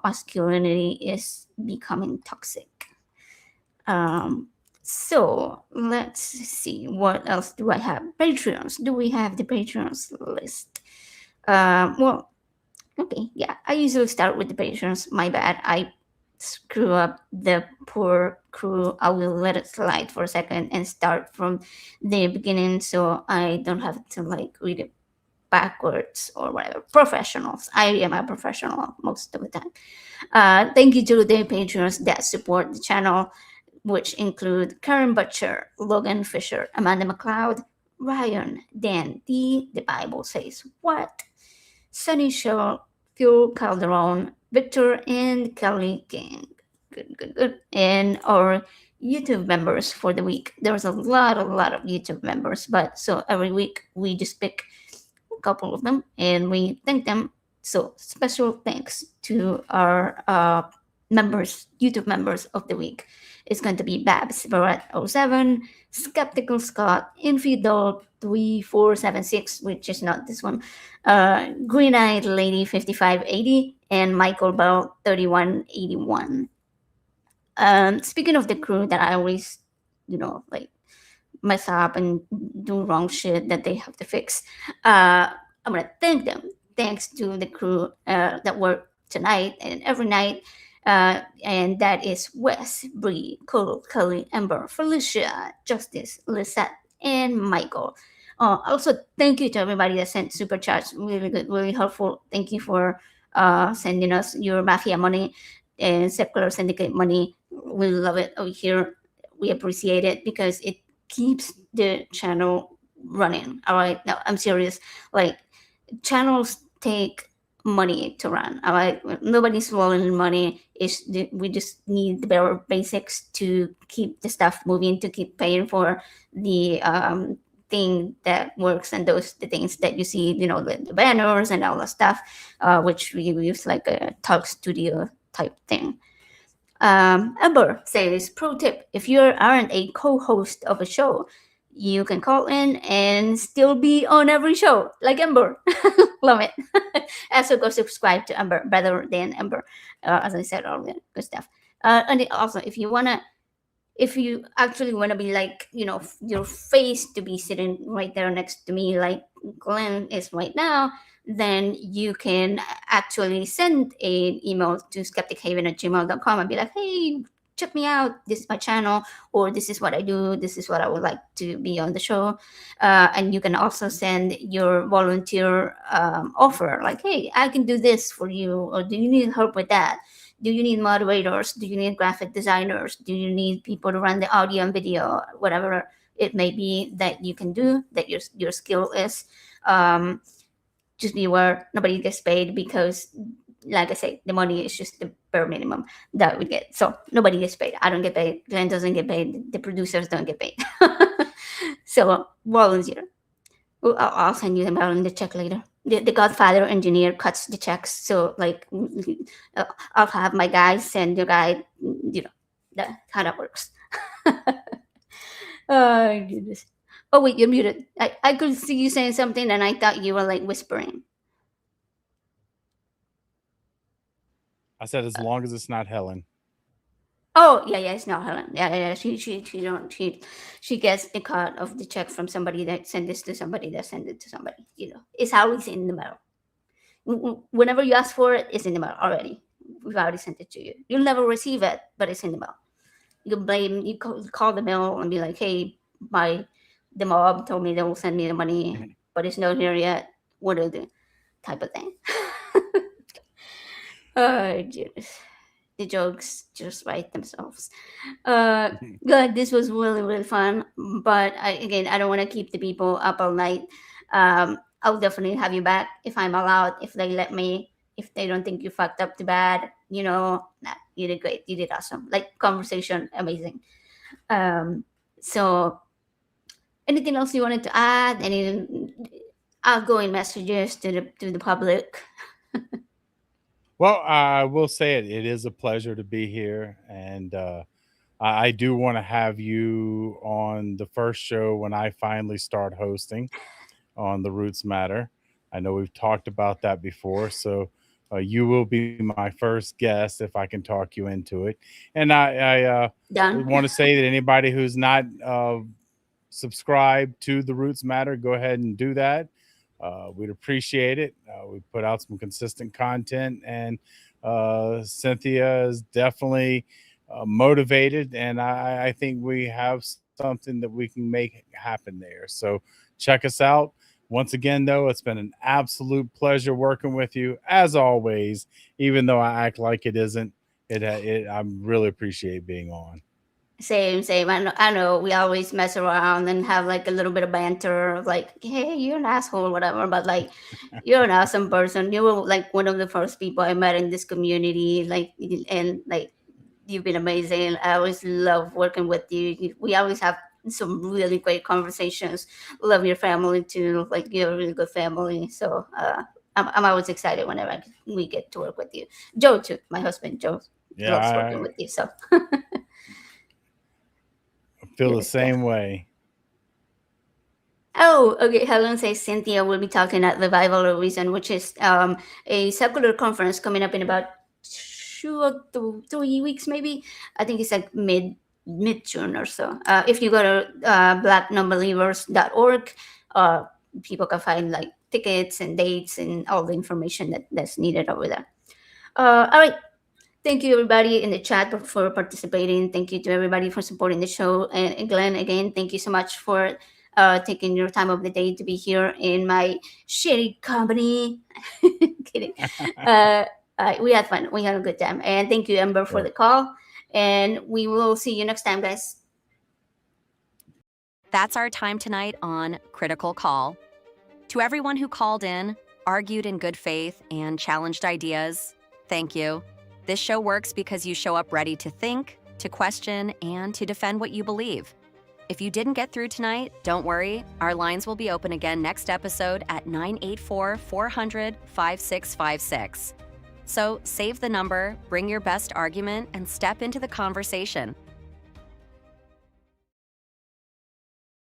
masculinity is becoming toxic. So let's see, what else do I have? Patreons. Do we have the Patreons list? Well, okay, yeah. I usually start with the Patreons. My bad. I screw up the poor crew. I will let it slide for a second and start from the beginning so I don't have to like read it backwards or whatever. Professionals. I am a professional most of the time. Thank you to the patrons that support the channel, which include Karen Butcher, Logan Fisher, Amanda McLeod, Ryan, Dan D, The Bible Says What, Sunny Shaw, Phil Calderon, Victor, and Kelly King. Good, good, good. And our YouTube members for the week. There's a lot of YouTube members, but so every week we just pick a couple of them and we thank them. So special thanks to our members, YouTube members of the week. It's going to be Babs Barrett07, Skeptical Scott, Infidel3476, which is not this one, Green Eyed Lady 5580, and Michael Bell 3181. Speaking of the crew that I always, like mess up and do wrong shit that they have to fix, I'm gonna thank them. Thanks to the crew that work tonight and every night. And that is Wes, Bree, Cole, Kelly, Amber, Felicia, Justice, Lisette, and Michael. Also, thank you to everybody that sent super chats. Really good, really helpful. Thank you for sending us your mafia money and secular syndicate money. We love it over here. We appreciate it because it keeps the channel running. All right, no, I'm serious. Like, channels take money to run. All right, nobody's swallowing money. We just need the bare basics to keep the stuff moving, to keep paying for the thing that works, and the things that you see, the banners and all the stuff, which we use like a talk studio type thing. Amber says, pro tip, if you aren't a co-host of a show, you can call in and still be on every show, like Amber. Love it. Also, go subscribe to Amber, better than Amber, as I said earlier. Good stuff. And also, if you actually want to be like, your face to be sitting right there next to me, like Glenn is right now, then you can actually send an email to skeptichaven@gmail.com and be like, hey, check me out. This is my channel, or this is what I do. This is what I would like to be on the show. And you can also send your volunteer offer, like, hey, I can do this for you, or do you need help with that? Do you need moderators? Do you need graphic designers? Do you need people to run the audio and video? Whatever it may be that you can do, that your skill is. Just be aware, nobody gets paid because, like I say, the money is just the bare minimum that we get. So nobody gets paid. I don't get paid. Glenn doesn't get paid. The producers don't get paid. So volunteer. Well, I'll send you the mail and the check later. The Godfather engineer cuts the checks. So like, I'll have my guys send your guy. That's how that works. Oh goodness. Oh wait, you're muted. I could see you saying something and I thought you were like whispering. I said, as long as it's not Helen. Oh yeah, it's not Helen. Yeah. She gets the cut of the check from somebody that sent this to somebody that sent it to somebody. It's always in the mail. Whenever you ask for it, it's in the mail already. We've already sent it to you. You'll never receive it, but it's in the mail. You call the mail and be like, hey, the mob told me they will send me the money, but it's not here yet. What do I do? Type of thing. Oh, goodness. The jokes just write themselves. Good. This was really, really fun. But I don't want to keep the people up all night. I'll definitely have you back if I'm allowed, if they let me, if they don't think you fucked up too bad. Nah, you did great. You did awesome. Like, conversation, amazing. So anything else you wanted to add? Any outgoing messages to the public? Well, I will say it is a pleasure to be here, and I do want to have you on the first show when I finally start hosting on the Roots Matter. I know we've talked about that before, so you will be my first guest if I can talk you into it. And I Done. want to say that anybody who's not subscribed to The Roots Matter, go ahead and do that. We'd appreciate it. We put out some consistent content, and Cynthia is definitely motivated, and I think we have something that we can make happen there. So check us out. Once again, though, it's been an absolute pleasure working with you, as always. Even though I act like it isn't, I really appreciate being on. Same. I know we always mess around and have like a little bit of banter, like, hey, you're an asshole, whatever. But like, you're an awesome person. You were like one of the first people I met in this community. Like, and like, you've been amazing. I always love working with you. We always have some really great conversations. Love your family too. Like, you're a really good family. So I'm always excited whenever we get to work with you. Joe too. My husband Joe loves working with you. So. Feel the same way. Oh, okay. Helen says Cynthia will be talking at the Bible of Reason, which is a secular conference coming up in about 2 or 3 weeks, maybe. I think it's like mid June or so. If you go to blacknonbelievers.org, people can find like tickets and dates and all the information that's needed over there. All right. Thank you, everybody in the chat for participating. Thank you to everybody for supporting the show. And Glenn, again, thank you so much for taking your time of the day to be here in my shitty company. Kidding. We had fun. We had a good time. And thank you, Ember, for the call. And we will see you next time, guys. That's our time tonight on Critical Call. To everyone who called in, argued in good faith, and challenged ideas, thank you. This show works because you show up ready to think, to question, and to defend what you believe. If you didn't get through tonight, don't worry. Our lines will be open again next episode at 984-400-5656. So save the number, bring your best argument, and step into the conversation.